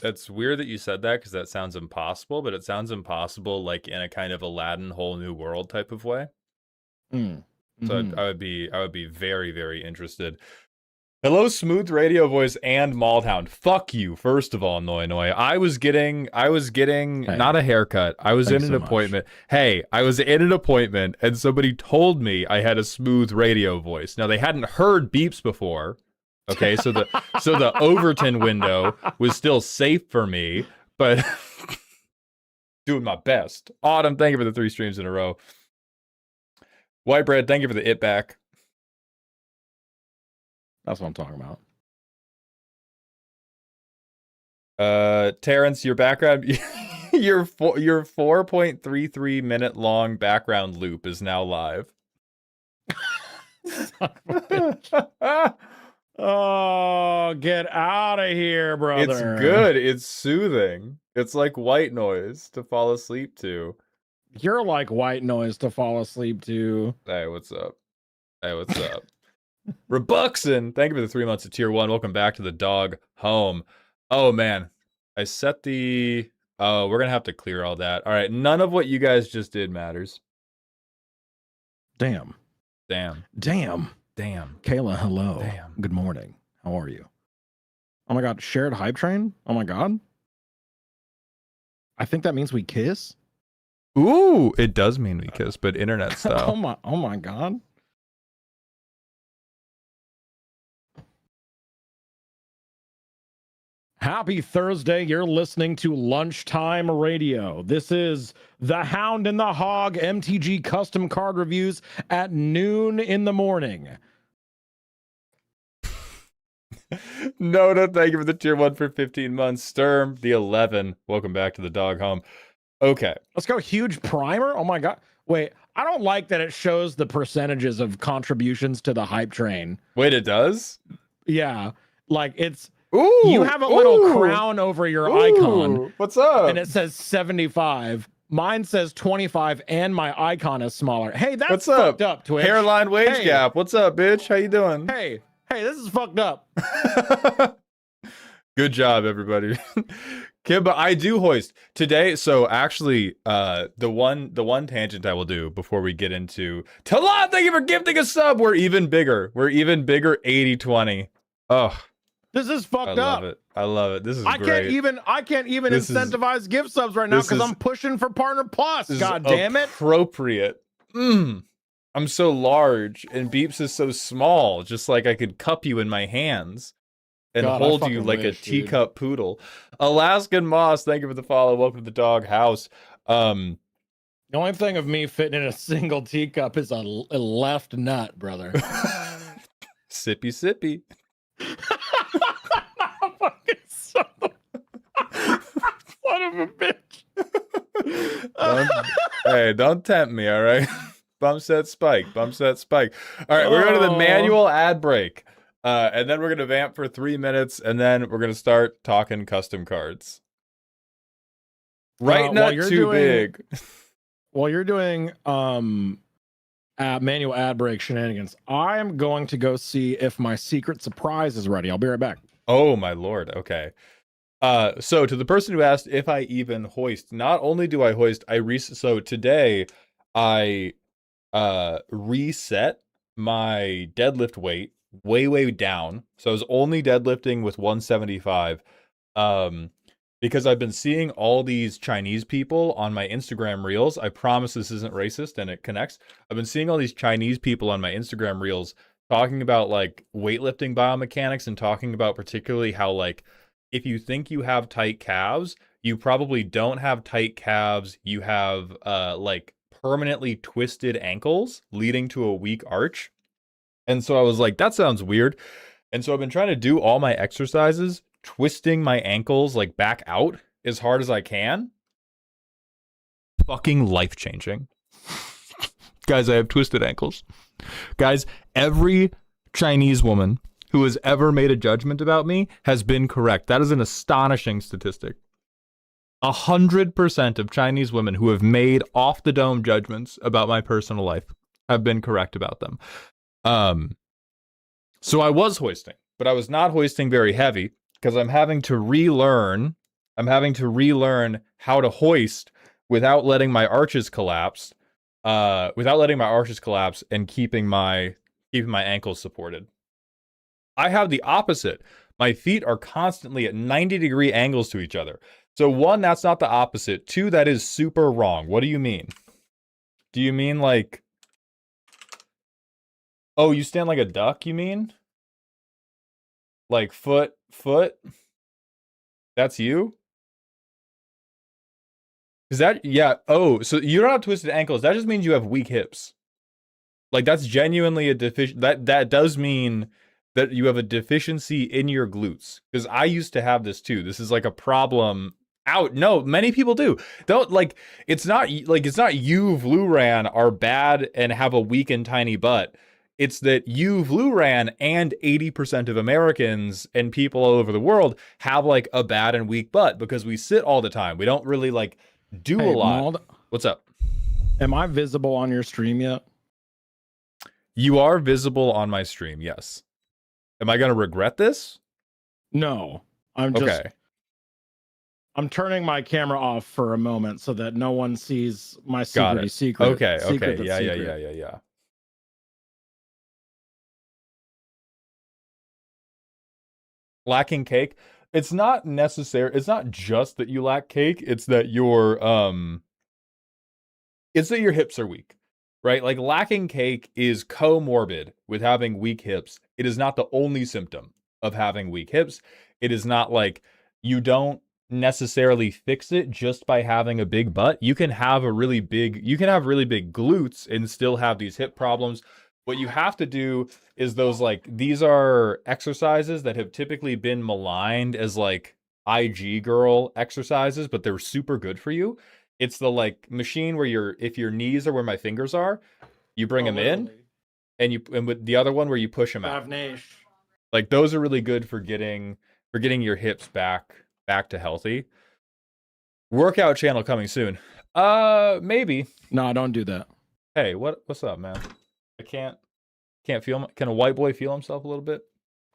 That's weird that you said that because that sounds impossible, but it sounds impossible like in a kind of Aladdin whole new world type of way. Mm. So Mhm. I would be very, very interested. Hello, smooth radio voice and Maldhound. Fuck you, first of all, Noi Noi. I was getting Hey, not a haircut. I was in thanks an so much. appointment. Hey, I was in an appointment and somebody told me I had a smooth radio voice. Now they hadn't heard beeps before. Okay, so the Overton window was still safe for me, but doing my best. Autumn, thank you for the 3 streams in a row. White Bread, thank you for the it back. That's what I'm talking about. Terrence, your background, your 4.33 minute long background loop is now live. Oh, get out of here, brother. It's good. It's soothing. It's like white noise to fall asleep to. You're like white noise to fall asleep to. Hey, what's up? Hey, what's up? Rebuxon, thank you for the 3 months of tier 1. Welcome back to the dog home. Oh man, I set the. Oh, we're gonna have to clear all that. All right, none of what you guys just did matters. Damn. Damn. Kayla, hello. Damn. Good morning. How are you? Oh my god, shared hype train? Oh my god. I think that means we kiss. Ooh, it does mean we kiss, but internet style. Oh my god. Happy Thursday. You're listening to Lunchtime Radio. This is the Hound and the Hog MTG custom card reviews at noon in the morning. No, thank you for the tier 1 for 15 months. Sturm, the 11. Welcome back to the dog home. Okay. Let's go. Huge primer. Oh my god. Wait, I don't like that it shows the percentages of contributions to the hype train. Wait, it does? Yeah. Like it's Ooh, you have a little crown over your icon. What's up? And it says 75. Mine says 25 and my icon is smaller. Hey, that's what's fucked up, Twitch. Hairline wage gap. What's up, bitch? How you doing? Hey, this is fucked up. Good job, everybody. Kimba, I do hoist today. So actually, the one tangent I will do before we get into Talon, thank you for gifting a sub. We're even bigger. 80-20. Oh, this is fucked up. I love it. I love it. This is I great. I can't even incentivize gift subs right now because I'm pushing for Partner Plus. God damn it. Appropriate. I'm so large and Beeps is so small. Just like I could cup you in my hands and hold you like a teacup poodle. Alaskan Moss, thank you for the follow. Welcome to the dog house. The only thing of me fitting in a single teacup is a left nut, brother. Sippy sippy. Fucking son of a bitch. Hey, don't tempt me, all right? Bump set spike. All right, we're going to the manual ad break. And then we're going to vamp for 3 minutes, and then we're going to start talking custom cards. Right, not too big. While you're doing manual ad break shenanigans, I'm going to go see if my secret surprise is ready. I'll be right back. Oh, my lord. Okay. So to the person who asked if I even hoist, not only do I hoist, so today I reset my deadlift weight way down. So I was only deadlifting with 175 because I've been seeing all these Chinese people on my Instagram reels. I promise this isn't racist and it connects. I've been seeing all these Chinese people on my Instagram reels talking about like weightlifting biomechanics and talking about particularly how like if you think you have tight calves, you probably don't have tight calves. You have like permanently twisted ankles leading to a weak arch. And so I was like, that sounds weird. And so I've been trying to do all my exercises, twisting my ankles like back out as hard as I can. Fucking life-changing. Guys, I have twisted ankles. Guys, every Chinese woman who has ever made a judgment about me has been correct. That is an astonishing statistic. 100% of Chinese women who have made off-the-dome judgments about my personal life have been correct about them. So I was hoisting, but I was not hoisting very heavy because I'm having to relearn I'm having to relearn how to hoist without letting my arches collapse. And keeping my ankles supported. I have the opposite. My feet are constantly at 90-degree angles to each other. So 1, that's not the opposite. 2, that is super wrong. What do you mean? Do you mean like... Oh, you stand like a duck, you mean? Like foot? That's you? Is that... Yeah. Oh, so you don't have twisted ankles. That just means you have weak hips. Like, that's genuinely a deficiency. That does mean that you have a deficiency in your glutes. Because I used to have this too. This is like a problem. No, many people do. Don't like. It's not you, Vluran, are bad and have a weak and tiny butt. It's that you, Vluran, and 80% of Americans and people all over the world have like a bad and weak butt because we sit all the time. We don't really like do a lot. Mauled, what's up? Am I visible on your stream yet? You are visible on my stream, yes. Am I going to regret this? No. I'm turning my camera off for a moment so that no one sees my secret. Okay. Yeah. Lacking cake. It's not necessary. It's not just that you lack cake. It's that your hips are weak. Right? Like, lacking cake is comorbid with having weak hips. It is not the only symptom of having weak hips. It is not like you don't necessarily fix it just by having a big butt. You can have really big glutes and still have these hip problems. What you have to do is these are exercises that have typically been maligned as like IG girl exercises, but they're super good for you. It's the like machine where if your knees are where my fingers are, you bring them in, and with the other one where you push them out. Like, those are really good for getting your hips back to healthy. Workout channel coming soon. Maybe. No, don't do that. Hey, what's up, man? I can't feel. Can a white boy feel himself a little bit?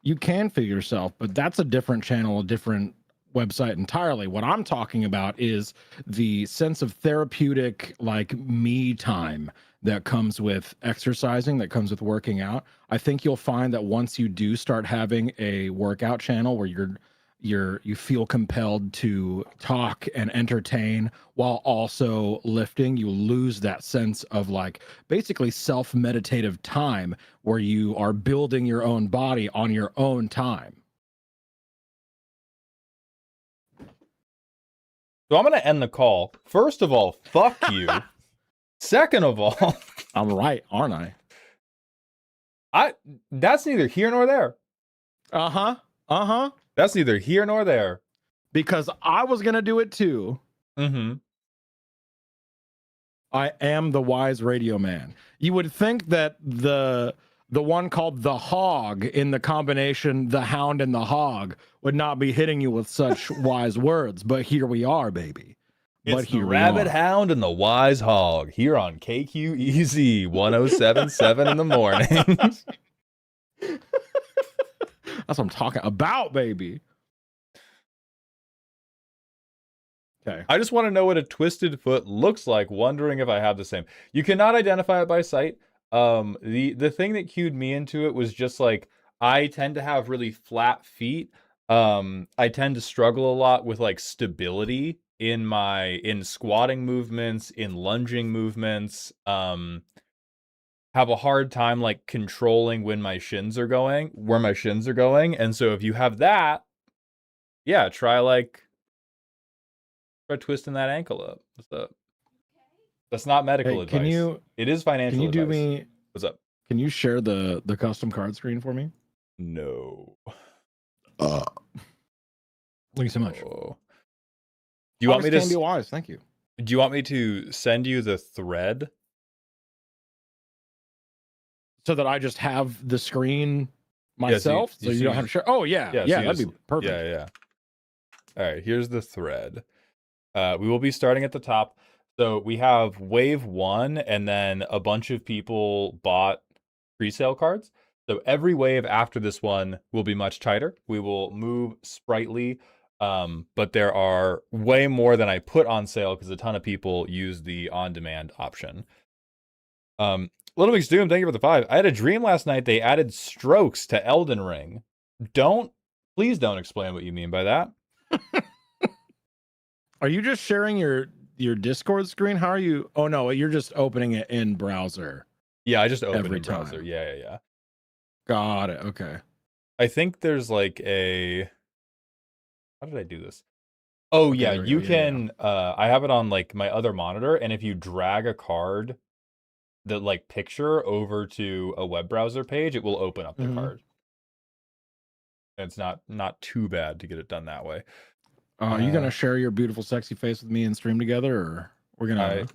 You can feel yourself, but that's a different channel, a different website entirely. What I'm talking about is the sense of therapeutic, like, me time that comes with exercising, that comes with working out. I think you'll find that once you do start having a workout channel where you feel compelled to talk and entertain while also lifting, you lose that sense of like basically self-meditative time where you are building your own body on your own time. So I'm going to end the call. First of all, fuck you. Second of all, I'm right, aren't I? That's neither here nor there. That's neither here nor there. Because I was going to do it too. Mm-hmm. I am the wise radio man. You would think that the one called the Hog in the combination the Hound and the Hog would not be hitting you with such wise words, but here we are, baby. It's the Rabbit Hound and the Wise Hog here on KQEZ 107.7 in the morning. That's what I'm talking about, baby. Okay. I just want to know what a twisted foot looks like, wondering if I have the same. You cannot identify it by sight. The thing that cued me into it was just like, I tend to have really flat feet. I tend to struggle a lot with like stability in squatting movements, in lunging movements. Have a hard time like controlling where my shins are going. And so if you have that, yeah, try twisting that ankle up. What's up? That's not medical advice. It is financial advice. Can you do me... What's up? Can you share the custom card screen for me? No. Thank you so much. Do you want me to be wise? Thank you. Do you want me to send you the thread? So that I just have the screen myself? So you don't have to share. Oh, yeah. Yeah, that'd be perfect. Yeah. All right, here's the thread. We will be starting at the top. So we have wave 1, and then a bunch of people bought pre-sale cards. So every wave after this one will be much tighter. We will move Sprightly But there are way more than I put on sale because a ton of people use the on-demand option. Little Mix Doom, thank you for the 5. I had a dream last night. They added strokes to Elden Ring. Please don't explain what you mean by that. Are you just sharing your Discord screen? How are you? Oh no, you're just opening it in browser. Yeah, I just opened Every in browser. time. Yeah. Got it. Okay. I think there's like a. How did I do this? Oh Okay, yeah, there we you go. Yeah, can. I have it on like my other monitor, and if you drag a card, the like picture over to a web browser page, it will open up the Mhm. card. And it's not too bad to get it done that way. Are you gonna share your beautiful, sexy face with me and stream together, or we're gonna? I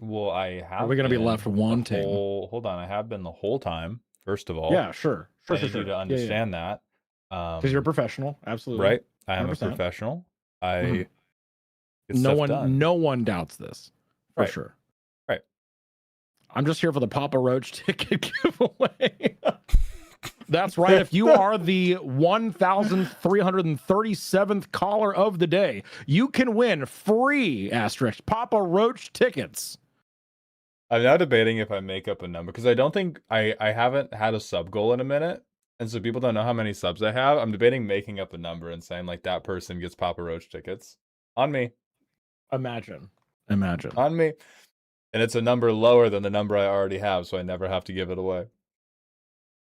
have. Are we gonna be left wanting? Hold on, I have been the whole time. First of all, Yeah, sure. I need you to understand that. Because you're a professional, absolutely. Right? I am 100%. a professional. I Mhm. get stuff done. No one doubts this for Right. sure. Right. I'm just here for the Papa Roach ticket giveaway. That's right. If you are the 1,337th caller of the day, you can win free asterisk Papa Roach tickets. I'm now debating if I make up a number because I don't think I haven't had a sub goal in a minute. And so people don't know how many subs I have. I'm debating making up a number and saying like that person gets Papa Roach tickets. On me. Imagine. On me. And it's a number lower than the number I already have, so I never have to give it away.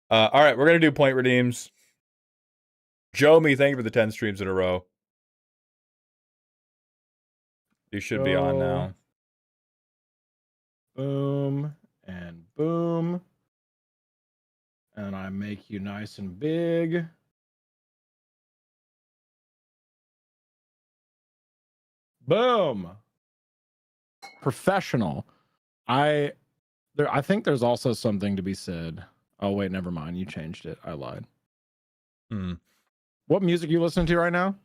All right, we're going to do point redeems. Joe Me, thank you for the 10 streams in a row. You should be on now. Boom and boom. And I make you nice and big. Boom. Professional. I think there's also something to be said. Oh wait, never mind. You changed it. I lied. What music you listening to right now?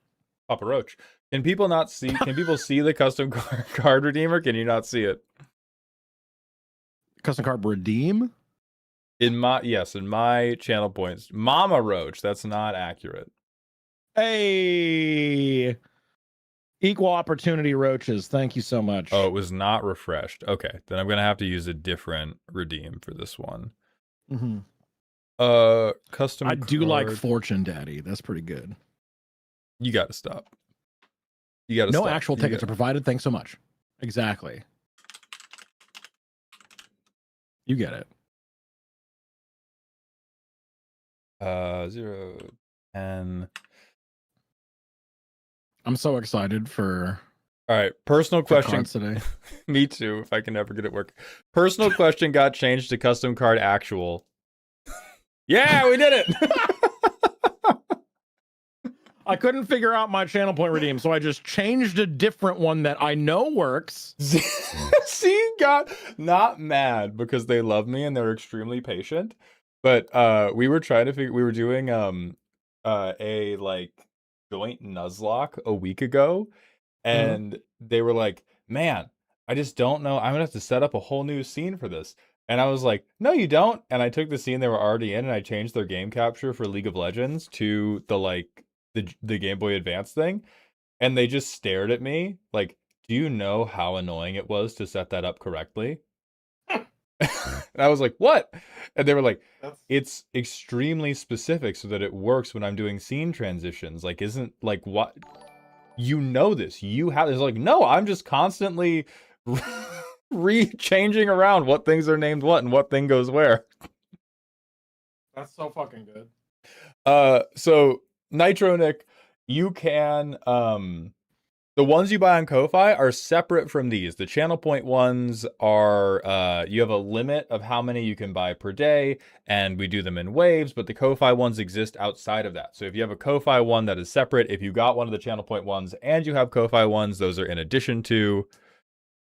Papa Roach. Can people not see? Can people see the custom card redeemer? Can you not see it? Custom card redeem? In my channel points. Mama Roach. That's not accurate. Hey. Equal opportunity roaches. Thank you so much. Oh, it was not refreshed. Okay, then I'm gonna have to use a different redeem for this one. Mm-hmm. Custom. I do like Fortune Daddy. That's pretty good. You gotta stop. You gotta. No stop. actual tickets are provided. Thanks so much. Exactly. You get it. 0, 10. I'm so excited for. All right, personal question today. Me too. If I can ever get it work. Personal question got changed to custom card actual. Yeah, we did it. I couldn't figure out my channel point redeem, so I just changed a different one that I know works. See, got not mad because they love me and they're extremely patient. But we were trying to figure. We were doing a like joint Nuzlocke a week ago, and they were like, "Man, I just don't know. I'm gonna have to set up a whole new scene for this." And I was like, "No, you don't." And I took the scene they were already in, and I changed their game capture for League of Legends to the like the Game Boy Advance thing, and they just stared at me like, "Do you know how annoying it was to set that up correctly?" And I was like, "What?" And they were like, "It's extremely specific so that it works when I'm doing scene transitions. Like, isn't like what you know this? You have this." Like, no, I'm just constantly changing around what things are named what and what thing goes where. That's so fucking good. So Nitro Nick, you can the ones you buy on Ko-Fi are separate from these. The channel point ones are you have a limit of how many you can buy per day, and we do them in waves, but the Ko-Fi ones exist outside of that. So if you have a Ko-Fi one, that is separate. If you got one of the channel point ones and you have Ko-Fi ones, those are in addition to.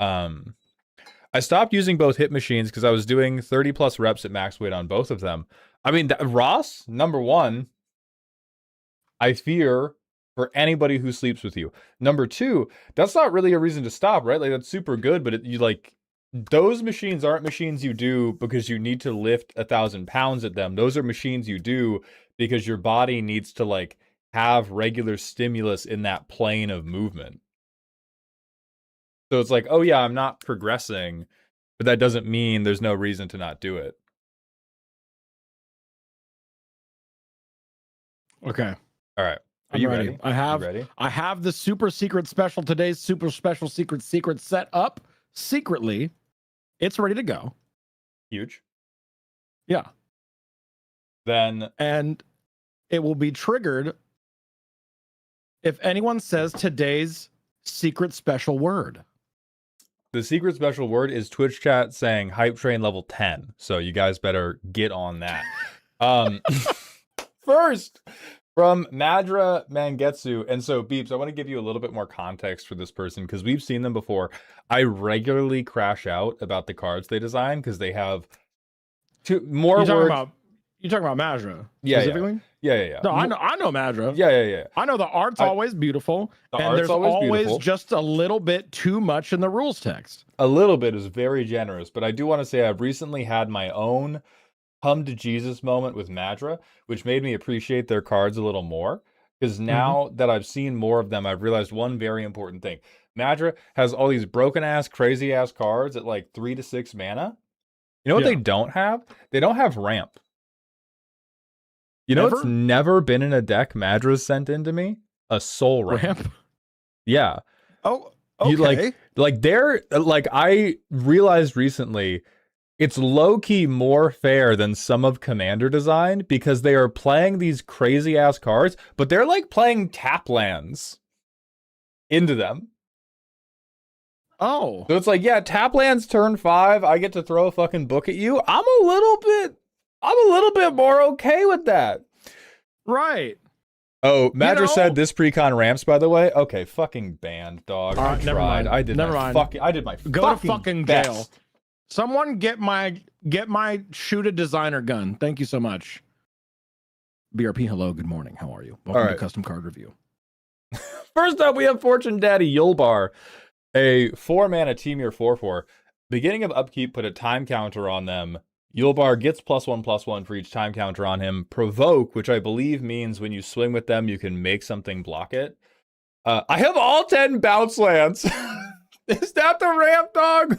I stopped using both hip machines because I was doing 30 plus reps at max weight on both of them. I mean, Ross, number one, I fear for anybody who sleeps with you. Number two, that's not really a reason to stop, right? Like, that's super good, but you like, those machines aren't machines you do because you need to lift 1,000 pounds at them. Those are machines you do because your body needs to like have regular stimulus in that plane of movement. So it's like, oh yeah, I'm not progressing, but that doesn't mean there's no reason to not do it. Okay. All right. Are I'm you ready. ready? I have the super secret special, today's super special secret set up secretly. It's ready to go. Huge. Yeah. Then and it will be triggered if anyone says today's secret special word. the secret special word is Twitch chat saying hype train level 10. So you guys better get on that. First, from Madra Mangetsu. And so, Beeps, I want to give you a little bit more context for this person because we've seen them before. I regularly crash out about the cards they design because they have more words. You're talking about Madra specifically? Yeah. No, I know Madra. Yeah. I know the art's always beautiful, and there's always just a little bit too much in the rules text. A little bit is very generous, but I do want to say I've recently had my own come to Jesus moment with Madra, which made me appreciate their cards a little more. Because now that I've seen more of them, I've realized one very important thing. Madra has all these broken ass, crazy ass cards at like 3 to 6 mana. You know what they don't have? They don't have ramp. You know what's never been in a deck Madra's sent into me? A soul ramp. Yeah. Oh, okay. I realized recently it's low-key more fair than some of Commander design because they are playing these crazy-ass cards, but they're like playing tap lands into them. Oh. So it's like, yeah, tap lands turn 5, I get to throw a fucking book at you. I'm a little bit more okay with that. Right. Oh, Madra said this precon ramps, by the way. Okay, fucking banned, dog. I tried. Never mind. I did my Go to fucking jail. Someone get my shoot a designer gun. Thank you so much. BRP, hello, good morning. How are you? Welcome to Custom Card Review. First up, we have Fortune Daddy Yulbar, a 4-mana Temur 4/4. Beginning of upkeep, put a time counter on them. Yulbar gets +1/+1 for each time counter on him. Provoke, which I believe means when you swing with them, you can make something block it. I have all 10 bounce lands. Is that the ramp, dog?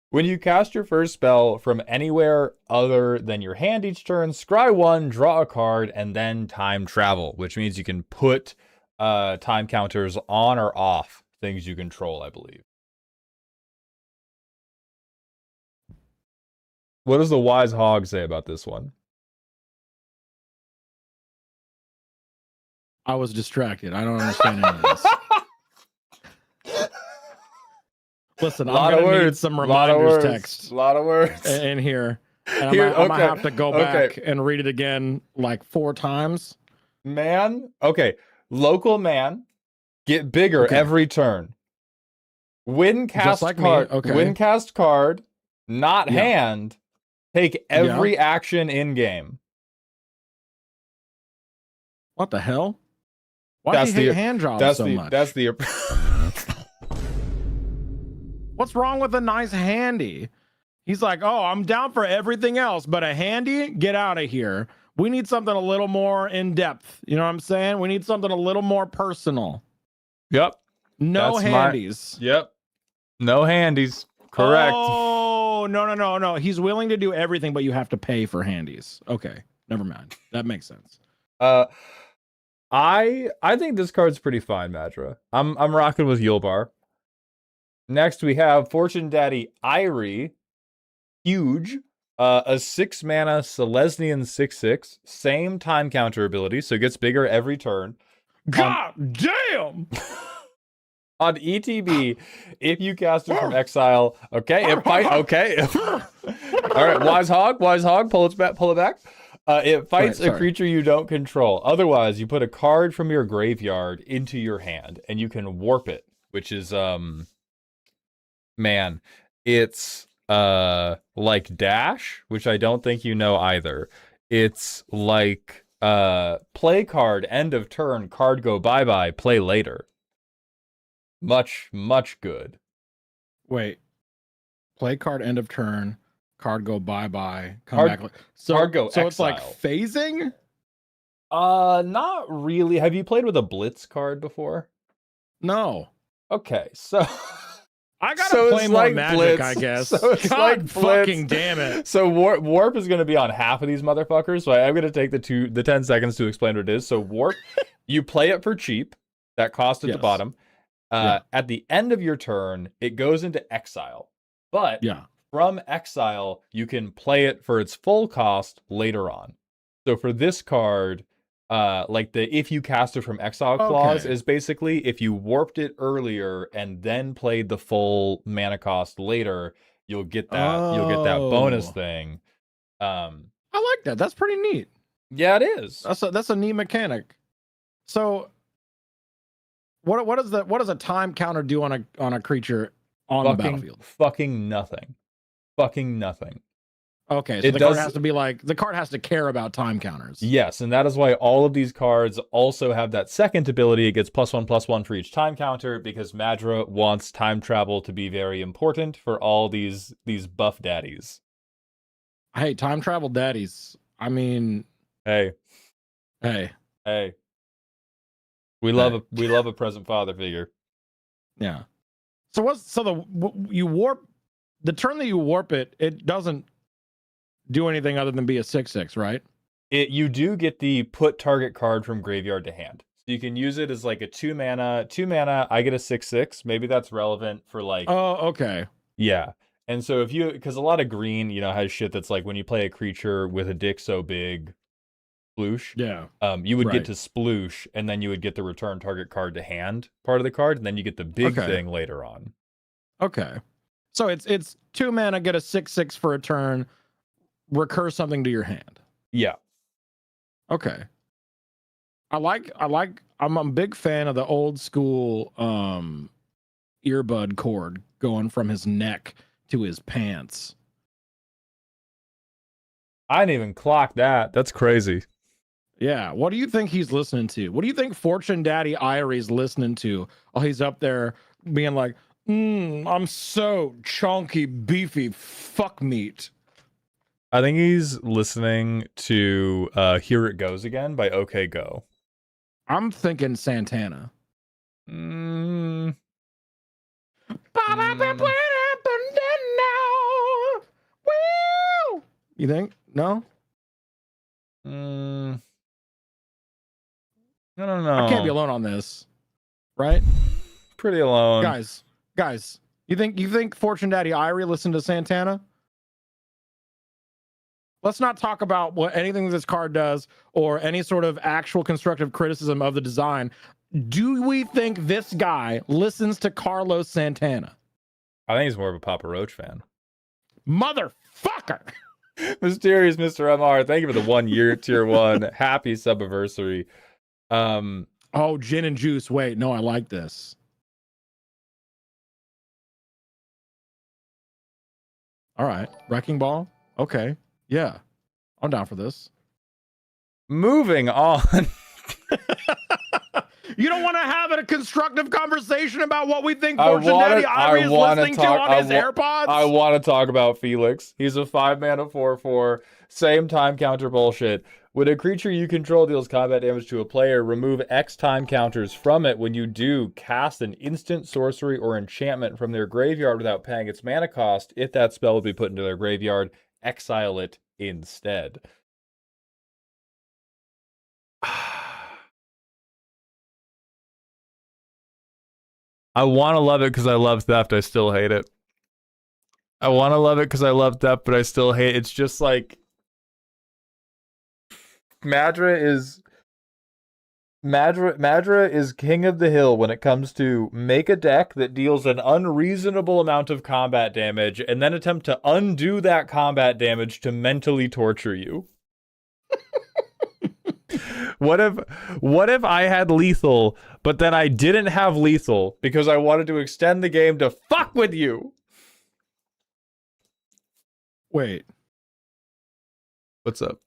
When you cast your first spell from anywhere other than your hand each turn, scry 1, draw a card, and then time travel, which means you can put time counters on or off things you control, I believe. What does the Wise Hog say about this one? I was distracted. I don't understand any of this. Listen, I'm gonna need some reminders text. A lot of words in here. And I might have to go back and read it again like 4 times. Man, okay. Local man, get bigger every turn. Win cast card. Win cast card, not hand. Take every action in game. What the hell? Why do you hate hand jobs so much? That's the. What's wrong with a nice handy? He's like, oh, I'm down for everything else, but a handy, get out of here. We need something a little more in depth. You know what I'm saying? We need something a little more personal. Yep. No handies. Yep. No handies. Correct. Oh, no. He's willing to do everything, but you have to pay for handies. Okay. Never mind. That makes sense. I think this card's pretty fine, Madra. I'm rocking with Yulbar. Next, we have Fortune Daddy Irie. Huge. A 6-mana Selesnian 6/6. Same time counter ability, so it gets bigger every turn. God damn! On ETB, if you cast it from exile, okay, it fight. Okay, all right, Wise Hog, pull it back. It fights a creature you don't control. Otherwise, you put a card from your graveyard into your hand, and you can warp it, which is man, it's like Dash, which I don't think you know either. It's like play card, end of turn, card go bye-bye, play later. Much good. Wait. Play card, end of turn, card go bye-bye, come card, back. Card go so exile. It's like phasing? Not really. Have you played with a Blitz card before? No. Okay, so I gotta play more Magic, Blitz. I guess. So it's God like fucking Blitz. damn it. So warp is going to be on half of these motherfuckers. So I'm going to take the 10 seconds to explain what it is. So warp, you play it for cheap. That cost at the bottom. At the end of your turn, it goes into exile. But from exile, you can play it for its full cost later on. So for this card, like the if you cast it from exile clause is basically if you warped it earlier and then played the full mana cost later, you'll get that bonus thing. I like that. That's pretty neat. Yeah, it is. That's a neat mechanic. So what does a time counter do on a creature on the battlefield? Fucking nothing. Fucking nothing. Okay, so card has to be like the card has to care about time counters. Yes, and that is why all of these cards also have that second ability. It gets +1/+1 for each time counter because Madra wants time travel to be very important for all these buff daddies. Hey, time travel daddies. I mean, hey. We love a present father figure. Yeah. So the turn that you warp it, it doesn't do anything other than be a 6/6, right? You do get the put target card from graveyard to hand. So you can use it as like a 2 mana. I get a 6/6. Maybe that's relevant for like. Oh, okay. Yeah. And so because a lot of green, has shit that's like when you play a creature with a dick so big, sploosh. Yeah. You would get to sploosh, and then you would get the return target card to hand part of the card, and then you get the big thing later on. Okay. So it's 2 mana, get a 6/6 for a turn, recur something to your hand. Yeah. Okay. I'm a big fan of the old school earbud cord going from his neck to his pants. I didn't even clock that. That's crazy. Yeah. What do you think he's listening to? What do you think Fortune Daddy Irie's listening to? Oh, he's up there being like, I'm so chunky, beefy fuck meat. I think he's listening to Here It Goes Again by OK Go. I'm thinking Santana. You think? No? I don't know. I can't be alone on this. Right? Pretty alone. Guys, you think Fortune Daddy Irie listened to Santana? Let's not talk about what anything this card does or any sort of actual constructive criticism of the design. Do we think this guy listens to Carlos Santana? I think he's more of a Papa Roach fan. Motherfucker! Mysterious Mr. MR, thank you for the 1 year tier 1. Happy subiversary. Oh, gin and juice. Wait, no, I like this. All right. Wrecking Ball. Okay. Yeah. I'm down for this. Moving on. You don't want to have a constructive conversation about what we think Fortune Daddy Irie is listening to on his AirPods? I want to talk about Felix. He's a 5-mana 4/4. Same time counter bullshit. When a creature you control deals combat damage to a player, remove X time counters from it. When you do, cast an instant, sorcery, or enchantment from their graveyard without paying its mana cost. If that spell would be put into their graveyard, exile it instead. I want to love it because I love theft. I still hate it. I want to love it because I love theft, but I still hate it. It's just like Madra is king of the hill when it comes to make a deck that deals an unreasonable amount of combat damage and then attempt to undo that combat damage to mentally torture you. What if I had lethal, but then I didn't have lethal because I wanted to extend the game to fuck with you? Wait. What's up?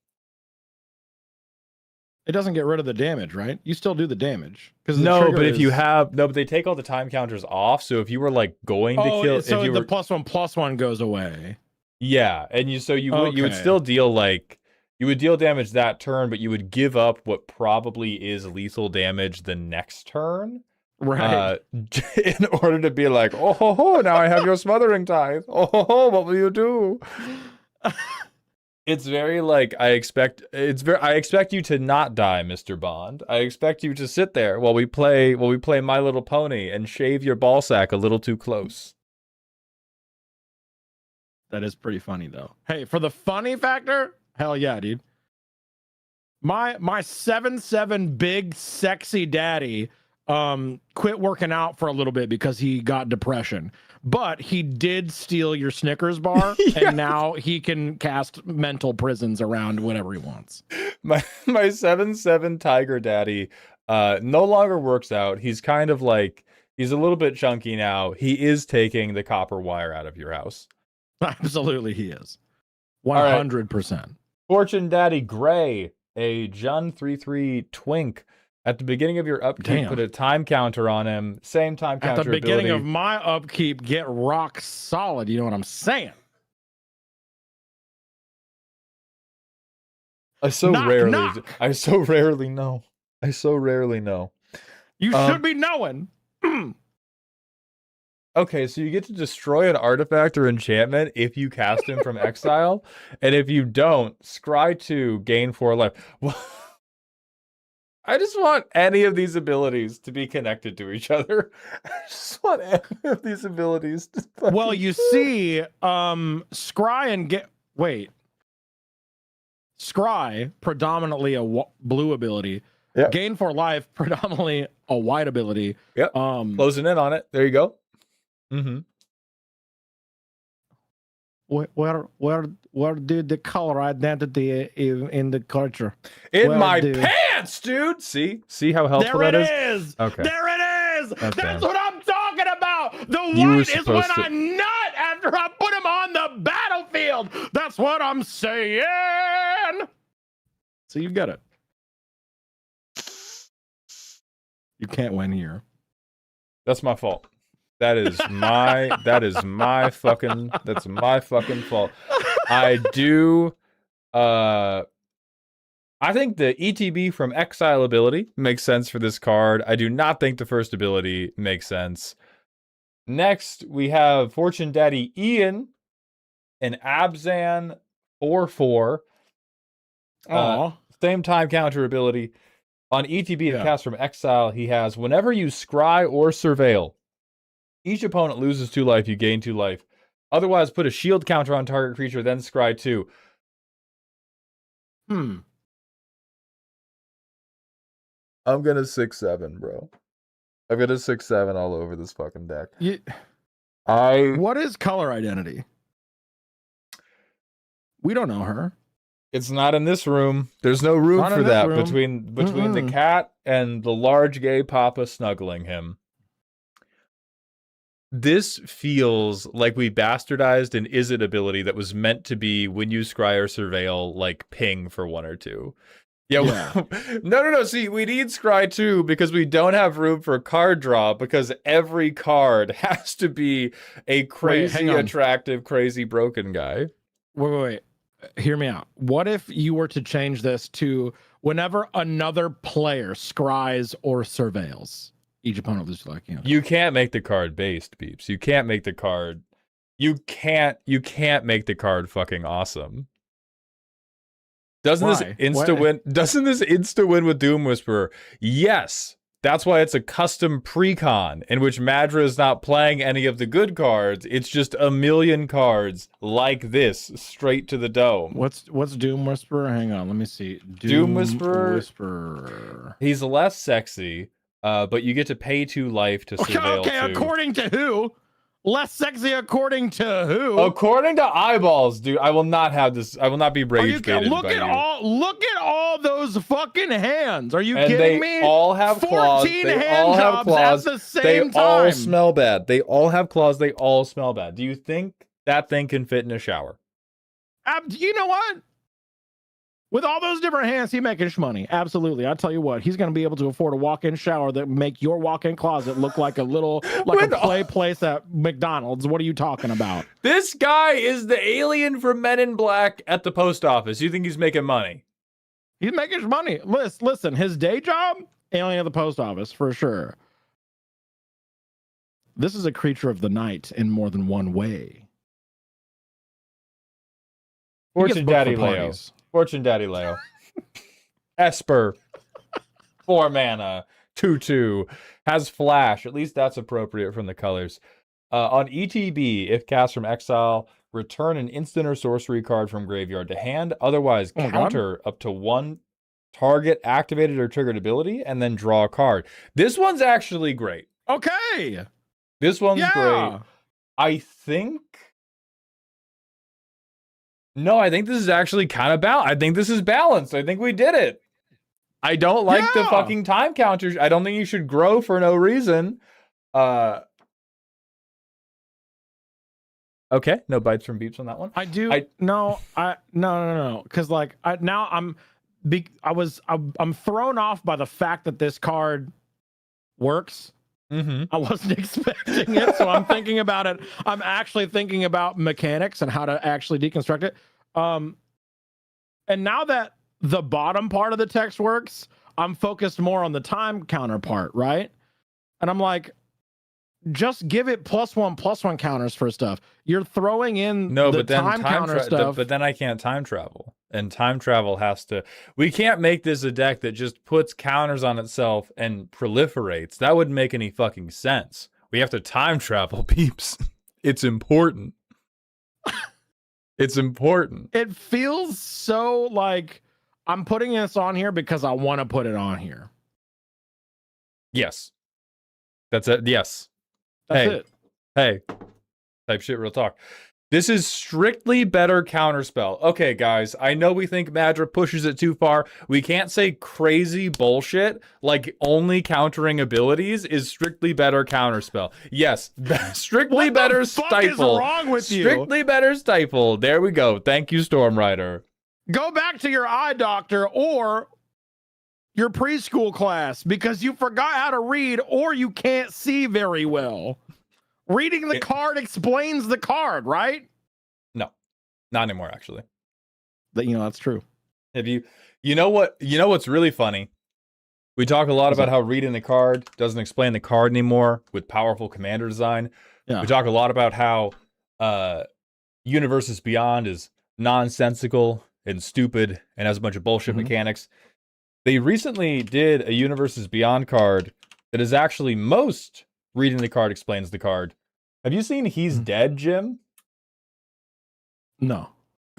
It doesn't get rid of the damage, right? You still do the damage. No, but if you have but they take all the time counters off. So if you were like going to kill, so if you the were, +1/+1 goes away. Yeah, and you would still deal like You would deal damage that turn, but you would give up what probably is lethal damage the next turn. Right. In order to be like, oh ho ho, now I have your smothering tithe. Oh ho ho, what will you do? It's very like I expect you to not die, Mr. Bond. I expect you to sit there while we play My Little Pony and shave your ball sack a little too close. That is pretty funny though. Hey, for the funny factor, hell yeah, dude. My 7'7" big sexy daddy quit working out for a little bit because he got depression, but he did steal your Snickers bar. Yes. And now he can cast mental prisons around whatever he wants. My 7'7" tiger daddy no longer works out. He's kind of like, he's a little bit chunky now. He is taking the copper wire out of your house. Absolutely he is. 100%. Right. Fortune Daddy Gray, a Jun 3/3 twink. At the beginning of your upkeep, put a time counter on him. Same time counter ability. At the beginning of my upkeep, get rock solid. You know what I'm saying? I so rarely know. You should be knowing. Okay, so you get to destroy an artifact or enchantment if you cast him from exile, and if you don't, scry 2, gain 4 life. Well, I just want any of these abilities to be connected to each other. I just want any of these abilities to Well, you see, scry and get... Wait. Scry, predominantly a blue ability. Yep. Gain 4 life, predominantly a white ability. Yep. Closing in on it. There you go. Mm-hmm. Where did the color identity in the culture? In my pants, dude. See how helpful that is? There it is. Okay. There it is. Okay. That's what I'm talking about. The white is when I nut after I put him on the battlefield. That's what I'm saying. So you get it. You can't win here. That's my fault. That's my fucking fault. I think the ETB from Exile ability makes sense for this card. I do not think the first ability makes sense. Next, we have Fortune Daddy Ian, an Abzan 4/4. Same time counter ability. On ETB, if cast from Exile, he has, whenever you scry or surveil, each opponent loses 2 life, you gain 2 life. Otherwise, put a shield counter on target creature, then scry 2. I'm gonna 6/7, bro. I'm gonna 6/7 all over this fucking deck. What is color identity? We don't know her. It's not in this room. There's no room for that between the cat and the large gay papa snuggling him. This feels like we bastardized an Izzet ability that was meant to be when you scry or surveil, like ping for 1 or 2. Yeah. No. See, we need scry 2 because we don't have room for card draw because every card has to be a crazy attractive, crazy broken guy. Wait. Hear me out. What if you were to change this to whenever another player scries or surveils, each opponent loses like, You can't make the card based, Beeps. You can't make the card. You can't make the card fucking awesome. Doesn't this insta win with Doom Whisperer? Yes. That's why it's a custom precon in which Madra is not playing any of the good cards. It's just a million cards like this straight to the dome. What's Doom Whisperer? Hang on, let me see. Doom Whisperer. He's less sexy, but you get to pay 2 life to surveil. Okay, according to who? Less sexy according to who? According to eyeballs, dude. I will not have this. I will not be rage baited by you. Look at all those fucking hands. Are you kidding me? They all have claws. They all have claws. At the same time. All smell bad. They all have claws. They all smell bad. Do you think that thing can fit in a shower? You know what? With all those different hands, he making money. Absolutely. I tell you what, he's going to be able to afford a walk-in shower that make your walk-in closet look like a play place at McDonald's. What are you talking about? This guy is the alien from Men in Black at the post office. You think he's making money? He's making money. Listen, his day job, alien at the post office for sure. This is a creature of the night in more than one way. Fortune Daddy Leo. Fortune Daddy Leo. Esper. 4 mana. 2/2. Has flash. At least that's appropriate from the colors. On ETB, if cast from exile, return an instant or sorcery card from graveyard to hand. Otherwise, counter up to 1 target activated or triggered ability, and then draw a card. This one's actually great. Okay. This one's great. I think this is actually kind of balanced. I think this is balanced. I think we did it. I don't like the fucking time counters. I don't think you should grow for no reason. Okay, no bites from beeps on that one. No. Because I'm thrown off by the fact that this card works. I wasn't expecting it, so I'm thinking about it. I'm actually thinking about mechanics and how to actually deconstruct it. And now that the bottom part of the text works, I'm focused more on the time counter part, right? And I'm like, just give it +1/+1 counters for stuff. You're throwing in time counter stuff. But then I can't time travel. And time travel has to... We can't make this a deck that just puts counters on itself and proliferates. That wouldn't make any fucking sense. We have to time travel, peeps. It's important. It's important. It feels so like I'm putting this on here because I want to put it on here. Yes. That's it. Yes. That's it. Hey. Type shit, real talk. This is strictly better counterspell. Okay, guys, I know we think Madra pushes it too far. We can't say crazy bullshit like only countering abilities is strictly better counterspell. Yes, strictly better stifle. What is wrong with you? Strictly better stifle. There we go. Thank you, Storm Rider. Go back to your eye doctor or your preschool class because you forgot how to read or you can't see very well. Reading the card explains the card, right? No, not anymore, actually. That's true. Have you know what's really funny? We talk a lot about how reading the card doesn't explain the card anymore with powerful commander design. Yeah. We talk a lot about how Universes Beyond is nonsensical and stupid and has a bunch of bullshit mechanics. They recently did a Universes Beyond card that is actually most reading the card explains the card. Have you seen He's Dead, Jim? No.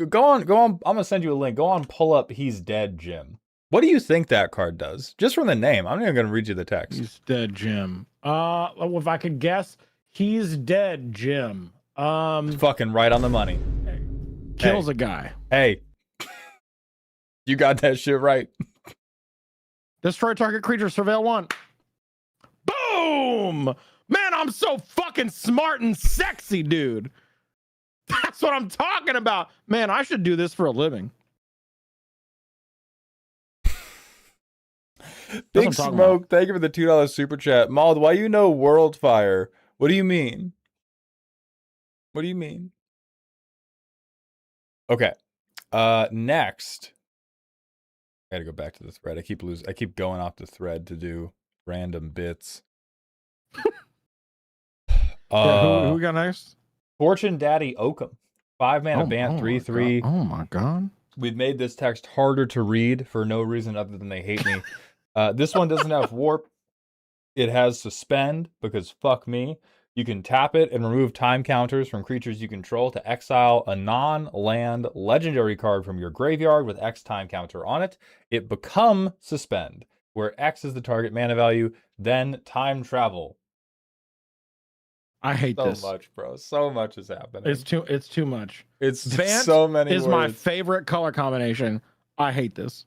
Go on. I'm going to send you a link. Go on, pull up He's Dead, Jim. What do you think that card does? Just from the name. I'm not even going to read you the text. He's Dead, Jim. If I could guess, He's Dead, Jim. Fucking right on the money. Kills a guy. Hey. You got that shit right. Destroy target creature, surveil 1. Boom! Man, I'm so fucking smart and sexy, dude. That's what I'm talking about. Man, I should do this for a living. Big Smoke, thank you for the $2 super chat. Mauled, why you know Worldfire? What do you mean? What do you mean? Okay. Next. I gotta go back to the thread. I keep going off the thread to do random bits. Who we got next? Fortune Daddy Oakham. 5 mana Bant 3/3. Oh my god. We've made this text harder to read for no reason other than they hate me. This one doesn't have warp. It has suspend because fuck me. You can tap it and remove time counters from creatures you control to exile a non-land legendary card from your graveyard with X time counter on it. It become suspend, where X is the target mana value, then time travel. I hate this so much, bro. So much is happening. It's too much. It's Bant so many is words. my favorite color combination. I hate this.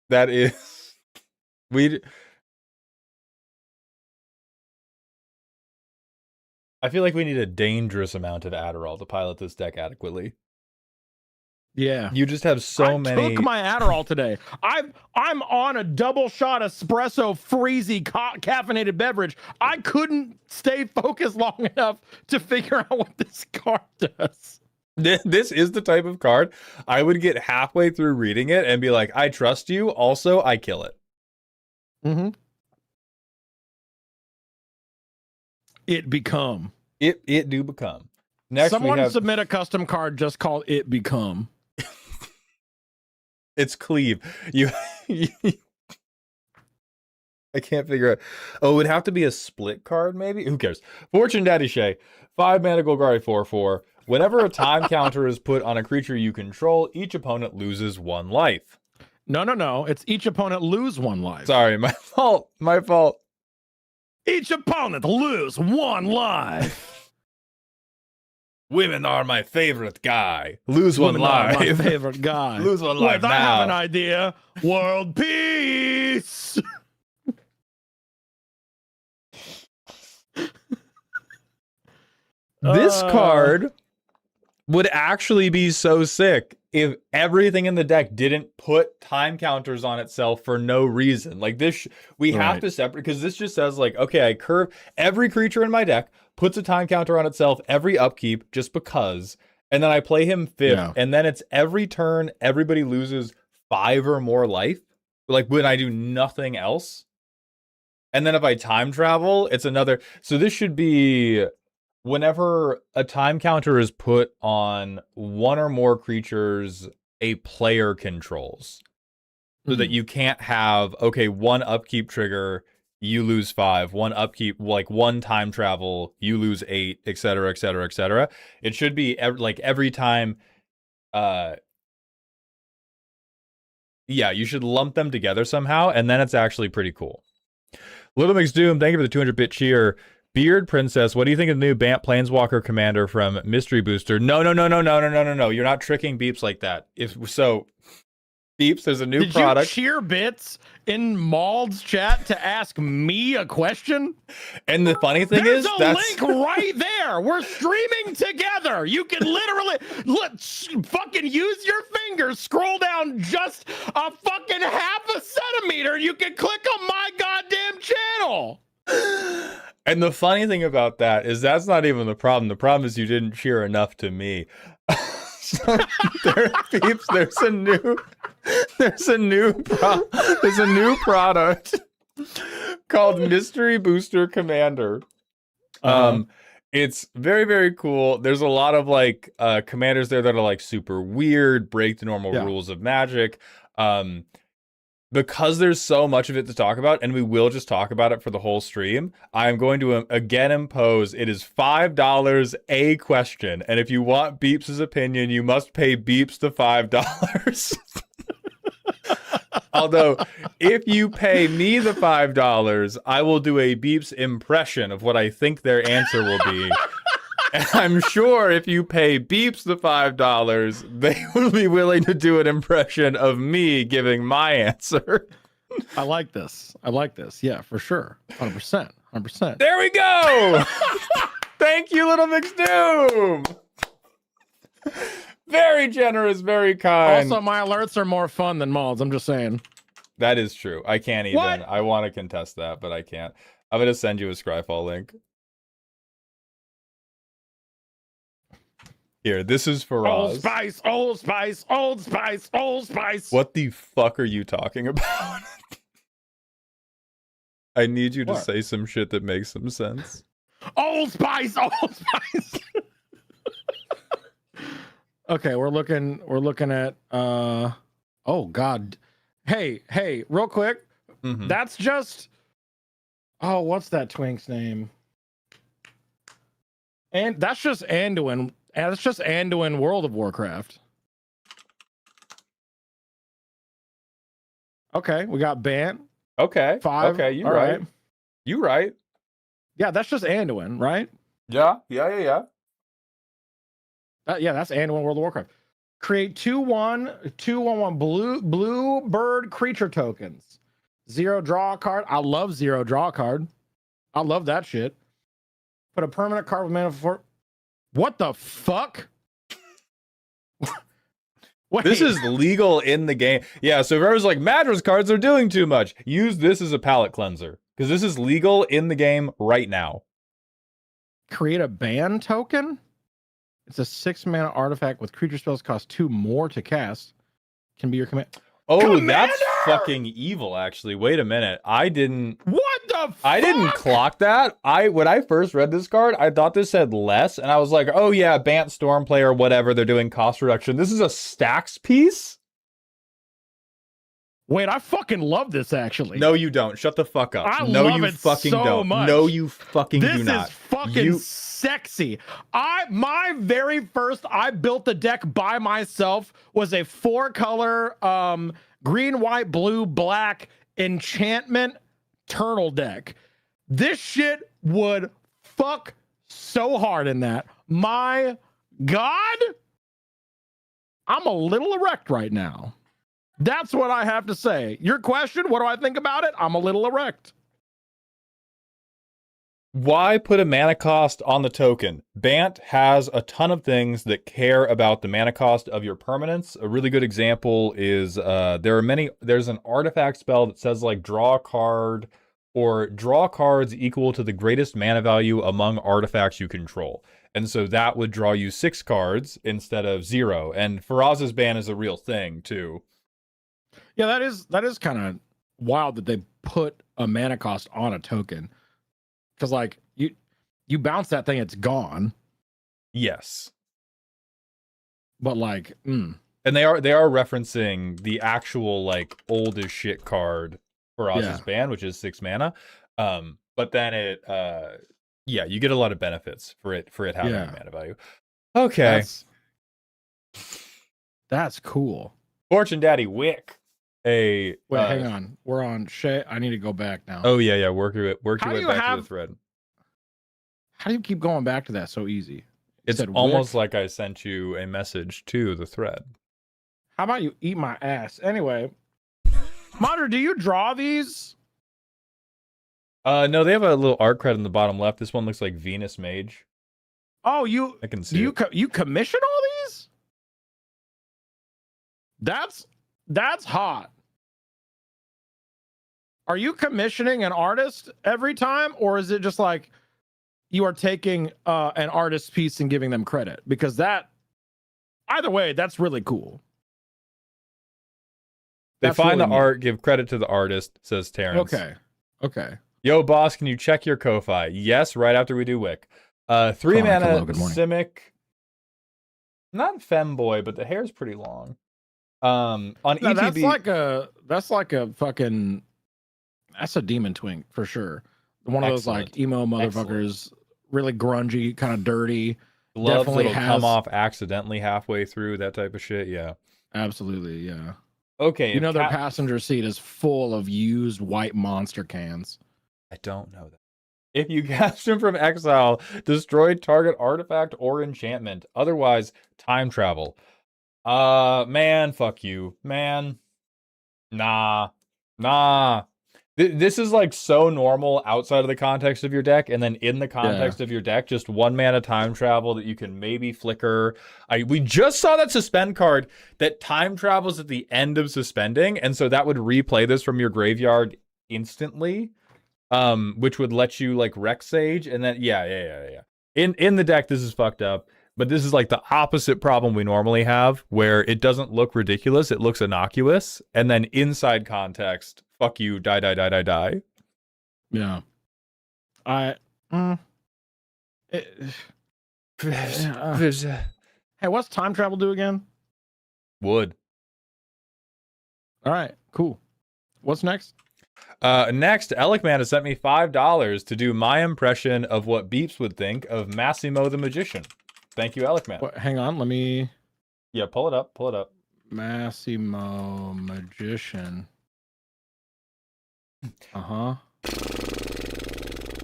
That is I feel like we need a dangerous amount of Adderall to pilot this deck adequately. Yeah. You just have so many. I took my Adderall today. I'm on a double shot espresso freezy caffeinated beverage. I couldn't stay focused long enough to figure out what this card does. This is the type of card I would get halfway through reading it and be like, I trust you. Also, I kill it. Mm-hmm. It become. It do become. Next, someone submit a custom card just called It Become. It's cleave. I can't figure out. Oh, it would have to be a split card, maybe? Who cares? Fortune Daddy Shay. 5 mana Golgari 4/4. Whenever a time counter is put on a creature you control, each opponent loses 1 life. No. It's each opponent lose 1 life. Sorry, my fault. My fault. Each opponent lose 1 life. Women are my favorite guy. Lose 1 life. My favorite guy. Lose 1 life now. I have an idea. World peace. This card would actually be so sick if everything in the deck didn't put time counters on itself for no reason. Like this, we have to separate, because this just says like, okay, I curve every creature in my deck, puts a time counter on itself every upkeep just because, and then I play him 5th, and then it's every turn, everybody loses 5 or more life, like when I do nothing else. And then if I time travel, it's another. So this should be whenever a time counter is put on 1 or more creatures a player controls, so that you can't have, okay, 1 upkeep trigger, you lose 5, 1 upkeep, like 1 time travel, you lose 8, etc., etc., etc. It should be every time. Yeah, you should lump them together somehow, and then it's actually pretty cool. Little Mix Doom, thank you for the 200-bit cheer. Beard Princess, what do you think of the new Bant Planeswalker commander from Mystery Booster? No. You're not tricking Beeps like that. If so, Beeps, there's a new product. Did you cheer bits in Mald's chat to ask me a question? And the funny thing There's is, a link right there. We're streaming together. You can literally fucking use your fingers, scroll down just a fucking half a centimeter, and you can click on my goddamn channel. And the funny thing about that is that's not even the problem. The problem is you didn't cheer enough to me. So Peeps, there's a new product called Mystery Booster Commander. It's very, very cool. There's a lot of like commanders there that are like super weird, break the normal rules of Magic. Because there's so much of it to talk about, and we will just talk about it for the whole stream, I'm going to again impose, it is $5 a question, and if you want Beeps' opinion, you must pay Beeps the $5. Although, if you pay me the $5, I will do a Beeps impression of what I think their answer will be. And I'm sure if you pay Beeps the $5, they will be willing to do an impression of me giving my answer. I like this. Yeah, for sure. 100%. 100%. There we go. Thank you, Little Mix Doom. Very generous, very kind. Also, my alerts are more fun than Maul's. I'm just saying. That is true. I can't even. What? I want to contest that, but I can't. I'm going to send you a Scryfall link. Here, this is Faraz. Old Spice, Old Spice, Old Spice, Old Spice. What the fuck are you talking about? I need you to say some shit that makes some sense. Old Spice, Old Spice. Okay, we're looking at oh god. Hey, real quick. Mm-hmm. That's just what's that twink's name? And that's just Anduin. That's just Anduin World of Warcraft. Okay, we got Bant. Okay. 5. Okay, you're right. You right. Yeah, that's just Anduin, right? Yeah. Yeah, that's Anduin World of Warcraft. Create 2/1 blue bird creature tokens. 0 draw a card. I love 0 draw a card. I love that shit. Put a permanent card with mana for. What the fuck? This is legal in the game. Yeah, so if everyone's like, mattress cards are doing too much, use this as a palate cleanser. Because this is legal in the game right now. Create a ban token? It's a 6-mana artifact with creature spells cost 2 more to cast. Can be your command. Oh, Commander! that's fucking evil, actually. Wait a minute. I didn't Fuck? clock that. When I first read this card, I thought this said less, and I was like, oh yeah, Bant Stormplayer, whatever, they're doing cost reduction. This is a stacks piece? Wait, I fucking love this actually. No, you don't. Shut the fuck up. I No, love you it fucking so don't. much. No, you fucking This do not. is fucking sexy. My very first I built the deck by myself was a 4-color green, white, blue, black enchantment turtle deck. This shit would fuck so hard in that. My God, I'm a little erect right now. That's what I have to say. Your question, what do I think about it? I'm a little erect. Why put a mana cost on the token? Bant has a ton of things that care about the mana cost of your permanents. A really good example is there's an artifact spell that says like draw a card or draw cards equal to the greatest mana value among artifacts you control. And so that would draw you 6 cards instead of 0. And Faraz's ban is a real thing too. Yeah, that is kind of wild that they put a mana cost on a token. Because like you bounce that thing, it's gone. Yes. But like, and they are referencing the actual like old as shit card for Oz's ban, which is 6 mana. But then you get a lot of benefits for it having mana value. Okay. That's cool. Fortune Daddy Wick. Wait, hang on. We're on Shay. I need to go back now. Oh yeah. Work your way back to the thread. How do you keep going back to that so easy? It's almost like I sent you a message to the thread. How about you eat my ass? Anyway, Monitor, do you draw these? No, they have a little art credit in the bottom left. This one looks like Venus Mage. Oh, I can see. You commission all these? That's hot. Are you commissioning an artist every time, or is it just like you are taking an artist's piece and giving them credit? Because either way, that's really cool. They find the art, give credit to the artist, says Terrence. Okay. Yo, boss, can you check your Ko-Fi? Yes, right after we do Wick. 3 mana Simic. Not femboy, but the hair's pretty long. On ETB, that's like a fucking, that's a demon twink for sure. One of those like emo motherfuckers, really grungy, kind of dirty. Gloves that'll come off accidentally halfway through, that type of shit. Yeah, absolutely. Yeah. Okay. Their passenger seat is full of used white monster cans. I don't know that. If you cast him from exile, destroy target artifact or enchantment. Otherwise, time travel. Man, fuck you, man. Nah. This is like so normal outside of the context of your deck, and then in the context of your deck, just 1 mana time travel that you can maybe flicker. We just saw that suspend card that time travels at the end of suspending, and so that would replay this from your graveyard instantly, which would let you like Rec Sage, and then yeah. In the deck, this is fucked up. But this is like the opposite problem we normally have, where it doesn't look ridiculous, it looks innocuous, and then inside context, fuck you, die. Yeah. Hey, what's time travel do again? Would. All right, cool. What's next? Next, Elikman has sent me $5 to do my impression of what Beeps would think of Massimo the Magician. Thank you, Elikman. Hang on, let me... Yeah, pull it up. Massimo Magician.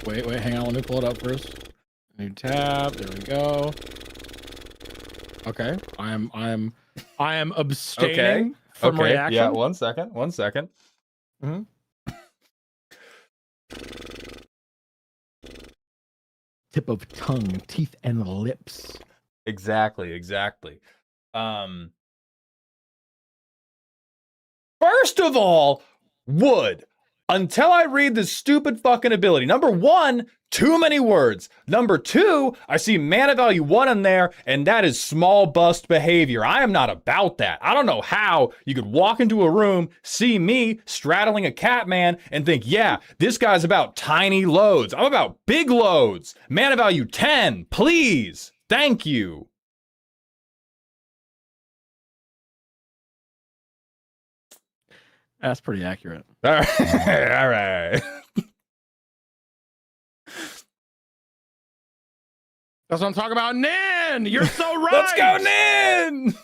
Wait, hang on, let me pull it up first. New tab, there we go. Okay, I am abstaining from reaction. Yeah, one second. Mm-hmm. Tip of tongue, teeth, and lips. Exactly. First of all, would. Until I read this stupid fucking ability. Number one, too many words. Number two, I see mana value 1 in there, and that is small bust behavior. I am not about that. I don't know how you could walk into a room, see me straddling a Catman, and think, yeah, this guy's about tiny loads. I'm about big loads. Mana value 10, please. Thank you. That's pretty accurate. All right. All right. That's what I'm talking about. Nin, you're so right. Let's go, Nin.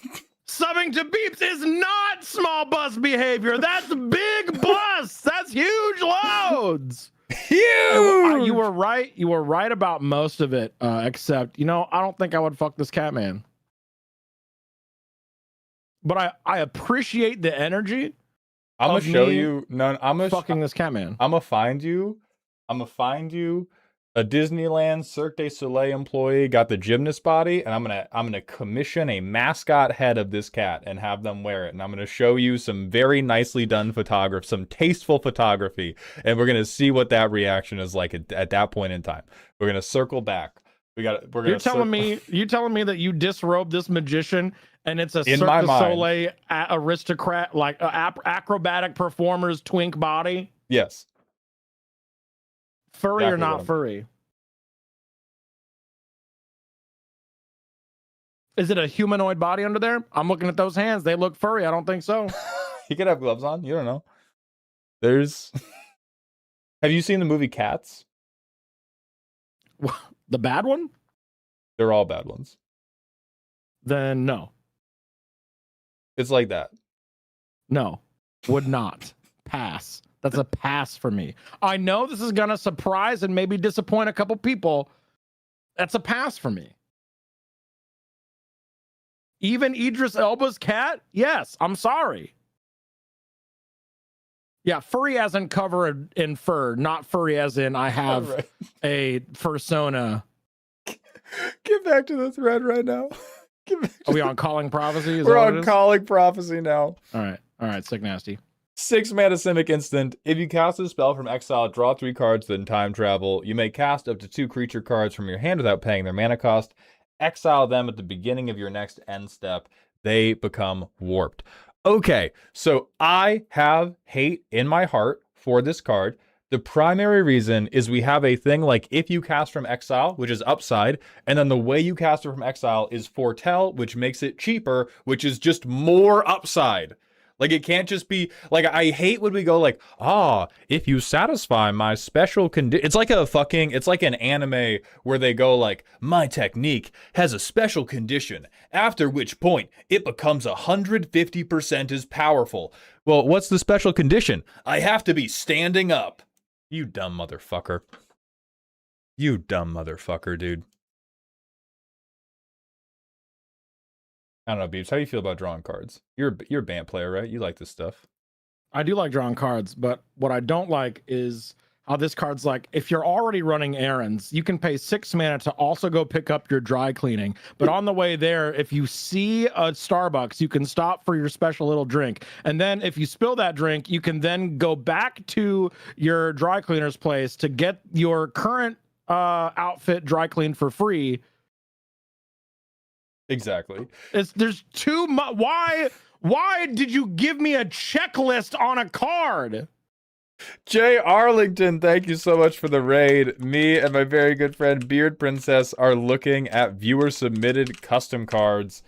Subbing to beeps is not small bust behavior. That's big busts. That's huge loads. Huge. You were right. You were right about most of it, except, I don't think I would fuck this Catman. But I appreciate the energy. I'm gonna show you. No, I'm gonna fucking this Catman. I'm gonna find you a Disneyland Cirque du Soleil employee, got the gymnast body, and I'm gonna commission a mascot head of this cat and have them wear it. And I'm gonna show you some very nicely done photography, some tasteful photography, and we're gonna see what that reaction is like at that point in time. We're gonna circle back. You're telling me that you disrobe this magician and it's a In Cirque my du mind. Soleil aristocrat, like acrobatic performer's twink body? Yes. Furry Exactly or not what furry? Is it a humanoid body under there? I'm looking at those hands. They look furry. I don't think so. He could have gloves on. You don't know. There's. Have you seen the movie Cats? The bad one? They're all bad ones. Then no. It's like that. No. Would not. Pass. That's a pass for me. I know this is going to surprise and maybe disappoint a couple people. That's a pass for me. Even Idris Elba's cat? Yes, I'm sorry. Yeah, furry as in covered in fur, not furry as in I have Right. a fursona. Get back to the thread right now. Are we on Calling Prophecy? We're on Calling Prophecy now. All right, sick nasty. 6 mana Simic instant. If you cast a spell from exile, draw 3 cards, then time travel. You may cast up to 2 creature cards from your hand without paying their mana cost. Exile them at the beginning of your next end step. They become warped. Okay, so I have hate in my heart for this card. The primary reason is we have a thing like if you cast from exile, which is upside, and then the way you cast it from exile is foretell, which makes it cheaper, which is just more upside. Like, it can't just be, like, I hate when we go like, if you satisfy my special condition. It's like it's like an anime where they go like, my technique has a special condition, after which point it becomes 150% as powerful. Well, what's the special condition? I have to be standing up. You dumb motherfucker. You dumb motherfucker, dude. I don't know, Beeps. How do you feel about drawing cards? You're a band player, right? You like this stuff. I do like drawing cards, but what I don't like is how this card's like, if you're already running errands, you can pay 6 mana to also go pick up your dry cleaning. But on the way there, if you see a Starbucks, you can stop for your special little drink. And then if you spill that drink, you can then go back to your dry cleaner's place to get your current outfit dry cleaned for free. Exactly. There's too much. Why did you give me a checklist on a card? Jay Arlington, thank you so much for the raid. Me and my very good friend Beard Princess are looking at viewer submitted custom cards.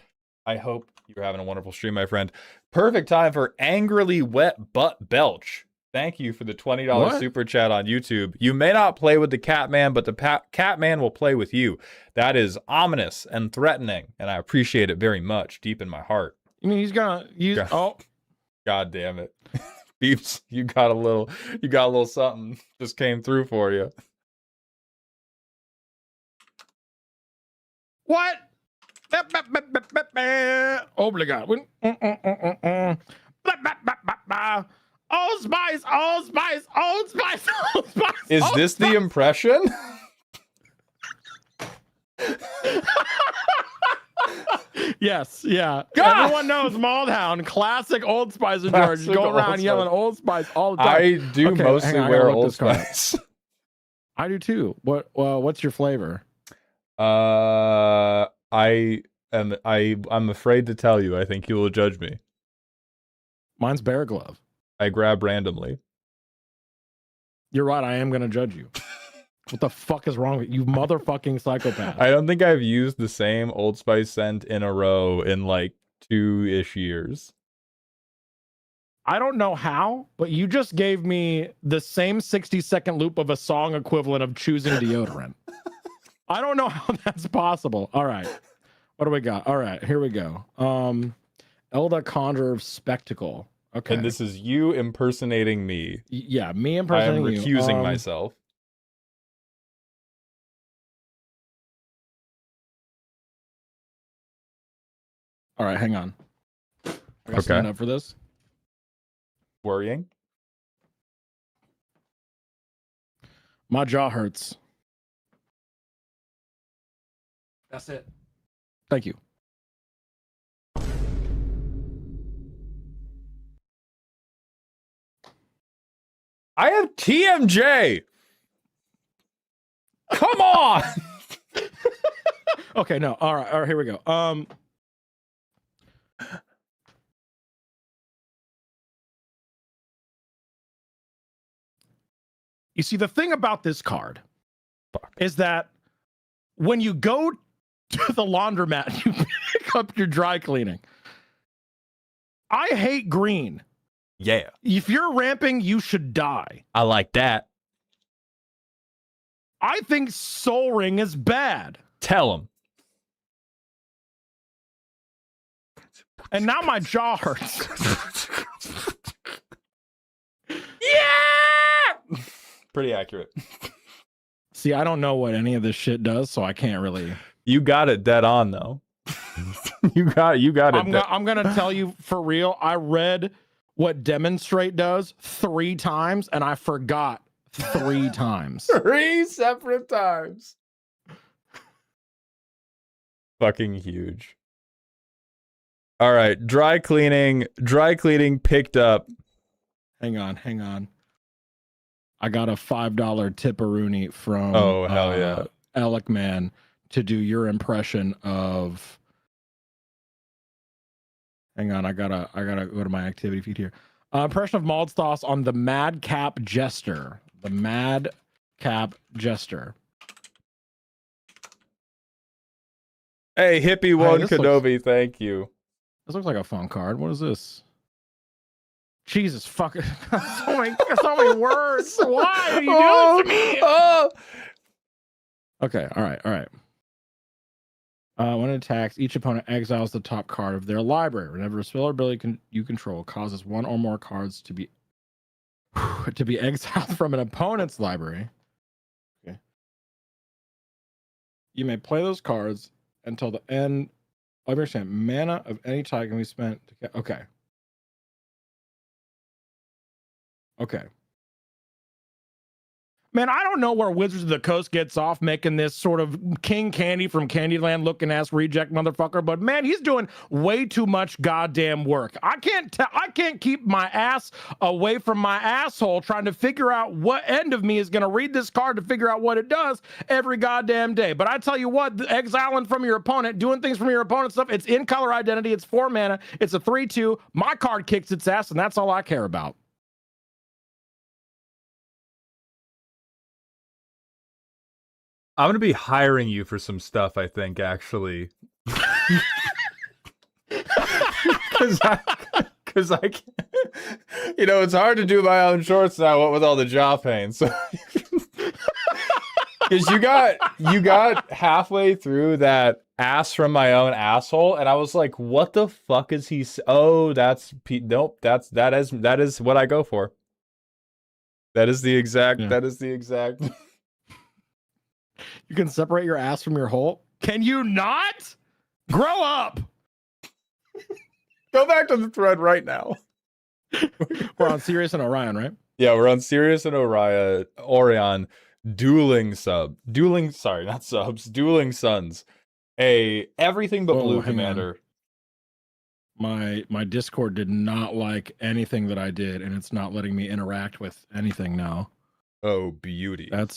I hope you're having a wonderful stream, my friend. Perfect time for Angrily Wet Butt Belch. Thank you for the $20 super chat on YouTube. You may not play with the Catman, but the Catman will play with you. That is ominous and threatening, and I appreciate it very much, deep in my heart. You mean he's gonna use? God damn it, Beeps! You got a little something just came through for you. What? Obligat. Old Spice, Old Spice, Old Spice, Old Spice. Is this the impression? Yes, yeah. God! Everyone knows Maldhound, classic Old Spice and George. Classic Go Old around yelling Spice. Old Spice all the time. I do Okay, mostly hang on, I wear gotta look Old this card up. Spice. I do too. What's your flavor? I'm afraid to tell you. I think you will judge me. Mine's Bear Glove. I grab randomly. You're right. I am gonna judge you. What the fuck is wrong with you, motherfucking psychopath? I don't think I've used the same Old Spice scent in a row in like 2-ish years. I don't know how, but you just gave me the same 60-second loop of a song equivalent of choosing deodorant. I don't know how that's possible. All right. What do we got? All right, here we go. Elda Conjure Spectacle. Okay. And this is you impersonating me. Yeah, me I am impersonating you. recusing myself. All right, hang on. I gotta stand up for this. Worrying? My jaw hurts. That's it. Thank you. I have TMJ. Come on. Okay, no. All right, here we go. You see, the thing about this card is that when you go to the laundromat, you pick up your dry cleaning. I hate green. Yeah. If you're ramping, you should die. I like that. I think Soul Ring is bad. Tell him. And now my jaw hurts. Yeah! Pretty accurate. See, I don't know what any of this shit does, so I can't really. You got it dead on though. you got it. I'm gonna tell you for real. I read what Demonstrate does 3 times, and I forgot 3 times. 3 separate times. Fucking huge. All right, dry cleaning picked up. Hang on. I got a $5 tipperoonie from Oh, hell yeah. Alec Man to do your impression of. Hang on, I gotta go to my activity feed here. Impression of Maldstos on the Madcap Jester. The Madcap Jester. Hey, Hippie One this Kenobi, thank you. This looks like a fun card. What is this? Jesus fucking so many words. Why are you doing this to me? Oh. Okay, all right. When it attacks, each opponent exiles the top card of their library. Whenever a spell or ability you control causes one or more cards to be exiled from an opponent's library. Okay. You may play those cards until the end. I understand. Mana of any type can be spent. Okay. Man, I don't know where Wizards of the Coast gets off making this sort of King Candy from Candyland looking ass reject motherfucker, but man, he's doing way too much goddamn work. I can't keep my ass away from my asshole trying to figure out what end of me is going to read this card to figure out what it does every goddamn day. But I tell you what, exiling from your opponent, doing things from your opponent stuff, it's in color identity, it's 4 mana, it's a 3/2. My card kicks its ass, and that's all I care about. I'm going to be hiring you for some stuff, I think, actually. Because I can't, it's hard to do my own shorts now, what with all the jaw pain. So, because you got halfway through that ass from my own asshole, and I was like, what the fuck is he? Oh, nope. That is what I go for. That is the exact. You can separate your ass from your hole. Can you not? Grow up. Go back to the thread right now. We're on Sirius and Orion, right? Yeah, we're on Sirius and Orion. Dueling Suns. A everything but blue commander. My Discord did not like anything that I did, and it's not letting me interact with anything now. Oh, beauty. I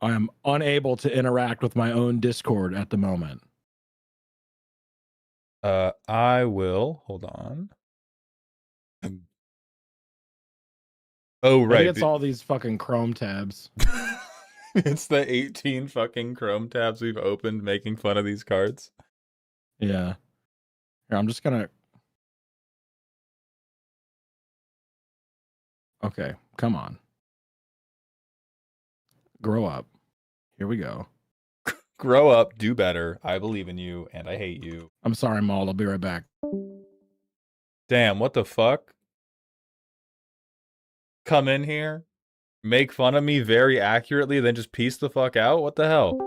am unable to interact with my own Discord at the moment. I will hold on. Oh, I right. think it's all these fucking Chrome tabs. It's the 18 fucking Chrome tabs we've opened making fun of these cards. Yeah. Here, I'm just gonna. Okay, come on. Grow up. Here we go. Grow up, do better. I believe in you, and I hate you. I'm sorry, Maul. I'll be right back. Damn, what the fuck? Come in here, make fun of me very accurately, then just piece the fuck out? What the hell?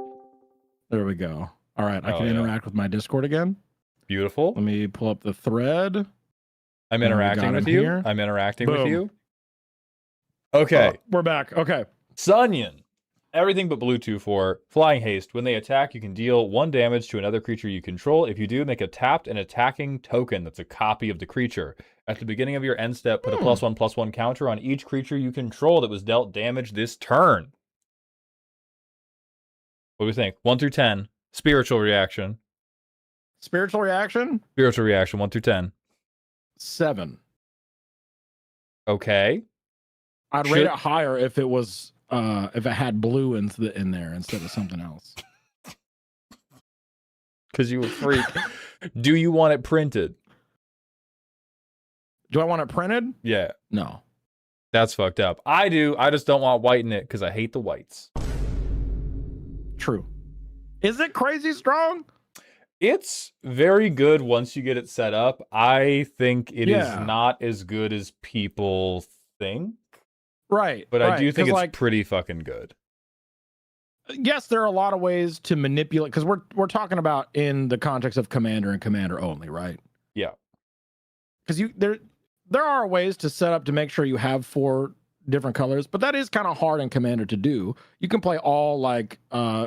There we go. All right, I Oh, can yeah. interact with my Discord again. Beautiful. Let me pull up the thread. I'm we interacting got with him you. here. I'm interacting with Boom. you. Okay. We're back. Okay. Sunyon. Everything but Bluetooth for Flying Haste. When they attack, you can deal 1 damage to another creature you control. If you do, make a tapped and attacking token that's a copy of the creature. At the beginning of your end step, put a +1/+1 counter on each creature you control that was dealt damage this turn. What do we think? 1 through 10. Spiritual reaction. Spiritual reaction? Spiritual reaction, 1 through 10. 7. Okay. I'd rate it higher if it was if it had blue in there instead of something else. Because you a freak. Do you want it printed? Do I want it printed? Yeah. No. That's fucked up. I do. I just don't want white in it because I hate the whites. True. Is it crazy strong? It's very good once you get it set up. I think it is not as good as people think. Right. But I do think it's like, pretty fucking good. Yes, there are a lot of ways to manipulate, because we're talking about in the context of Commander and Commander only, right? Yeah. Because there are ways to set up to make sure you have 4 different colors, but that is kind of hard in Commander to do. You can play all like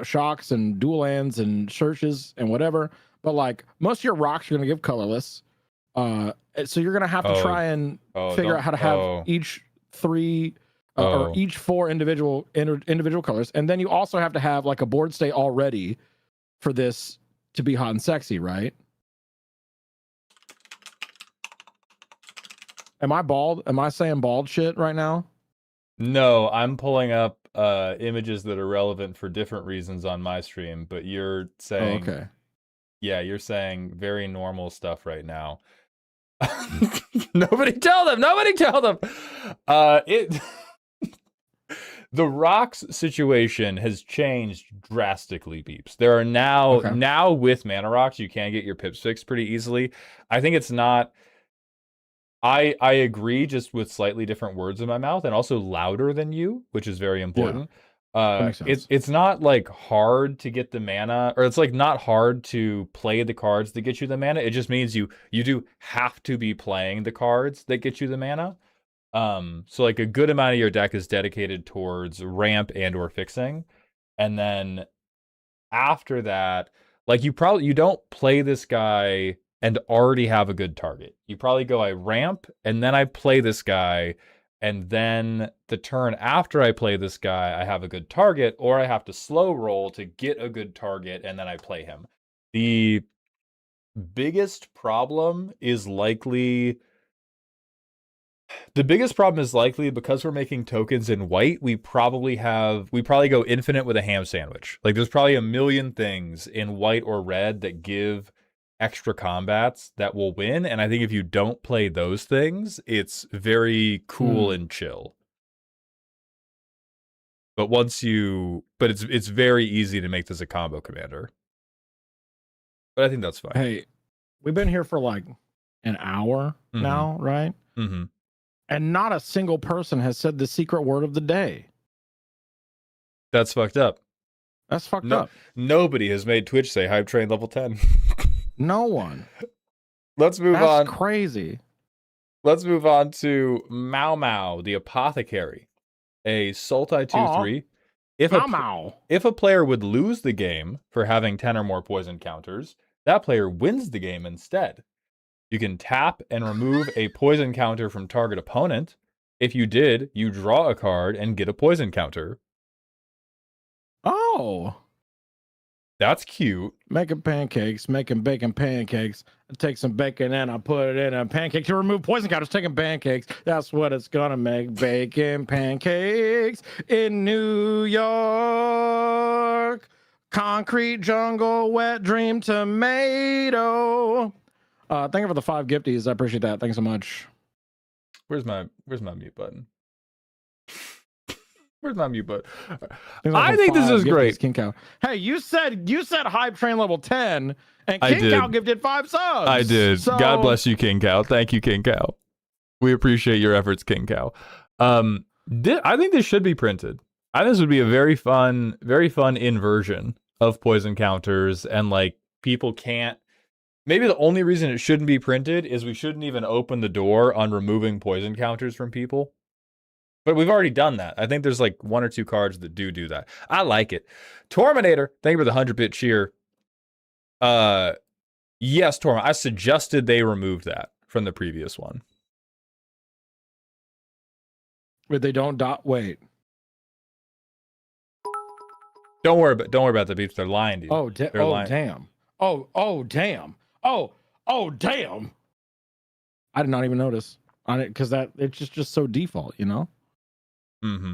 shocks and dual lands and churches and whatever, but like most of your rocks are going to give colorless. So you're going to have to try and figure out how to have each 3 or each 4 individual colors, and then you also have to have like a board state already for this to be hot and sexy, right? Am I bald? Am I saying bald shit right now? No, I'm pulling up images that are relevant for different reasons on my stream, but you're saying okay. Yeah, you're saying very normal stuff right now. Nobody tell them. The rocks situation has changed drastically, Beeps. There are now with mana rocks, you can get your pips fixed pretty easily. I think it's not. I agree, just with slightly different words in my mouth, and also louder than you, which is very important. It's not like hard to get the mana, or it's like not hard to play the cards that get you the mana. It just means you do have to be playing the cards that get you the mana. So like a good amount of your deck is dedicated towards ramp and or fixing, and then after that, like you don't play this guy and already have a good target. You probably go, I ramp, and then I play this guy, and then the turn after I play this guy, I have a good target, or I have to slow roll to get a good target, and then I play him. The biggest problem is likely because we're making tokens in white, we probably go infinite with a ham sandwich. Like there's probably a million things in white or red that give extra combats that will win, and I think if you don't play those things, it's very cool and chill. But it's very easy to make this a combo commander. But I think that's fine. Hey, we've been here for like an hour now, right? Mm-hmm. And not a single person has said the secret word of the day. That's fucked up. That's fucked up. Nobody has made Twitch say Hype Train level 10. No one. Let's move on. That's crazy. Let's move on to Mau Mau, the Apothecary. A Sultai 2/3. If a player would lose the game for having 10 or more poison counters, that player wins the game instead. You can tap and remove a poison counter from target opponent. If you did, you draw a card and get a poison counter. Oh. That's cute. Making pancakes, making bacon pancakes. I take some bacon and I put it in a pancake to remove poison counters. Taking pancakes. That's what it's gonna make. Bacon pancakes in New York. Concrete jungle, wet dream tomato. Thank you for the 5 gifties. I appreciate that. Thanks so much. Where's my mute button? Where's my mute button? I think this is great. King Cow. Hey, you said Hype Train level 10, and King Cow gifted 5 subs. I did. So... God bless you, King Cow. Thank you, King Cow. We appreciate your efforts, King Cow. I think this should be printed. I think this would be a very fun inversion of poison counters, and like people can't. Maybe the only reason it shouldn't be printed is we shouldn't even open the door on removing poison counters from people. But we've already done that. I think there's like 1 or 2 cards that do that. I like it. Torminator, thank you for the 100-bit cheer. Yes, Torma, I suggested they remove that from the previous one. But they don't wait. Don't worry about the beats. They're lying to you. Damn. Damn. Oh, damn. I did not even notice on it because it's just so default, you know? Mm-hmm.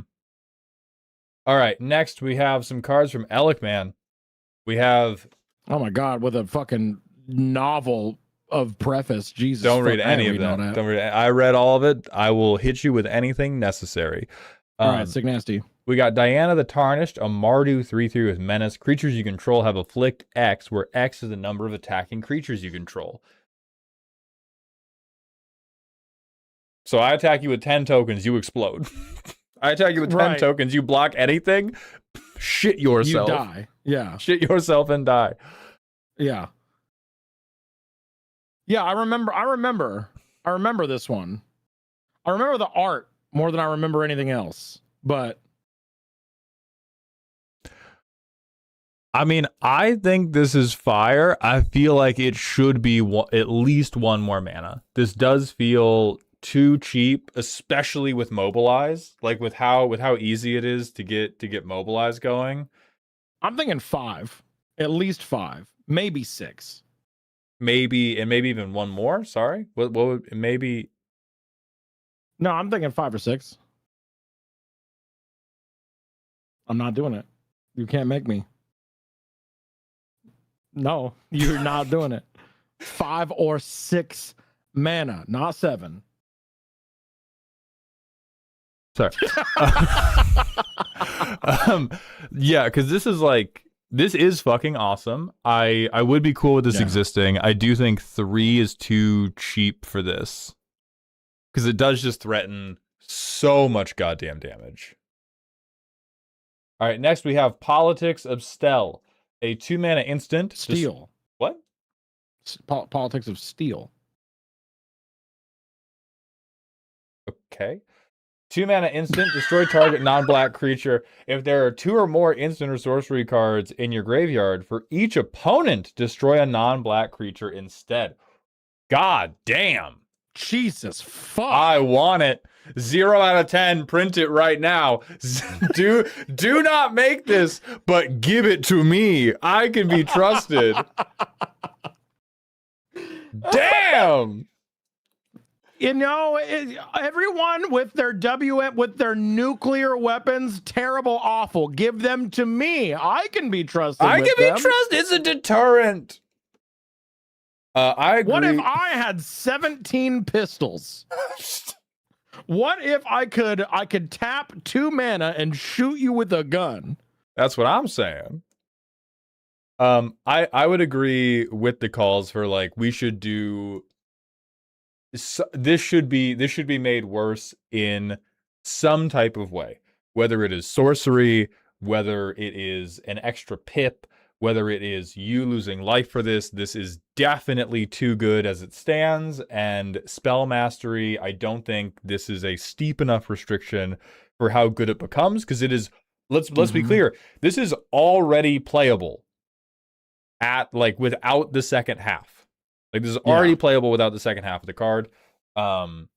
All right, next we have some cards from Elikman. We have... Oh my God, with a fucking novel of preface. Jesus. Don't read any of that. Don't read. I read all of it. I will hit you with anything necessary. All right, sick nasty. We got Diana the Tarnished, a Mardu 3/3 with Menace. Creatures you control have Afflict X, where X is the number of attacking creatures you control. So I attack you with 10 tokens, you explode. I attack you with 10 tokens, you block anything, shit yourself. You die. Yeah. Shit yourself and die. Yeah. Yeah, I remember this one. I remember the art more than I remember anything else. But I mean, I think this is fire. I feel like it should be at least 1 more mana. This does feel too cheap, especially with Mobilize, like with how easy it is to get Mobilize going. I'm thinking 5, at least 5, maybe 6, maybe even 1 more. Sorry, what would maybe? No, I'm thinking 5 or 6. I'm not doing it. You can't make me. No, you're not doing it. 5 or 6 mana, not 7. Sorry. Yeah, because this is fucking awesome. I would be cool with this existing. I do think 3 is too cheap for this, because it does just threaten so much goddamn damage. All right, next we have Politics of Steel, a 2 mana instant. Steel. What? Politics of Steel. Okay. 2 mana instant, destroy target non-black creature. If there are 2 or more instant or sorcery cards in your graveyard, for each opponent, destroy a non-black creature instead. God damn. Jesus fuck. I want it. 0 out of 10. Print it right now. Do not make this, but give it to me. I can be trusted. Damn. You know, everyone with their with their nuclear weapons, terrible, awful. Give them to me. I can be trusted. I can be trusted. It's a deterrent. I agree. What if I had 17 pistols? What if I could tap 2 mana and shoot you with a gun? That's what I'm saying. I would agree with the calls for like we should do. This should be made worse in some type of way, whether it is sorcery, whether it is an extra pip, whether it is you losing life for this. This is definitely too good as it stands, and spell mastery, I don't think this is a steep enough restriction for how good it becomes, because it is, let's be clear, this is already playable. at like without the second half. Like this is Yeah. already playable without the second half of the card. So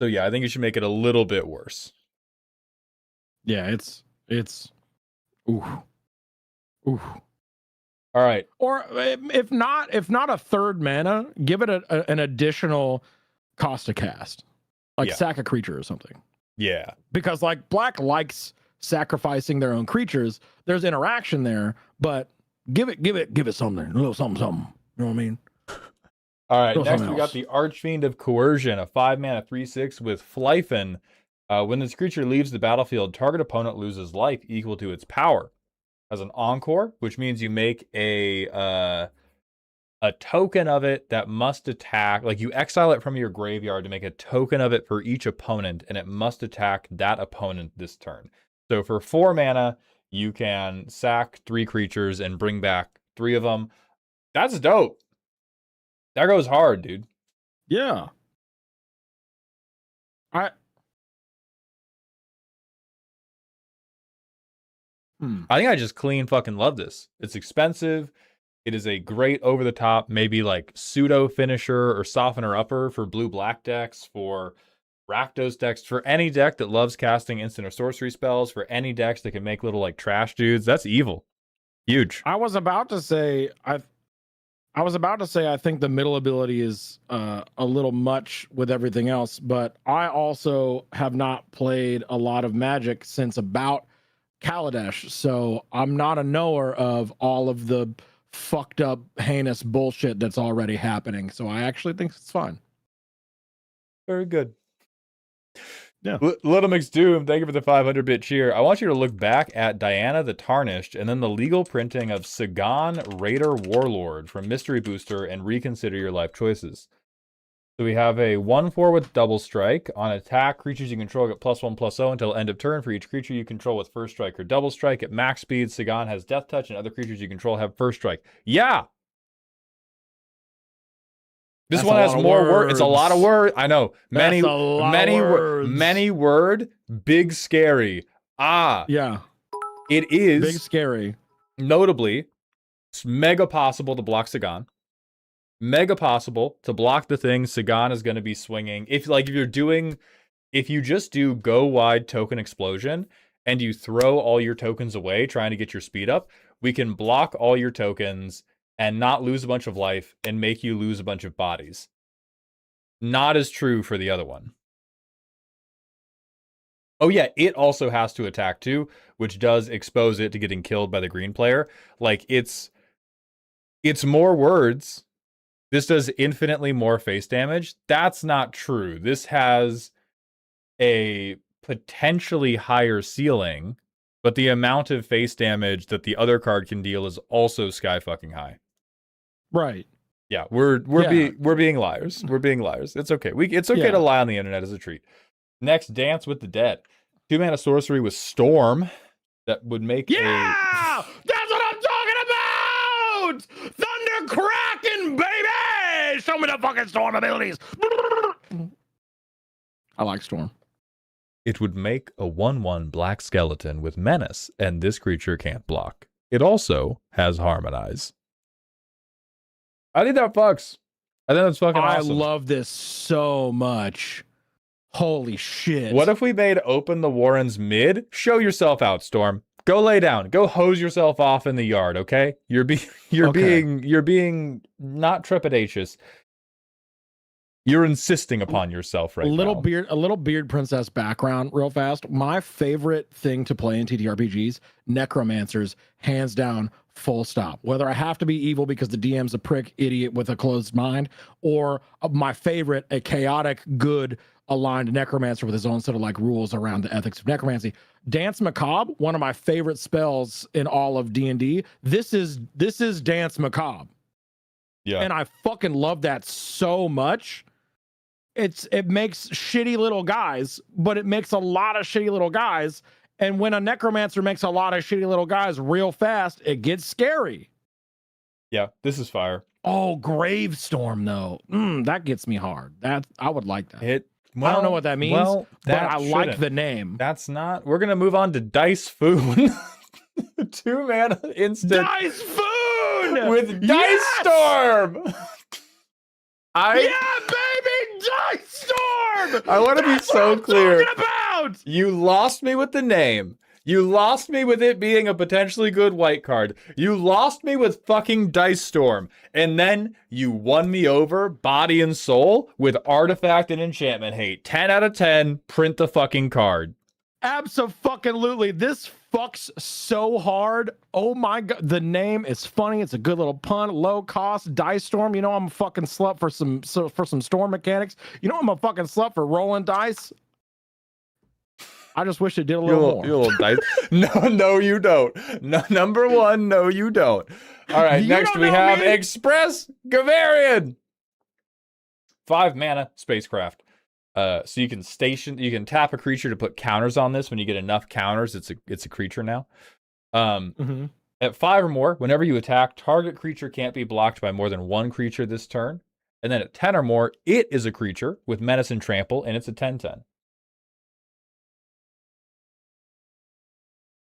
yeah, I think you should make it a little bit worse. Yeah, it's ooh. Ooh. All right. Or if not a third mana, give it an additional cost to cast. Like Yeah. sack a creature or something. Yeah. Because like black likes sacrificing their own creatures. There's interaction there, but give it something. A little something. You know what I mean? All right, Go next something we got else. the Archfiend of Coercion, a 5-mana 3/6 with Flyfin. When this creature leaves the battlefield, target opponent loses life equal to its power. As an Encore, which means you make a token of it that must attack. Like you exile it from your graveyard to make a token of it for each opponent, and it must attack that opponent this turn. So for 4 mana, you can sack 3 creatures and bring back 3 of them. That's dope. That goes hard, dude. Yeah. I think I just clean fucking love this. It's expensive. It is a great over the top, maybe like pseudo finisher or softener upper for blue black decks, for Rakdos decks, for any deck that loves casting instant or sorcery spells, for any decks that can make little like trash dudes. That's evil. Huge. I was about to say I think the middle ability is a little much with everything else, but I also have not played a lot of Magic since about Kaladesh, so I'm not a knower of all of the fucked up, heinous bullshit that's already happening. So I actually think it's fine. Very good. Yeah. Little Mix Doom, thank you for the 500-bit cheer. I want you to look back at Diana the Tarnished and then the legal printing of Sagan Raider Warlord from Mystery Booster and reconsider your life choices. So we have a 1/4 with double strike. On attack, creatures you control get +1/+0 until end of turn for each creature you control with first strike or double strike. At max speed, Sagan has death touch and other creatures you control have first strike. Yeah! This one has more words. It's a lot of words. I know. Many word, big scary. Yeah. It is big scary. Notably, it's mega possible to block Sagan. Mega possible to block the thing Sagan is going to be swinging. If you just do go wide token explosion and you throw all your tokens away trying to get your speed up, we can block all your tokens and not lose a bunch of life and make you lose a bunch of bodies. Not as true for the other one. Oh yeah, it also has to attack too, which does expose it to getting killed by the green player. Like it's more words. This does infinitely more face damage. That's not true. This has a potentially higher ceiling, but the amount of face damage that the other card can deal is also sky fucking high. Right. Yeah, we're being liars. We're being liars. It's okay. It's okay to lie on the internet as a treat. Next, Dance with the Dead. 2-mana sorcery with Storm that would make That's what I'm talking about! Thunder Kraken, baby! Show me the fucking Storm abilities. I like Storm. It would make a 1/1 black skeleton with menace, and this creature can't block. It also has Harmonize. I think that fucks. I think that's fucking awesome. I love this so much. Holy shit. What if we made Open the Warrens mid? Show yourself out, Storm. Go lay down. Go hose yourself off in the yard, okay? You're being not trepidatious. You're insisting upon yourself right now. A little beard princess background real fast. My favorite thing to play in TTRPGs, necromancers, hands down, full stop. Whether I have to be evil because the DM's a prick idiot with a closed mind, or my favorite, a chaotic, good, aligned necromancer with his own set of like rules around the ethics of necromancy. Dance Macabre, one of my favorite spells in all of D&D. This is Dance Macabre. Yeah. And I fucking love that so much. It makes shitty little guys, but it makes a lot of shitty little guys. And when a necromancer makes a lot of shitty little guys real fast, it gets scary. Yeah, this is fire. Oh, Gravestorm though. That gets me hard. That I would like that. I don't know what that means, but I like the name. That's not. We're gonna move on to Dice Foon. 2-mana instant. Dice Foon! with Dice Yes! Storm. Yeah, baby, Dice Storm. I want to be That's so what I'm clear. talking about. You lost me with the name. You lost me with it being a potentially good white card. You lost me with fucking Dice Storm. And then you won me over body and soul with Artifact and Enchantment Hate. 10 out of 10. Print the fucking card. Absolutely. This fucks so hard. Oh my god. The name is funny. It's a good little pun. Low cost. Dice Storm. You know I'm a fucking slut for some storm mechanics. You know I'm a fucking slut for rolling dice. I just wish it did a little more. You little dice. No, you don't. No, number one, no, you don't. All right, next we have me. Express Gavarian. 5 mana spacecraft. So you can tap a creature to put counters on this. When you get enough counters, it's a creature now. At 5 or more, whenever you attack, target creature can't be blocked by more than one creature this turn. And then at 10 or more, it is a creature with menace and trample, and it's a 10/10.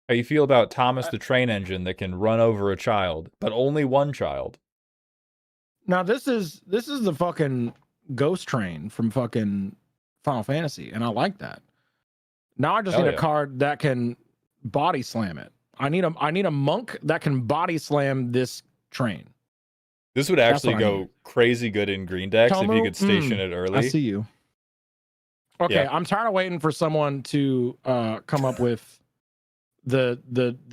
How you feel about Thomas the Train Engine that can run over a child, but only one child? Now this is the fucking Ghost Train from fucking Final Fantasy, and I like that. Now I just need a card that can body slam it. I need a monk that can body slam this train. This would actually go crazy good in green decks if you could station it early. I see you. Okay, I'm tired of waiting for someone to come up with the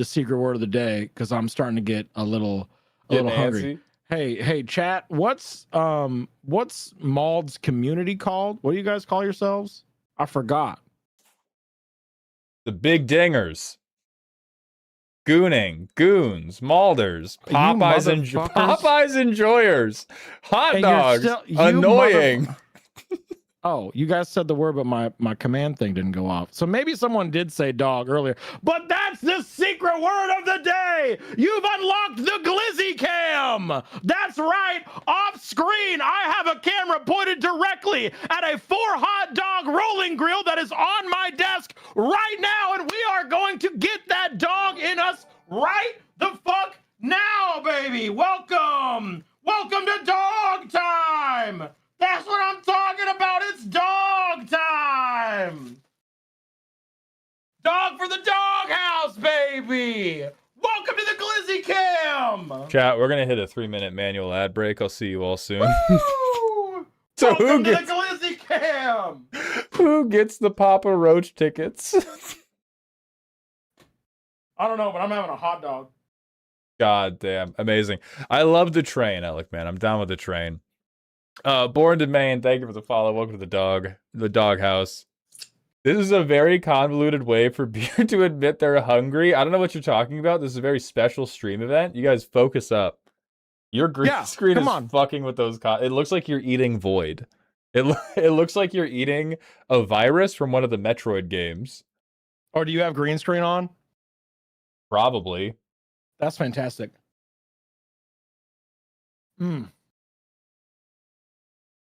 secret word of the day, because I'm starting to get a little hungry. Hey, chat. What's Mald's community called? What do you guys call yourselves? I forgot. The Big Dingers. Gooning, Goons, Malders, Popeyes Enjoyers, Hot Dogs, Annoying. Oh, you guys said the word, but my command thing didn't go off. So maybe someone did say dog earlier. But that's the secret word of the day. You've unlocked the Glizzy Cam. That's right. Off screen, I have a camera pointed directly at a 4 hot dog rolling grill that is on my desk right now. And we are going to get that dog in us right the fuck now, baby. Welcome. Welcome to Dog Time. That's what I'm talking about. It's dog time. Dog for the doghouse, baby. Welcome to the Glizzy Cam. Chat, we're going to hit a 3-minute manual ad break. I'll see you all soon. So welcome to the Glizzy Cam. Who gets the Papa Roach tickets? I don't know, but I'm having a hot dog. God damn. Amazing. I love the train, Alec, man. I'm down with the train. Born to Maine, thank you for the follow. Welcome to the doghouse. This is a very convoluted way for beer to admit they're hungry. I don't know what you're talking about. This is a very special stream event. You guys focus up. Your green screen is fucking with those. It looks like you're eating Void. It looks like you're eating a virus from one of the Metroid games. Or do you have green screen on? Probably. That's fantastic.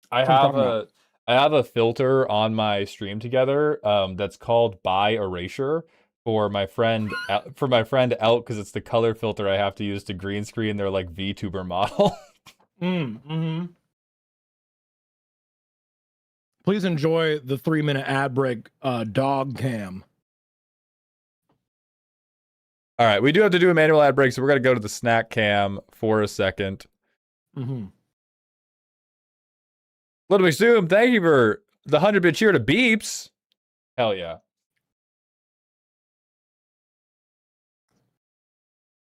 I have a filter on my stream together that's called By Erasure for my friend Elk, because it's the color filter I have to use to green screen their like VTuber model. Please enjoy the 3-minute ad break dog cam. All right, we do have to do a manual ad break, so we're gonna go to the snack cam for a second. Little Zoom, thank you for the 100-bit cheer to Beeps. Hell yeah.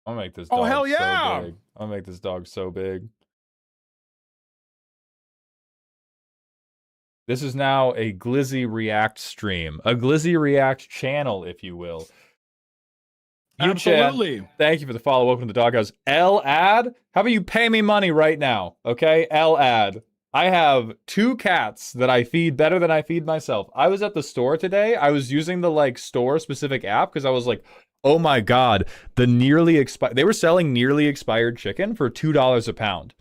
I'll make this dog so big. I'll make this dog so big. This is now a Glizzy React stream. A Glizzy React channel, if you will. Absolutely. Thank you for the follow. Welcome to the doghouse. L-Ad, how about you pay me money right now? Okay, L-Ad. I have 2 cats that I feed better than I feed myself. I was at the store today. I was using the like store specific app because I was like, oh my God, they were selling nearly expired chicken for $2 a pound.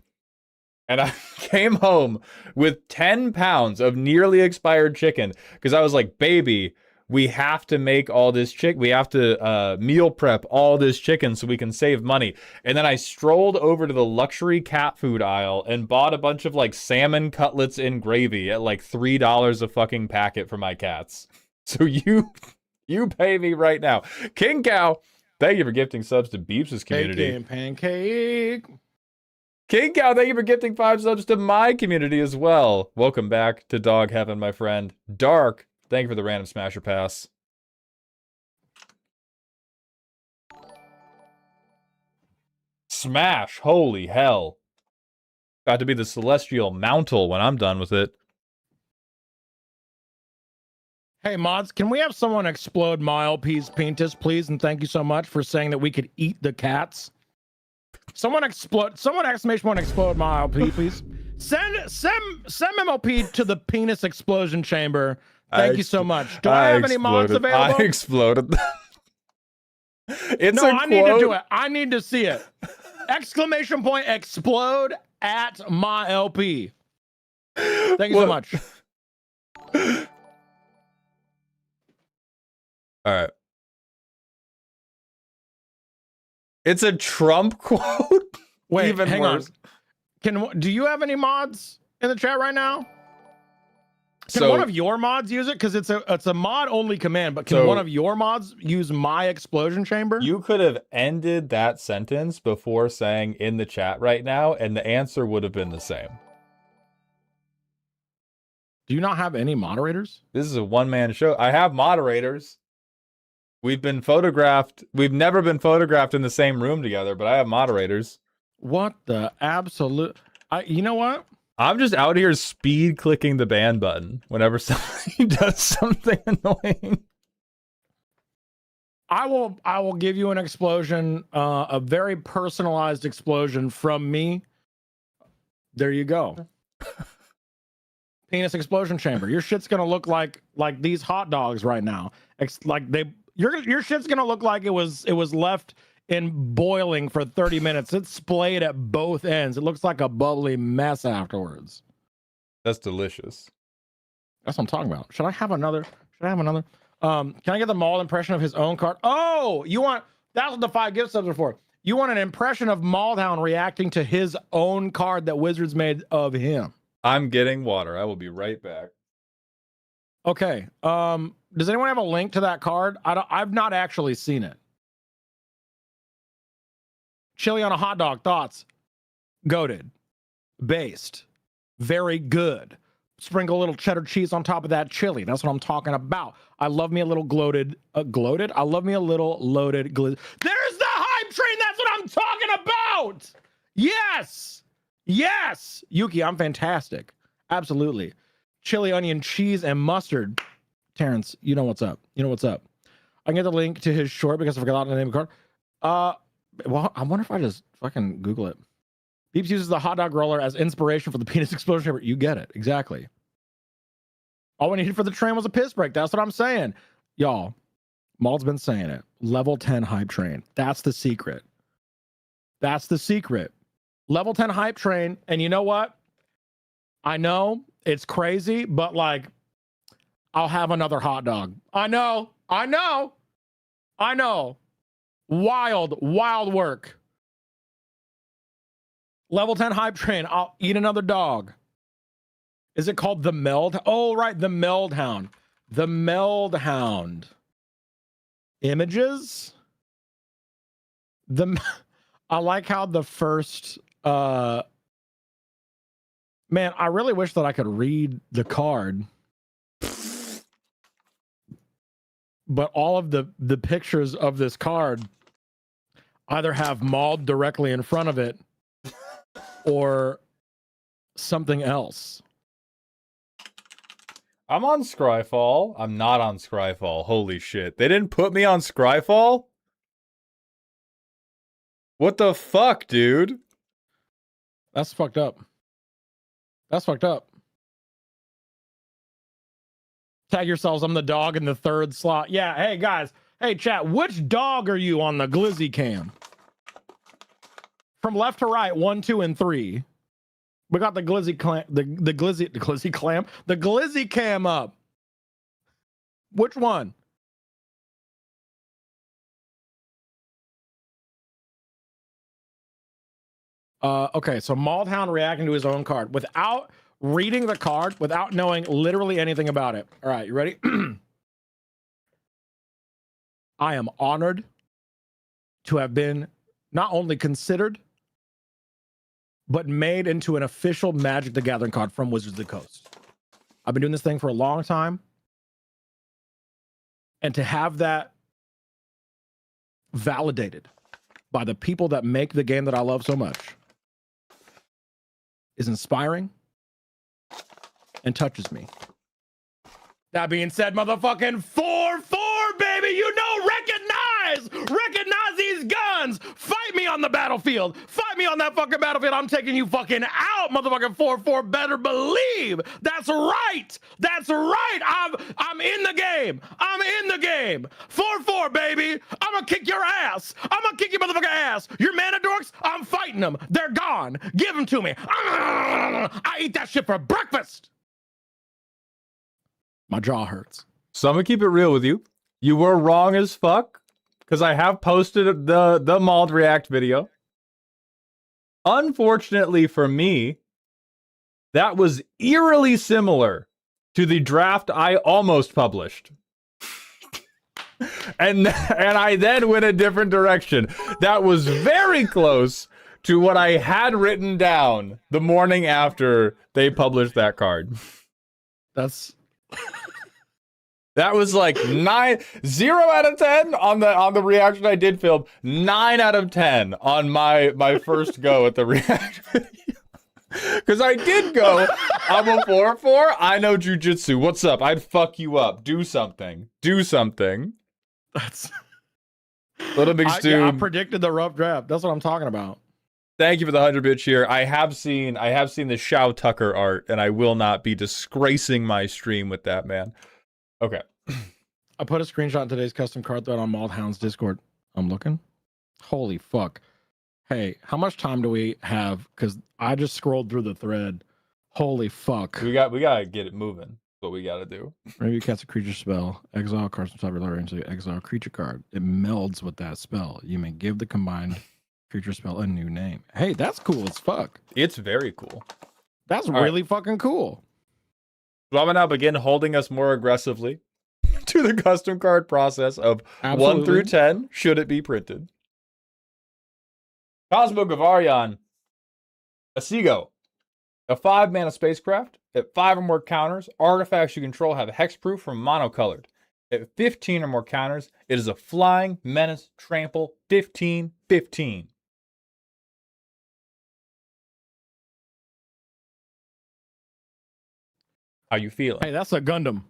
And I came home with 10 pounds of nearly expired chicken because I was like, baby, we have to make all this chicken. We have to meal prep all this chicken so we can save money. And then I strolled over to the luxury cat food aisle and bought a bunch of like salmon cutlets in gravy at like $3 a fucking packet for my cats. So you pay me right now. King Cow, thank you for gifting subs to Beeps' community. Cake and pancake. King Cow, thank you for gifting 5 subs to my community as well. Welcome back to Dog Heaven, my friend. Dark, thank you for the random smasher pass. Smash, holy hell. Got to be the celestial mountal when I'm done with it. Hey mods, can we have someone explode my LP's penis, please? And thank you so much for saying that we could eat the cats. Someone exclamation point explode my LP, please. Send MLP to the penis explosion chamber. Thank you so much. Do I have any mods available? I exploded. It's no, a I need to do it. I need to see it. Exclamation point explode at my LP. Thank you so much. All right. It's a Trump quote. Wait, even hang worse. on. Do you have any mods in the chat right now? Can one of your mods use it? Because it's a mod only command, but can one of your mods use my explosion chamber? You could have ended that sentence before saying in the chat right now, and the answer would have been the same. Do you not have any moderators? This is a one-man show. I have moderators. We've been photographed. We've never been photographed in the same room together, but I have moderators. What the absolute... you know what? I'm just out here speed clicking the ban button whenever somebody does something annoying. I will give you an explosion, a very personalized explosion from me. There you go. Penis explosion chamber. Your shit's gonna look like these hot dogs right now. Your shit's gonna look like it was left in boiling for 30 minutes. It's splayed at both ends. It looks like a bubbly mess afterwards. That's delicious. That's what I'm talking about. Should I have another? Can I get the Maul impression of his own card? Oh, that's what the 5 gift subs are for. You want an impression of Maulhound reacting to his own card that Wizards made of him. I'm getting water. I will be right back. Okay. Does anyone have a link to that card? I've not actually seen it. Chili on a hot dog. Thoughts? Goated. Based. Very good. Sprinkle a little cheddar cheese on top of that chili. That's what I'm talking about. I love me a little gloated. Gloated? I love me a little loaded. There's the hype train. That's what I'm talking about. Yes. Yes. Yuki, I'm fantastic. Absolutely. Chili, onion, cheese, and mustard. Terrence, you know what's up. You know what's up. I can get the link to his short because I forgot the name of the card. Well, I wonder if I just fucking Google it. Beeps uses the hot dog roller as inspiration for the penis explosion chamber. You get it. Exactly. All we needed for the train was a piss break. That's what I'm saying. Y'all, Maul's been saying it. Level 10 hype train. That's the secret. That's the secret. Level 10 hype train. And you know what? I know it's crazy, but like, I'll have another hot dog. I know. Wild work. Level 10 hype train. I'll eat another dog. Is it called the Meld? Oh, right. The Meld Hound. The Meld Hound. Images? I like how the first... Man, I really wish that I could read the card. But all of the pictures of this card either have Mauled directly in front of it or something else. I'm on Scryfall. I'm not on Scryfall. Holy shit. They didn't put me on Scryfall? What the fuck, dude? That's fucked up. That's fucked up. Tag yourselves. I'm the dog in the 3rd slot. Yeah. Hey, guys. Hey, chat. Which dog are you on the Glizzy cam? From left to right, 1, 2, and 3. We got the Glizzy clam, the Glizzy cam up. Which one? Okay, so Mauled reacting to his own card without reading the card, without knowing literally anything about it. All right, you ready? I am honored to have been not only considered, but made into an official Magic the Gathering card from Wizards of the Coast. I've been doing this thing for a long time. And to have that validated by the people that make the game that I love so much is inspiring and touches me. That being said, motherfucking 4-4, baby, you know, recognize these guns. Fight me on the battlefield. Fight me on that fucking battlefield. I'm taking you fucking out, motherfucking 4-4. Better believe. That's right. That's right. I'm in the game. I'm in the game. 4-4, baby. I'm gonna kick your ass. I'm gonna kick your motherfucking ass. Your mana dorks, I'm fighting them. They're gone. Give them to me. I eat that shit for breakfast. My jaw hurts. So I'm gonna keep it real with you. You were wrong as fuck, because I have posted the Mauled React video. Unfortunately for me, that was eerily similar to the draft I almost published. and I then went a different direction. That was very close to what I had written down the morning after they published that card. That's... That was like 0 out of 10 on the reaction I did film. 9 out of 10 on my first go at the react video. Because I did go, I'm a 4-4, I know jujitsu. What's up? I'd fuck you up. Do something. Do something. That's... Little Big Stu. I predicted the rough draft. That's what I'm talking about. Thank you for the 100-bit cheer. I have seen the Shao Tucker art, and I will not be disgracing my stream with that, man. Okay. I put a screenshot in today's custom card thread on Mauled Hound's Discord. I'm looking. Holy fuck. Hey, how much time do we have? Because I just scrolled through the thread. Holy fuck. We gotta get it moving. What we gotta do. Maybe you cast a creature spell. Exile cards from top of your library into exile creature card. It melds with that spell. You may give the combined creature spell a new name. Hey, that's cool as fuck. It's very cool. That's All really fucking cool. So I'm gonna now begin holding us more aggressively to the custom card process of Absolutely. 1 through 10, should it be printed. Cosmo Gavarian, Asigo, a 5-mana spacecraft. At 5 or more counters, artifacts you control have hexproof from monocolored. At 15 or more counters, it is a flying, menace, trample, 15/15. How you feeling? Hey, that's a Gundam.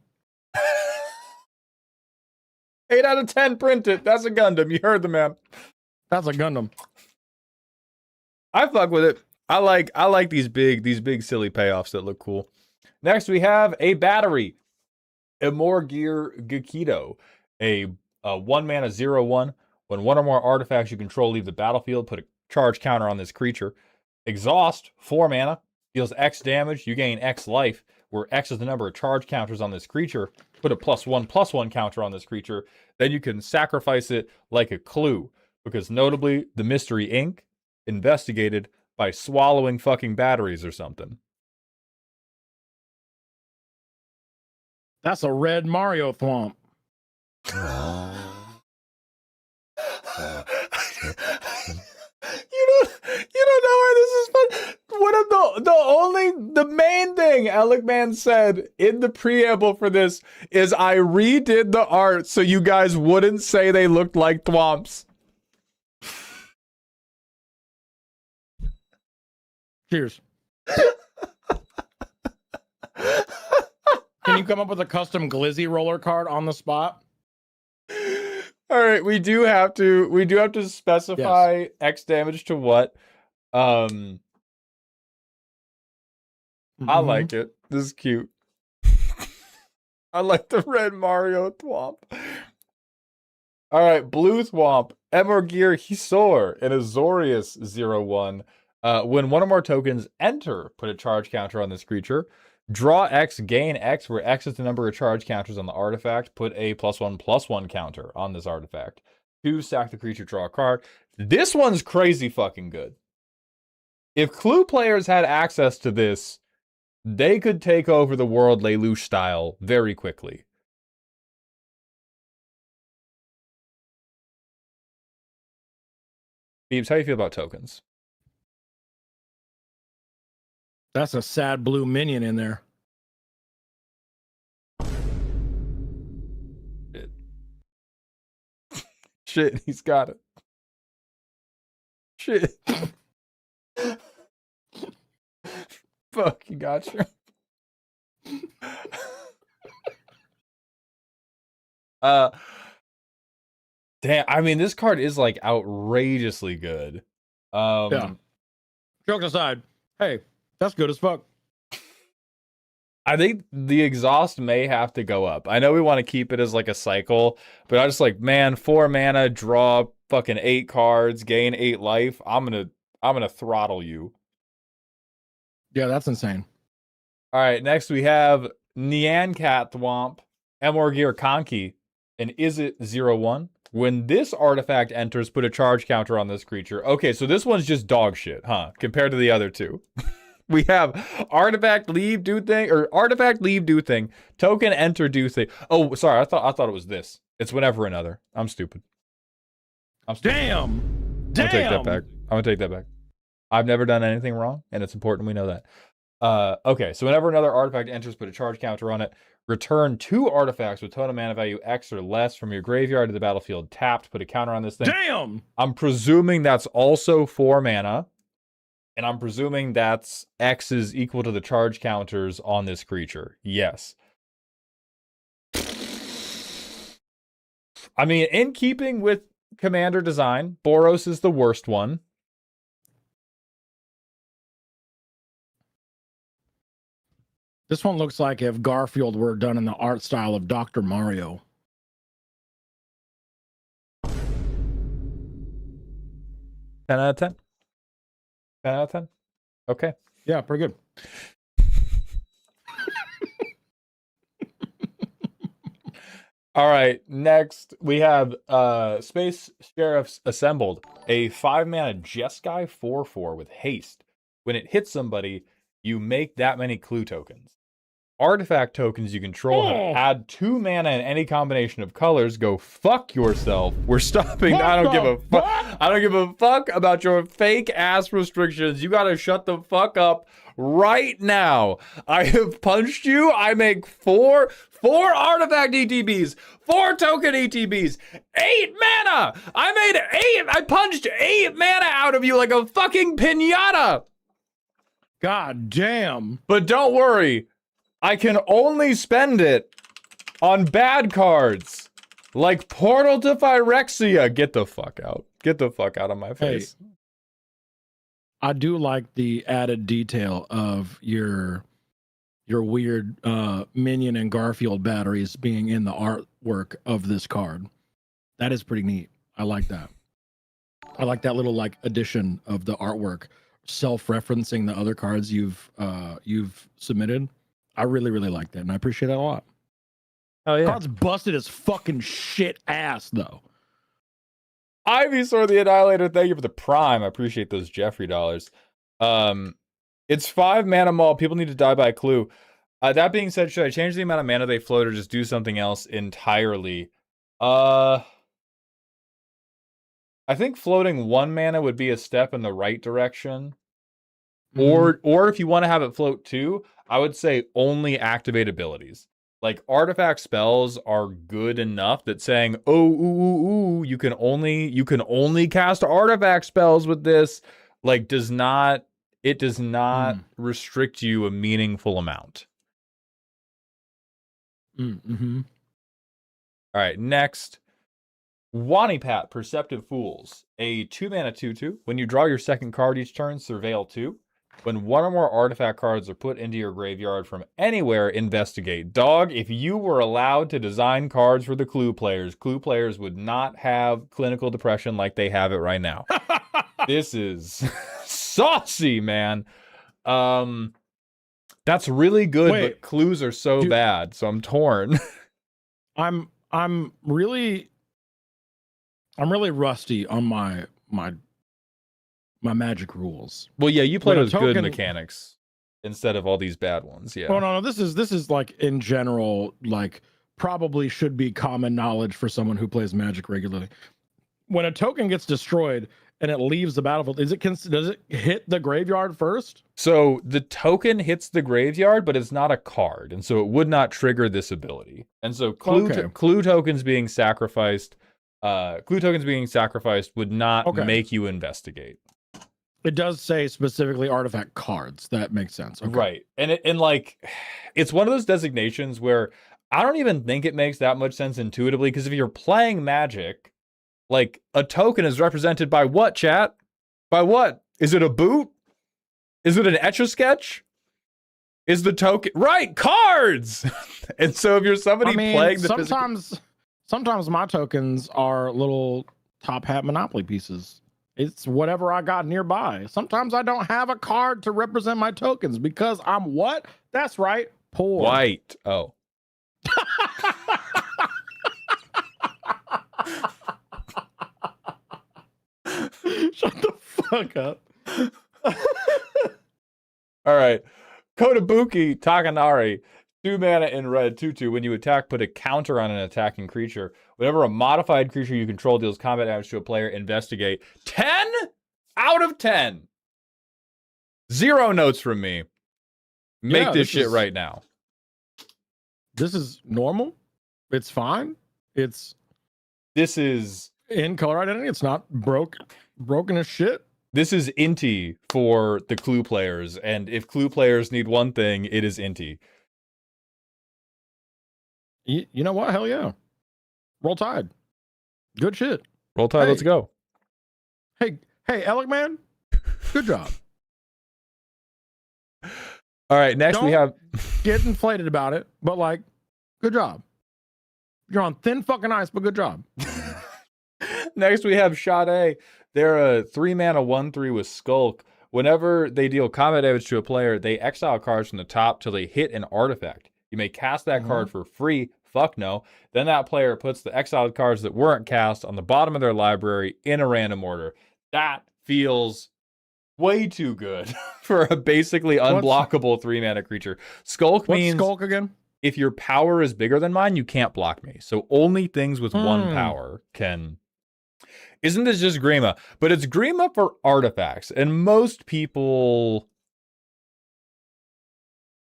8 out of 10 printed. That's a Gundam. You heard the man. That's a Gundam. I fuck with it. I like these big silly payoffs that look cool. Next we have a battery. Amorgear Gakido. A 1-mana 0/1. When 1 or more artifacts you control leave the battlefield, put a charge counter on this creature. Exhaust, 4 mana. Deals X damage. You gain X life, where X is the number of charge counters on this creature. Put a +1/+1 counter on this creature. Then you can sacrifice it like a clue. Because notably, the Mystery Inc. investigated by swallowing fucking batteries or something. That's a red Mario Thwomp. You don't know where this is fun. One of the main thing Alec Man said in the preamble for this is I redid the art so you guys wouldn't say they looked like thwomps. Cheers. Can you come up with a custom Glizzy roller card on the spot? All right, we do have to specify X damage to what. I like it. This is cute. I like the red Mario Thwomp. All right, blue Thwomp, Emorgear Hisor, and Azorius 0/1. When 1 or more tokens enter, put a charge counter on this creature. Draw X, gain X, where X is the number of charge counters on the artifact. Put a +1/+1 counter on this artifact. 2, sack the creature, draw a card. This one's crazy fucking good. If Clue players had access to this, they could take over the world Lelouch style very quickly. Beebs, how do you feel about tokens? That's a sad blue minion in there. Shit, he's got it. Shit. Fuck, you got you. Damn, I mean, this card is like outrageously good. Yeah. Jokes aside, hey, that's good as fuck. I think the exhaust may have to go up. I know we want to keep it as like a cycle, but I just like, man, 4 mana, draw fucking 8 cards, gain 8 life. I'm gonna throttle you. Yeah, that's insane. All right, next we have Nyan Cat Thwomp, Emorgir Conky, and is it 0/1? When this artifact enters, put a charge counter on this creature. Okay, so this one's just dog shit, huh? Compared to the other two. We have artifact leave, do thing, or artifact leave, do thing. Token enter, do thing. Oh, sorry, I thought it was this. It's whenever another. I'm stupid. Damn. I'm gonna take that back. I'm gonna take that back. I've never done anything wrong, and it's important we know that. Okay, so whenever another artifact enters, put a charge counter on it. Return 2 artifacts with total mana value X or less from your graveyard to the battlefield tapped. Put a counter on this thing. Damn. I'm presuming that's also 4 mana. And I'm presuming that's X is equal to the charge counters on this creature. Yes. I mean, in keeping with Commander design, Boros is the worst one. This one looks like if Garfield were done in the art style of Dr. Mario. 10 out of 10. 10 out of 10. Okay. Yeah, pretty good. All right. Next, we have Space Sheriffs Assembled. A 5-mana Jeskai 4/4 with haste. When it hits somebody, you make that many clue tokens. Artifact tokens you control have add 2 mana in any combination of colors. Go fuck yourself. We're stopping. I don't give a fuck. I don't give a fuck about your fake ass restrictions. You gotta shut the fuck up right now. I have punched you. I make 4 artifact ETBs, 4 token ETBs, 8 mana. I made 8. I punched 8 mana out of you like a fucking pinata. God damn. But don't worry. I can only spend it on bad cards, like Portal to Phyrexia. Get the fuck out. Get the fuck out of my face. Hey, I do like the added detail of your weird Minion and Garfield batteries being in the artwork of this card. That is pretty neat. I like that. I like that little like addition of the artwork, self-referencing the other cards you've submitted. I really, really like that, and I appreciate that a lot. Oh yeah, card's busted as fucking shit ass though. Ivysaur the Annihilator, thank you for the Prime. I appreciate those Jeffrey dollars. It's 5 mana maul. People need to die by clue. That being said, should I change the amount of mana they float or just do something else entirely? I think floating 1 mana would be a step in the right direction. Or if you want to have it float 2, I would say only activate abilities. Like artifact spells are good enough that saying, you can only cast artifact spells with this, like does not restrict you a meaningful amount. Mm-hmm. All right, next. Wanipat, Perceptive Fools. A 2-mana 2/2. When you draw your second card each turn, surveil 2. When 1 or more artifact cards are put into your graveyard from anywhere, investigate. Dog, if you were allowed to design cards for the clue players would not have clinical depression like they have it right now. This is saucy, man. That's really good, Wait, but clues are so dude. bad, so I'm torn. I'm really rusty on my magic rules. Well, yeah, you play When a with good token- mechanics instead of all these bad ones. Yeah. Oh no, this is like in general, like probably should be common knowledge for someone who plays Magic regularly. When a token gets destroyed and it leaves the battlefield, does it hit the graveyard first? So the token hits the graveyard, but it's not a card, and so it would not trigger this ability. And so clue tokens being sacrificed, would not make you investigate. It does say specifically artifact cards. That makes sense. Okay. Right. And like, it's one of those designations where I don't even think it makes that much sense intuitively, because if you're playing Magic, like, a token is represented by what, chat? By what? Is it a boot? Is it an Etch-a-Sketch? Is the token... Right, cards! And so if you're somebody playing the sometimes my tokens are little top hat Monopoly pieces. It's whatever I got nearby. Sometimes I don't have a card to represent my tokens because I'm what? That's right, poor. White. Oh. Shut the fuck up. All right. Kotobuki Takanari. 2 mana in red, 2/2. When you attack, put a counter on an attacking creature. Whenever a modified creature you control deals combat damage to a player, investigate. 10 out of 10. 0 notes from me. Make this shit right now. This is normal. It's fine. This is in color identity. It's not broken as shit. This is Inti for the Clue players, and if Clue players need one thing, it is Inti. You know what? Hell yeah. Roll Tide. Good shit. Roll Tide, let's go. Hey, Alec man. Good job. All right, next we have... Get inflated about it, but like, good job. You're on thin fucking ice, but good job. Next we have Sade. They're a 3 mana 1/3 with Skulk. Whenever they deal combat damage to a player, they exile cards from the top till they hit an artifact. You may cast that card for free. Fuck no. Then that player puts the exiled cards that weren't cast on the bottom of their library in a random order. That feels way too good for a basically unblockable 3 mana creature. Skulk means... What's Skulk again? If your power is bigger than mine, you can't block me. So only things with 1 power can... Isn't this just Grima? But it's Grima for artifacts. And most people...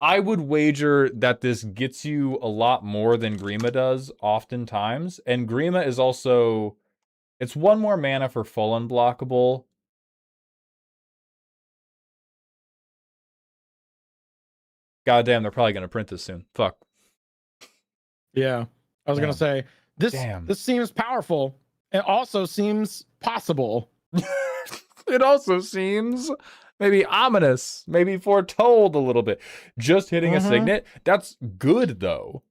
I would wager that this gets you a lot more than Grima does, oftentimes. And Grima is also... It's 1 more mana for full unblockable. Goddamn, they're probably going to print this soon. Fuck. Yeah. I was going to say, this seems powerful. It also seems possible. It also seems maybe ominous, maybe foretold a little bit. Just hitting a signet, that's good though.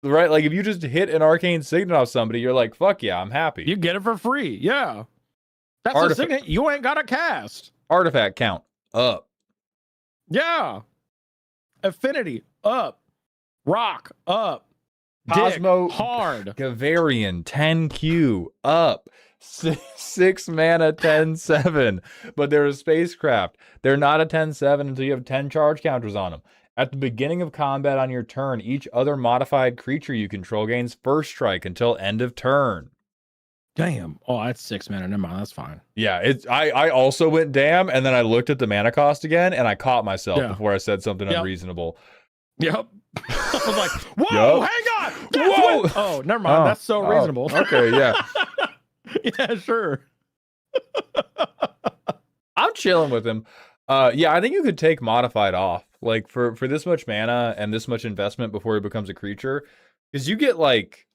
Right? Like if you just hit an arcane signet off somebody, you're like, fuck yeah, I'm happy. You get it for free. Yeah. That's a signet you ain't got to cast. Artifact count up. Yeah. Affinity up. Rock up. Cosmo Dick, hard. Gavarian 10Q up. 6 mana 10/7. But they're a spacecraft. They're not a 10/7 until you have 10 charge counters on them. At the beginning of combat on your turn, each other modified creature you control gains first strike until end of turn. Damn. Oh, that's 6 mana. Never mind. That's fine. Yeah, I also went damn, and then I looked at the mana cost again, and I caught myself before I said something unreasonable. Yep. I was like, whoa, hang on. Whoa. Oh, never mind. That's so reasonable. Okay, yeah. Yeah, sure. I'm chilling with him. Yeah, I think you could take modified off. Like for this much mana and this much investment before he becomes a creature. Because you get like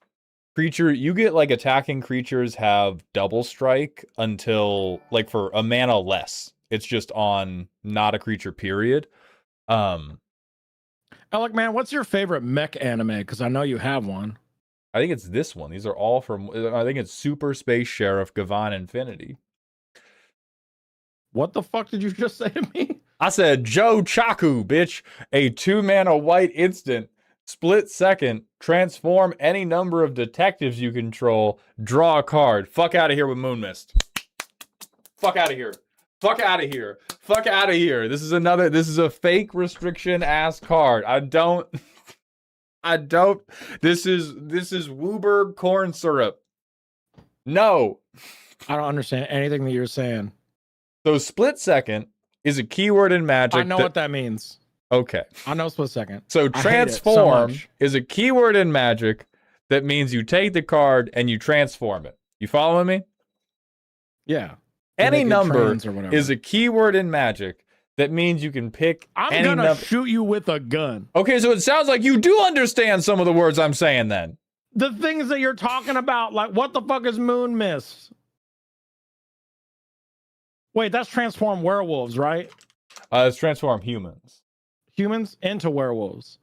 attacking creatures have double strike until like for a mana less. It's just on not a creature, period. Alec, man, what's your favorite mech anime? Because I know you have one. I think it's this one. These are all from... I think it's Super Space Sheriff Gavan Infinity. What the fuck did you just say to me? I said Joe Chaku, bitch. A 2-mana white instant. Split second. Transform any number of detectives you control. Draw a card. Fuck out of here with Moon Mist. Fuck out of here. Fuck out of here. Fuck out of here. This is a fake restriction ass card. I don't. This is Wooburg corn syrup. No. I don't understand anything that you're saying. So split second is a keyword in Magic. I know what that means. Okay. I know split second. So transform is a keyword in Magic that means you take the card and you transform it. You following me? Yeah. Any number is a keyword in Magic that means you can pick I'm gonna shoot you with a gun. Okay, so it sounds like you do understand some of the words I'm saying then. The things that you're talking about, like what the fuck is Moon Mist? Wait, that's transform werewolves, right? It's transform humans. Humans into werewolves.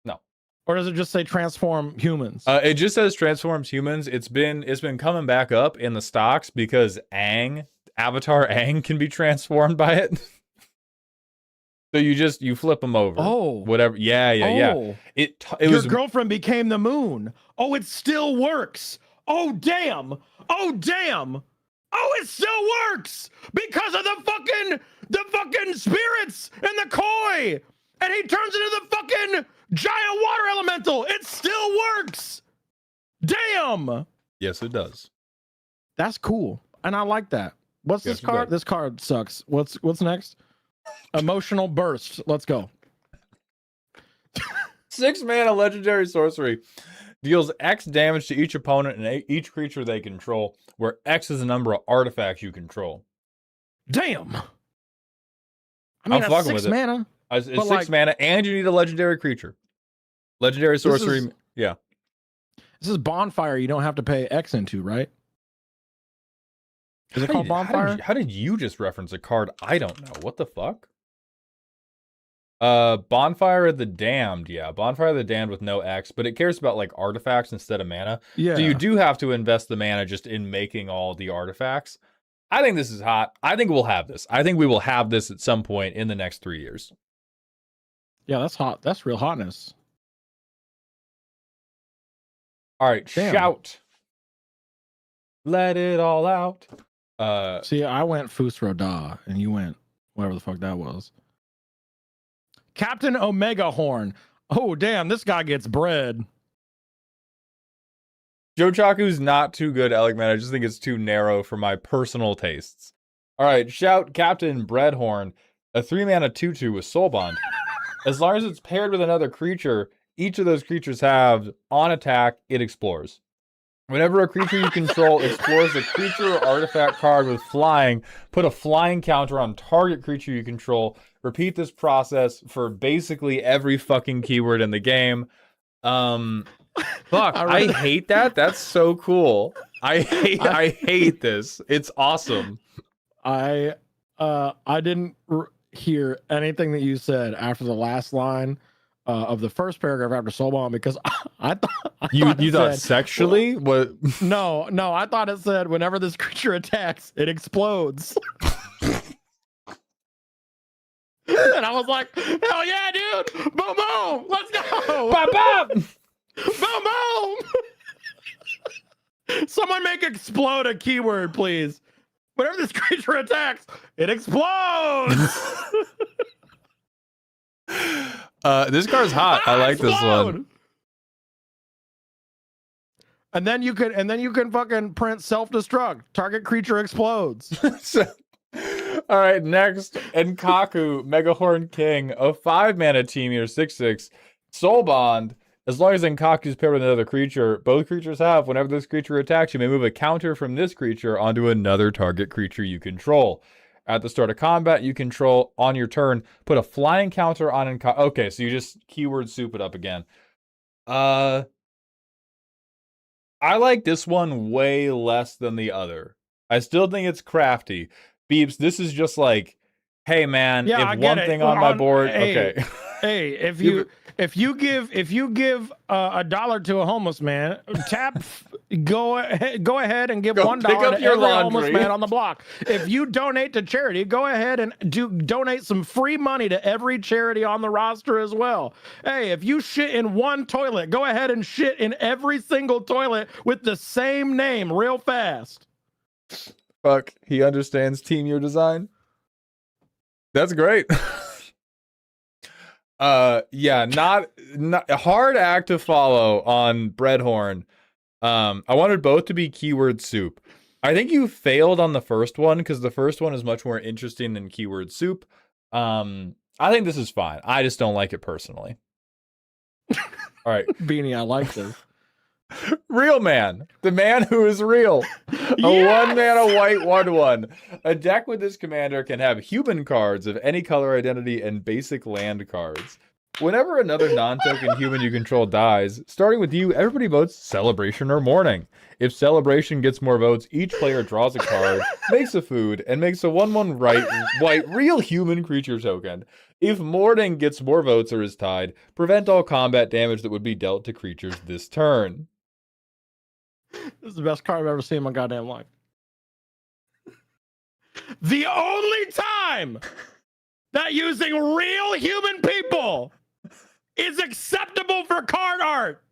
No. Or does it just say transform humans? It just says transforms humans. It's been coming back up in the stocks because Avatar Aang can be transformed by it. So you flip them over. Oh. Whatever. Yeah. It Your girlfriend became the moon. Oh, it still works. Oh, damn. Oh, it still works because of the fucking spirits and the koi. And he turns into the fucking giant water elemental. It still works. Damn. Yes, it does. That's cool. And I like that. What's this card? This card sucks. What's next? Emotional burst. Let's go. 6-mana legendary sorcery. Deals X damage to each opponent and each creature they control, where X is the number of artifacts you control. Damn. I mean, that's 6 mana. It's 6 mana, and you need a legendary creature. Legendary sorcery. This is Bonfire you don't have to pay X into, right? Is it called Bonfire? How did you just reference a card I don't know? What the fuck? Bonfire of the Damned. Yeah, Bonfire of the Damned with no X, but it cares about like artifacts instead of mana. Yeah. So you do have to invest the mana just in making all the artifacts. I think this is hot. I think we'll have this. I think we will have this at some point in the next 3 years. Yeah, that's hot. That's real hotness. All right, Damn. Shout. Let it all out. See, I went Fusro Da, and you went whatever the fuck that was. Captain Omega Horn. Oh, damn, this guy gets bread. Joe Chaku's not too good, Alec, man. I just think it's too narrow for my personal tastes. All right, Shout Captain Breadhorn. A 3-mana 2/2 with Soul Bond. As long as it's paired with another creature, each of those creatures have, on attack, it explores. Whenever a creature you control explores a creature or artifact card with flying, put a flying counter on target creature you control. Repeat this process for basically every fucking keyword in the game. Fuck, I hate that. That's so cool. I hate this. It's awesome. I didn't hear anything that you said after the last line of the first paragraph after Soulbomb because I thought you thought sexually? What? No, I thought it said whenever this creature attacks, it explodes. And I was like, hell yeah, dude! Boom, boom! Let's go! Bop, bop! Boom, boom! Someone make explode a keyword, please. Whenever this creature attacks, it explodes. This card's hot. I like this one. And then you can fucking print self-destruct. Target creature explodes. All right, next, Enkaku, Megahorn King, a 5-mana Teemier 6/6, Soul Bond. As long as Enkaku is paired with another creature, both creatures have, whenever this creature attacks, you may move a counter from this creature onto another target creature you control. At the start of combat, you control, on your turn, put a flying counter on Enkaku. Okay, so you just keyword soup it up again. I like this one way less than the other. I still think it's crafty. Beeps, this is just like, hey man, if one thing on my board, okay. Hey, if you give $1 to a homeless man, go ahead and give $1 to every homeless man on the block. If you donate to charity, go ahead and donate some free money to every charity on the roster as well. Hey, if you shit in one toilet, go ahead and shit in every single toilet with the same name real fast. Fuck, he understands Team Your Design. That's great. Yeah, not a hard act to follow on Breadhorn. I wanted both to be keyword soup. I think you failed on the first one because the first one is much more interesting than keyword soup. I think this is fine. I just don't like it personally. All right, Beanie, I like this. Real Man, the man who is real. A 1-mana white 1/1. A deck with this commander can have human cards of any color identity and basic land cards. Whenever another non-token human you control dies, starting with you, everybody votes Celebration or Mourning. If Celebration gets more votes, each player draws a card, makes a food, and makes a 1/1 white real human creature token. If Mourning gets more votes or is tied, prevent all combat damage that would be dealt to creatures this turn. This is the best card I've ever seen in my goddamn life. The only time that using real human people is acceptable for card art.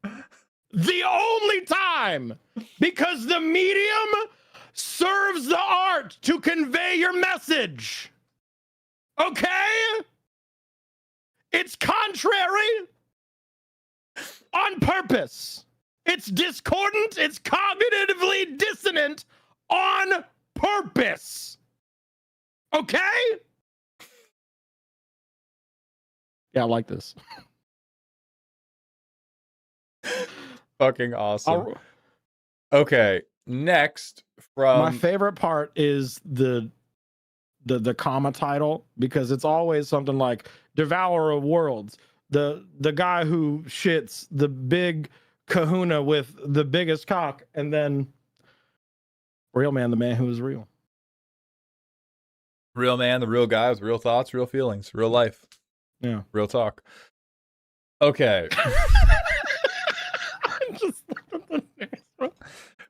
The only time. Because the medium serves the art to convey your message. Okay? It's contrary on purpose. It's discordant, it's cognitively dissonant on purpose. Okay? Yeah, I like this. Fucking awesome. Okay, next from... My favorite part is the comma title, because it's always something like Devourer of Worlds, the guy who shits, the big kahuna with the biggest cock, and then Real Man, the man who is real. Real man, the real guy with real thoughts, real feelings, real life. Yeah. Real talk. Okay.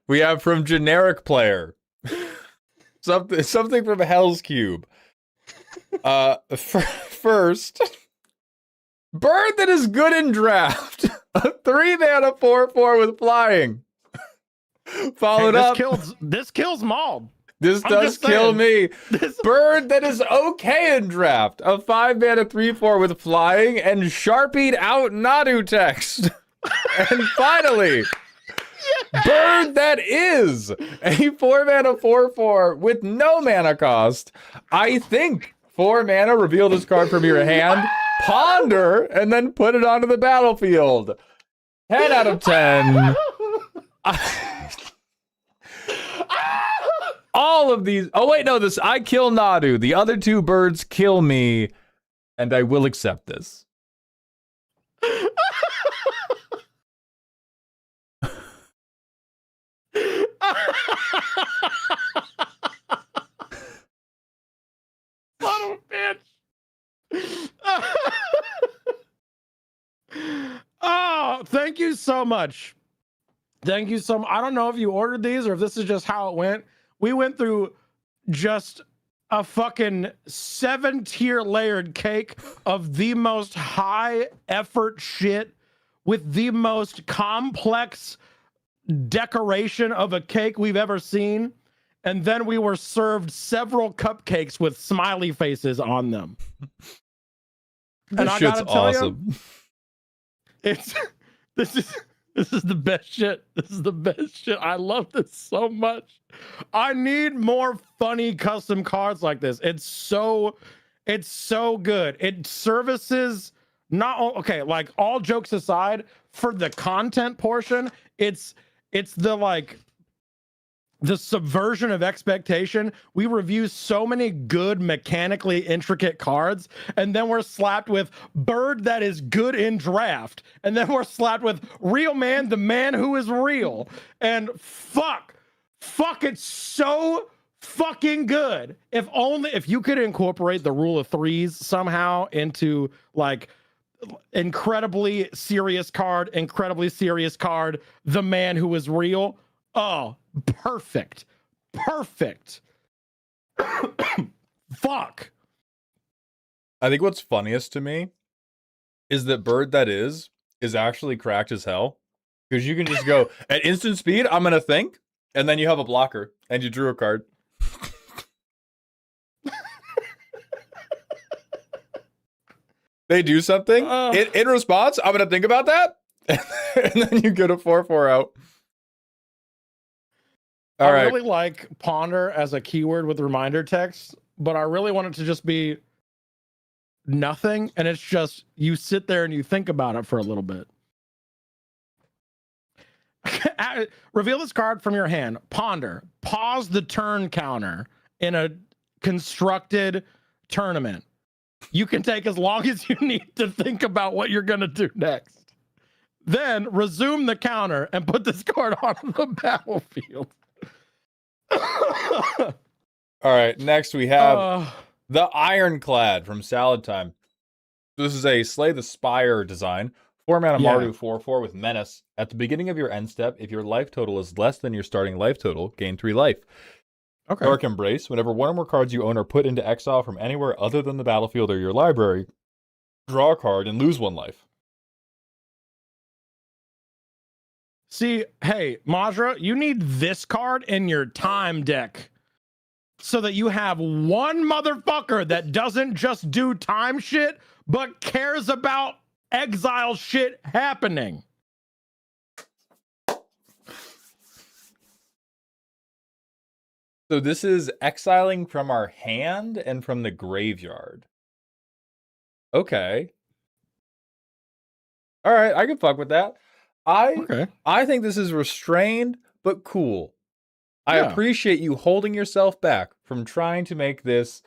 We have from Generic Player. Something from Hell's Cube. First, bird that is good in draft. A 3-mana 4/4 with flying. Followed up. This kills Maul. This does kill me. Bird that is okay in draft. A 5-mana 3/4 with flying and sharpied out Nadu text. And finally, bird that is a 4-mana 4/4 with no mana cost. I think 4 mana, reveal this card from your hand, ponder, and then put it onto the battlefield. 10 out of 10. All of these. Oh, wait, no, this. I kill Nadu. The other 2 birds kill me, and I will accept this. Son of a bitch. Oh, thank you so much. Thank you so much. I don't know if you ordered these or if this is just how it went. We went through just a fucking 7-tier layered cake of the most high effort shit with the most complex decoration of a cake we've ever seen. And then we were served several cupcakes with smiley faces on them. This shit's awesome. This is the best shit. This is the best shit. I love this so much. I need more funny custom cards like this. It's so good. It services okay, like all jokes aside, for the content portion, it's the like the subversion of expectation. We review so many good mechanically intricate cards, and then we're slapped with bird that is good in draft, and then we're slapped with Real Man, the man who is real. And fuck, it's so fucking good. If you could incorporate the rule of threes somehow into like incredibly serious card, the man who is real. Oh, perfect. Fuck. I think what's funniest to me is that Bird That Is actually cracked as hell. Because you can just go, at instant speed, I'm going to think, and then you have a blocker, and you drew a card. They do something. In response, I'm going to think about that, and then you get a 4/4 out. All right. I really like ponder as a keyword with reminder text, but I really want it to just be nothing, and it's just you sit there and you think about it for a little bit. Reveal this card from your hand. Ponder. Pause the turn counter in a constructed tournament. You can take as long as you need to think about what you're going to do next. Then resume the counter and put this card on the battlefield. All right, next we have the Ironclad from Salad Time. This is a Slay the Spire design. 4-mana Mardu 4/4 with Menace. At the beginning of your end step, if your life total is less than your starting life total, gain 3 life. Okay. Dark Embrace. Whenever one or more cards you own are put into exile from anywhere other than the battlefield or your library, draw a card and lose 1 life. See, hey, Majra, you need this card in your time deck so that you have one motherfucker that doesn't just do time shit, but cares about exile shit happening. So this is exiling from our hand and from the graveyard. Okay. All right, I can fuck with that. I think this is restrained but cool. I appreciate you holding yourself back from trying to make this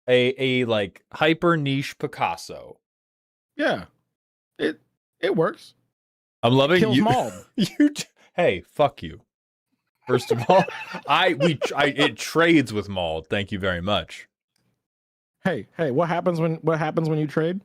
a like hyper niche Picasso. Yeah. It works. I'm loving Kills you. Maul. Hey, fuck you. First of all, it trades with Maul. Thank you very much. Hey, what happens when you trade?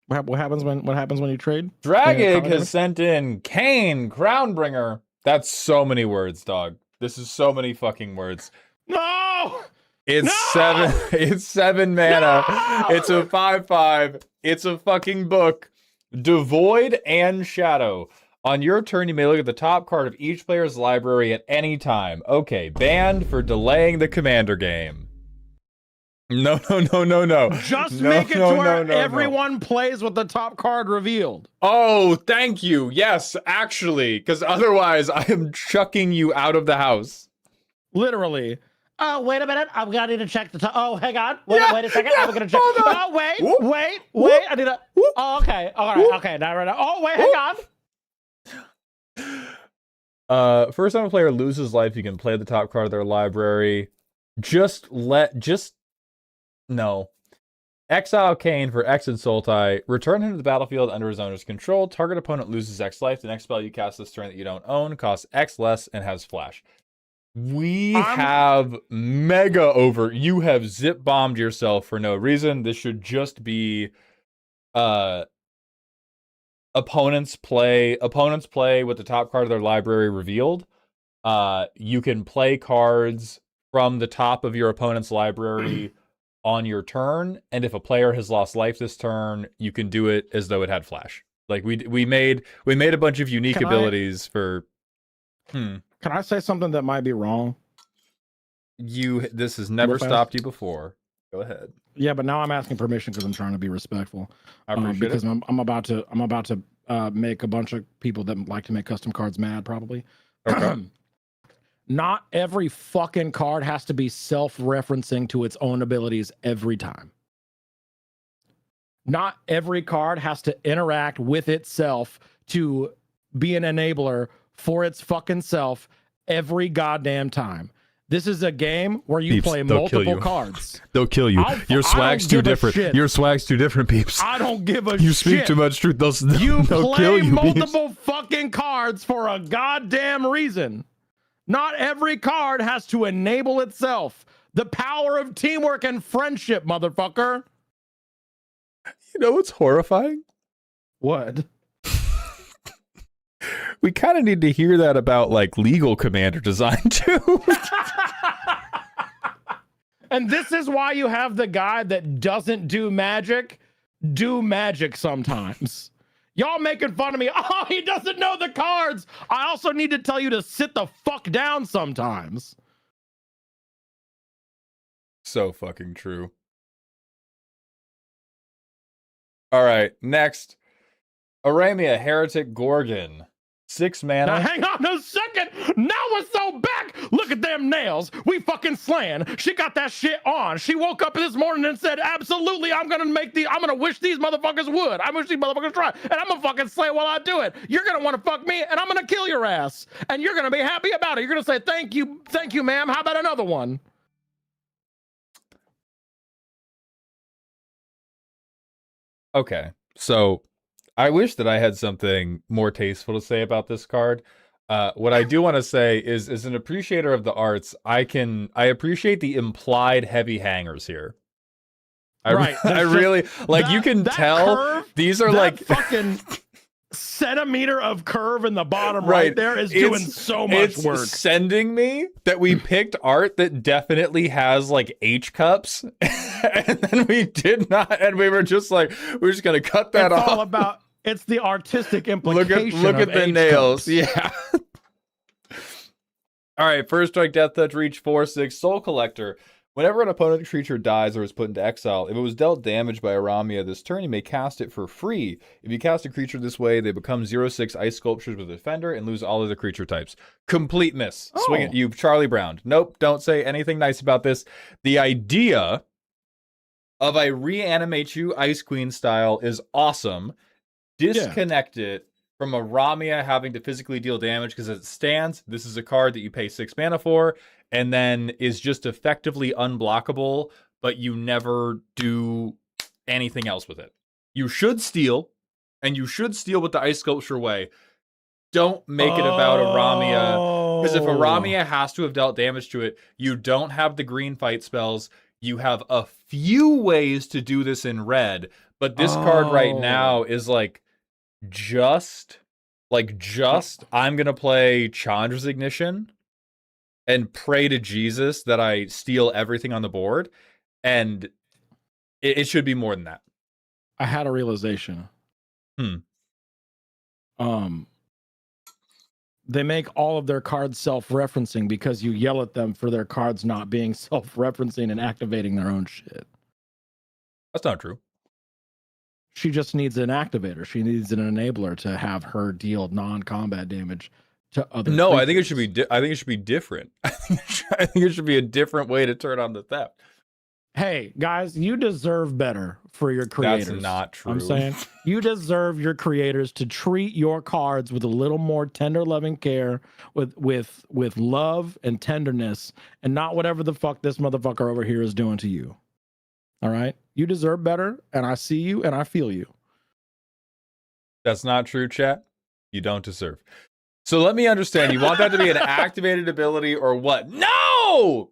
What happens when you trade? Dragig has sent in Kane, Crownbringer. That's so many words, dog. This is so many fucking words. No! It's 7. It's 7 mana. No! It's a 5/5. It's a fucking book. Devoid and Shadow. On your turn, you may look at the top card of each player's library at any time. Okay, banned for delaying the commander game. No. Just make it to where everyone plays with the top card revealed. Oh, thank you. Yes, actually, because otherwise I am chucking you out of the house. Literally. Oh, wait a minute. I'm gonna need to check the top. Oh, hang on. Wait a second. I'm gonna check. Oh, wait. I need to. Oh, okay. All right. Okay. Now, right now. Oh, wait. Hang on. First time a player loses life, you can play the top card of their library. No. Exile Kane for X and Sultai. Return him to the battlefield under his owner's control. Target opponent loses X life. The next spell you cast this turn that you don't own costs X less and has flash. We have mega over. You have zip bombed yourself for no reason. This should just be opponents play with the top card of their library revealed. You can play cards from the top of your opponent's library on your turn, and if a player has lost life this turn, you can do it as though it had flash. Like we made a bunch of unique abilities for. Can I say something that might be wrong? This has never stopped you before. Go ahead. Yeah, but now I'm asking permission because I'm trying to be respectful. I appreciate because it. I'm about to make a bunch of people that like to make custom cards mad, probably. Okay. Not every fucking card has to be self-referencing to its own abilities every time. Not every card has to interact with itself to be an enabler for its fucking self every goddamn time. This is a game where you play multiple cards. They'll kill you. Your swag's too different. Your swag's too different, peeps. I don't give a shit. You speak too much truth. They'll play kill you, multiple fucking cards for a goddamn reason. Not every card has to enable itself. The power of teamwork and friendship, motherfucker. You know what's horrifying? What? We kind of need to hear that about like legal commander design too. And this is why you have the guy that doesn't do magic sometimes. Y'all making fun of me. Oh, he doesn't know the cards. I also need to tell you to sit the fuck down sometimes. So fucking true. All right, next. Aramia Heretic Gorgon. 6 mana. Now hang on a second. Now we're so back. Look at them nails. We fucking slaying. She got that shit on. She woke up this morning and said, absolutely, I'm gonna wish these motherfuckers would. I wish these motherfuckers try. And I'm gonna fucking slay while I do it. You're gonna want to fuck me and I'm gonna kill your ass. And you're gonna be happy about it. You're gonna say, thank you, ma'am. How about another one? Okay, so I wish that I had something more tasteful to say about this card. What I do want to say is, as an appreciator of the arts, I appreciate the implied heavy hangers here. I really like. You can tell curve, these are like fucking centimeter of curve in the bottom right there is doing so much it's work. Sending me that we picked art that definitely has like H cups, and then we did not, and we were just like, we're just gonna cut that off. It's all about. It's the artistic implication. Look at the H nails. cups. Yeah. All right. First strike, death touch, reach 4/6, Soul Collector. Whenever an opponent creature dies or is put into exile, if it was dealt damage by Aramia this turn, you may cast it for free. If you cast a creature this way, they become 0/6 Ice Sculptures with Defender and lose all of the creature types. Complete miss. Oh. Swing it, you Charlie Brown. Nope, don't say anything nice about this. The idea of I reanimate you Ice Queen style is awesome. Disconnect it from Aramia having to physically deal damage, because as it stands, this is a card that you pay 6 mana for, and then is just effectively unblockable, but you never do anything else with it. You should steal, and you should steal with the Ice Sculpture way. Don't make it about Aramia, because if Aramia has to have dealt damage to it, you don't have the green fight spells. You have a few ways to do this in red, but this card right now is like, just I'm gonna play Chandra's Ignition and pray to Jesus that I steal everything on the board, and it should be more than that. I had a realization. They make all of their cards self-referencing because you yell at them for their cards not being self-referencing and activating their own shit. That's not true. She just needs an activator. She needs an enabler to have her deal non-combat damage to other. No, creatures. I think it should be. I think it should be different. I think it should be a different way to turn on the theft. Hey guys, you deserve better for your creators. That's not true. I'm saying you deserve your creators to treat your cards with a little more tender, loving care, with love and tenderness, and not whatever the fuck this motherfucker over here is doing to you. All right, you deserve better, and I see you and I feel you. That's not true, chat. You don't deserve. So let me understand. You want that to be an activated ability or what? No!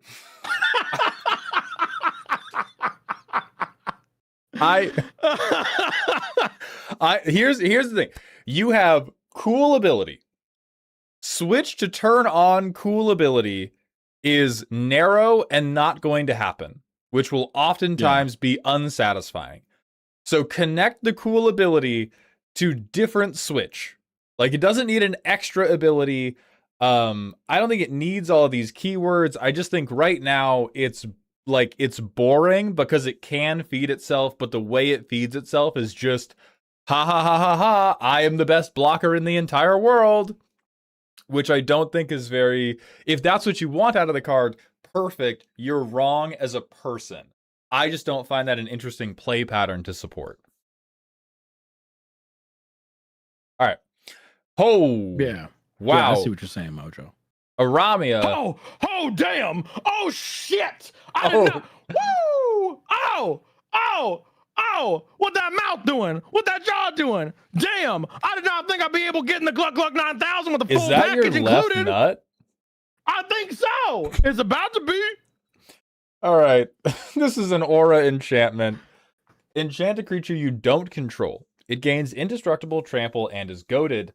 Here's the thing. You have cool ability. Switch to turn on cool ability is narrow and not going to happen, which will oftentimes be unsatisfying. So connect the cool ability to different switch. Like, it doesn't need an extra ability. I don't think it needs all of these keywords. I just think right now it's boring because it can feed itself, but the way it feeds itself is just ha ha ha ha ha, I am the best blocker in the entire world, which I don't think is very, if that's what you want out of the card, perfect. You're wrong as a person. I just don't find that an interesting play pattern to support. All right. Oh. Yeah. Wow. Yeah, I see what you're saying, Mojo. Aramia. Oh, damn. Oh, shit. I did not. Woo. Oh. What that mouth doing? What that jaw doing? Damn. I did not think I'd be able to get in the Gluck Gluck 9000 with a full Is that package your left included. nut? I think so. It's about to be. All right. This is an aura enchantment. Enchant a creature you don't control. It gains indestructible trample and is goaded.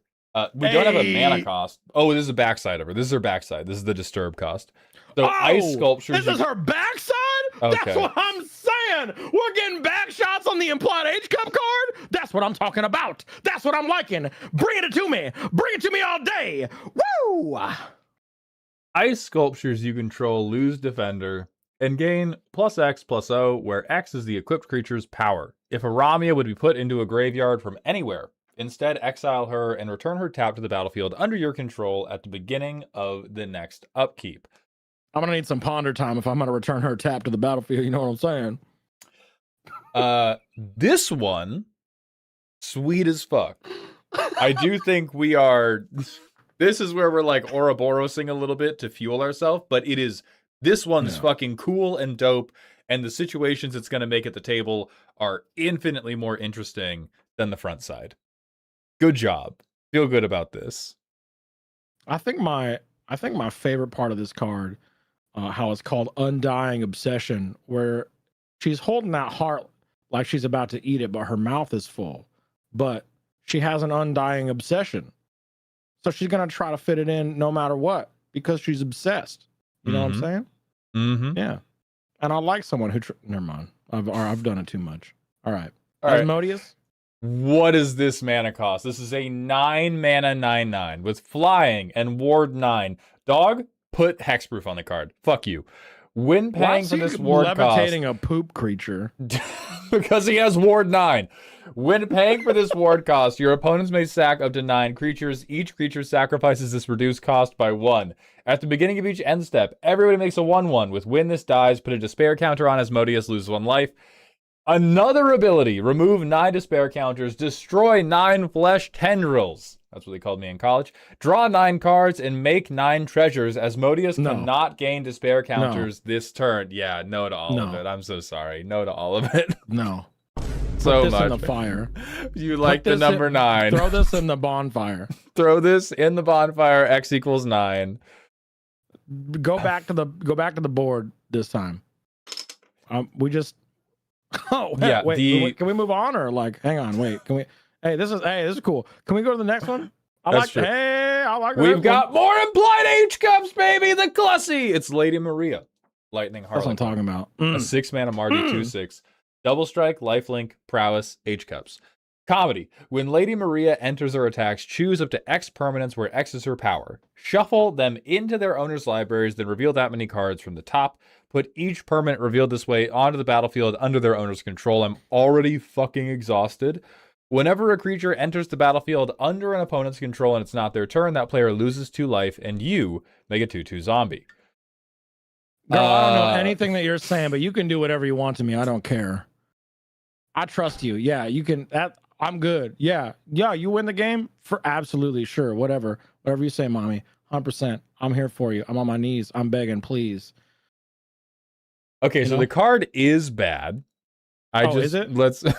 We don't have a mana Hey. cost. Oh, this is a backside of her. This is her backside. This is the disturb cost. So Oh, ice sculptures. This is her backside? Okay. That's what I'm saying. We're getting back shots on the implied H cup card. That's what I'm talking about. That's what I'm liking. Bring it to me. Bring it to me all day. Woo! Ice sculptures you control lose defender and gain +X/+O, where X is the equipped creature's power. If a Ramia would be put into a graveyard from anywhere, instead exile her and return her tapped to the battlefield under your control at the beginning of the next upkeep. I'm gonna need some ponder time if I'm gonna return her tap to the battlefield. You know what I'm saying? This one, sweet as fuck. I do think we are. This is where we're like Ouroborosing a little bit to fuel ourselves, but it is. This one's fucking cool and dope, and the situations it's going to make at the table are infinitely more interesting than the front side. Good job. Feel good about this. I think my favorite part of this card, how it's called Undying Obsession, where she's holding that heart like she's about to eat it, but her mouth is full. But she has an undying obsession. So she's going to try to fit it in no matter what because she's obsessed. You know what I'm saying? Mm-hmm. Yeah. And I like someone who... Never mind. I've done it too much. All right. All right. Asmodeus? What is this mana cost? This is a 9 mana 9/9 with flying and ward 9. Dog, put hexproof on the card. Fuck you. When paying for this ward cost, levitating a poop creature. because he has ward 9. When paying for this ward cost, your opponents may sack up to 9 creatures. Each creature sacrifices this reduced cost by 1. At the beginning of each end step, everybody makes a 1/1 with when this dies, put a despair counter on Asmodeus, lose 1 life. Another ability, remove 9 despair counters, destroy 9 flesh tendrils. That's what they called me in college. Draw 9 cards and make 9 treasures. Asmodeus cannot gain despair counters this turn. Yeah, no to all of it. I'm so sorry. No to all of it. No. So Put this much. in the fire. You like the number 9. Throw this in the bonfire. Throw this in the bonfire. X equals 9. Go back to the board this time. We just. Oh yeah. Wait, can we move on or like? Hang on. Wait. Can we? Hey, this is cool. Can we go to the next one? I like the We've got more implied H cups, baby. The Clussy. It's Lady Maria, Lightning Harlot. That's what I'm talking about. A 6 mana Mardu 2/6. Double strike, lifelink, prowess, H cups. Comedy. When Lady Maria enters or attacks, choose up to X permanents where X is her power. Shuffle them into their owner's libraries, then reveal that many cards from the top. Put each permanent revealed this way onto the battlefield under their owner's control. I'm already fucking exhausted. Whenever a creature enters the battlefield under an opponent's control and it's not their turn, that player loses 2 life, and you make a 2/2 zombie. Girl, I don't know anything that you're saying, but you can do whatever you want to me. I don't care. I trust you. Yeah, you can. I'm good. Yeah. You win the game for absolutely sure. Whatever you say, mommy. 100%. I'm here for you. I'm on my knees. I'm begging, please. Okay, so the card is bad. Is it?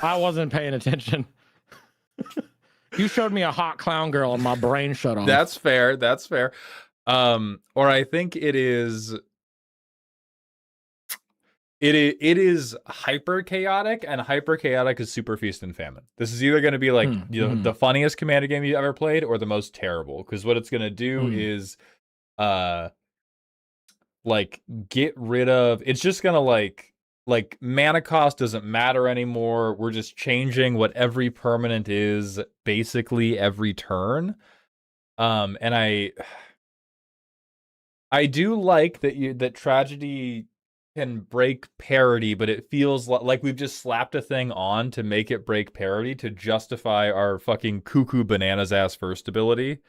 I wasn't paying attention. You showed me a hot clown girl and my brain shut off. That's fair. Or I think it is. It is hyper chaotic, and hyper chaotic is super feast and famine. This is either going to be like the funniest Commander game you ever played, or the most terrible. Because what it's going to do is, like get rid of. It's just going to like mana cost doesn't matter anymore. We're just changing what every permanent is basically every turn. And I do like that tragedy can break parity, but it feels like we've just slapped a thing on to make it break parity to justify our fucking cuckoo bananas ass first ability.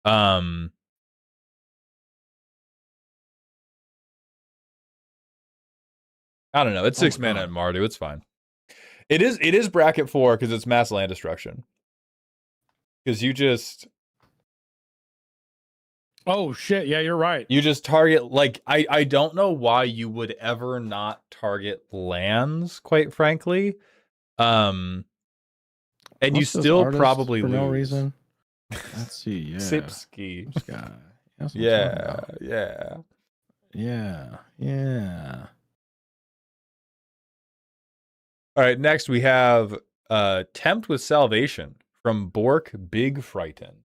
I don't know. It's 6 mana and Mardu. It's fine. It is bracket 4 because it's mass land destruction. Because you just. Oh shit! Yeah, you're right. You just target I don't know why you would ever not target lands, quite frankly. And you still probably for lose. no reason. Let's see. Yeah. Sipsky. This guy. Yeah. All right, next we have Tempt with Salvation from Bork Big Frighten.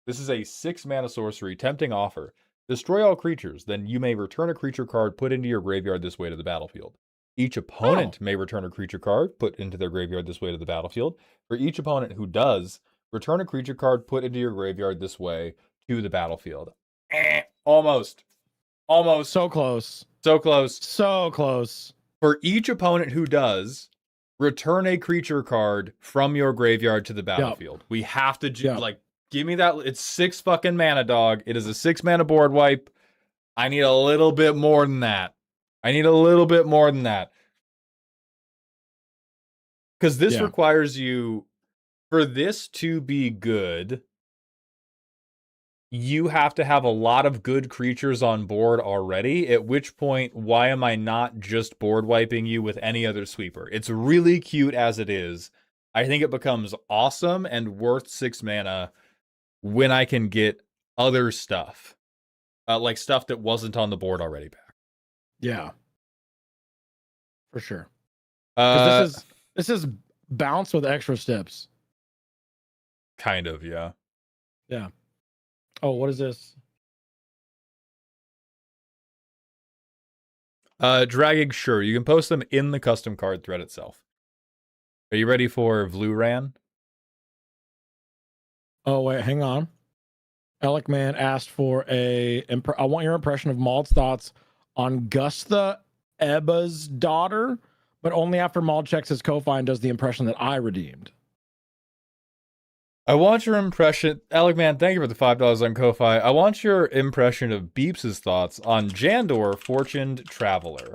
This is a 6-mana sorcery tempting offer. Destroy all creatures, then you may return a creature card put into your graveyard this way to the battlefield. Each opponent may return a creature card put into their graveyard this way to the battlefield. For each opponent who does, return a creature card put into your graveyard this way to the battlefield. Almost. So close. So close. So close. For each opponent who does, return a creature card from your graveyard to the battlefield. We have to give me that. It's 6 fucking mana, dog. It is a 6-mana board wipe. I need a little bit more than that. Because this requires you, for this to be good, you have to have a lot of good creatures on board already, at which point, why am I not just board wiping you with any other sweeper? It's really cute as it is. I think it becomes awesome and worth 6 mana when I can get other stuff. Like stuff that wasn't on the board already back. Yeah. For sure. This is bounce with extra steps. Kind of, yeah. Yeah. Oh, what is this? Dragging, sure. You can post them in the custom card thread itself. Are you ready for Vluran? Oh, wait, hang on. Alec Man asked for I want your impression of Maul's thoughts on Gustha Ebba's daughter, but only after Maul checks his Ko-Fi and does the impression that I redeemed. I want your impression, Alec Man, thank you for the $5 on Ko-Fi. I want your impression of Beeps' thoughts on Jandor, Fortuned Traveler.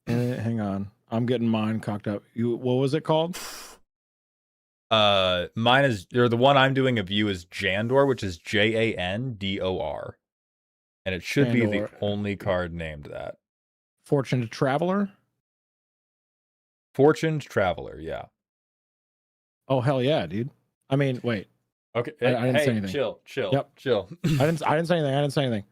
Hang on. I'm getting mine cocked up. What was it called? Mine is, or the one I'm doing of you is Jandor, which is Jandor. And it should be the only card named that. Fortuned Traveler? Fortuned Traveler, yeah. Oh, hell yeah, dude. I mean, wait. Okay. I didn't say anything. Chill. Yep. Chill. I didn't say anything.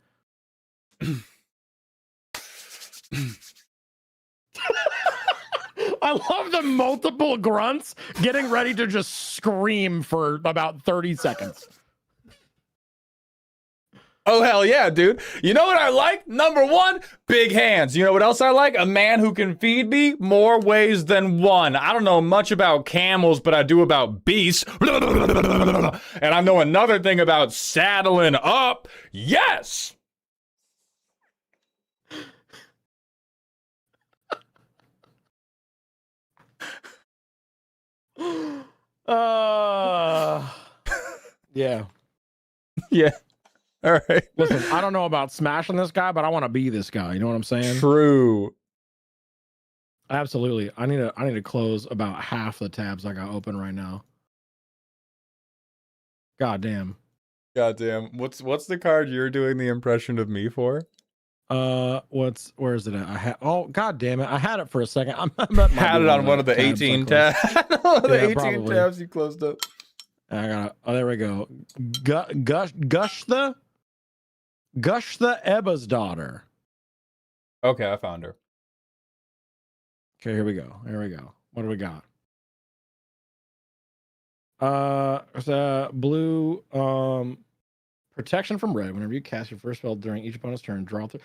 I love the multiple grunts getting ready to just scream for about 30 seconds. Oh, hell yeah, dude. You know what I like? Number 1, big hands. You know what else I like? A man who can feed me more ways than one. I don't know much about camels, but I do about beasts. And I know another thing about saddling up. Yes! Yeah. Yeah. All right. Listen, I don't know about smashing this guy, but I want to be this guy. You know what I'm saying? True. Absolutely. I need to close about half the tabs I got open right now. God damn. What's the card you're doing the impression of me for? Where is it at? God damn it. I had it for a second. Had it on one of the 18 tabs. The 18 probably. tabs you closed up. I got it. Oh, there we go. Gustha Ebba's daughter. Okay, I found her. Okay, here we go. What do we got? Blue protection from red. Whenever you cast your first spell during each opponent's turn, draw through.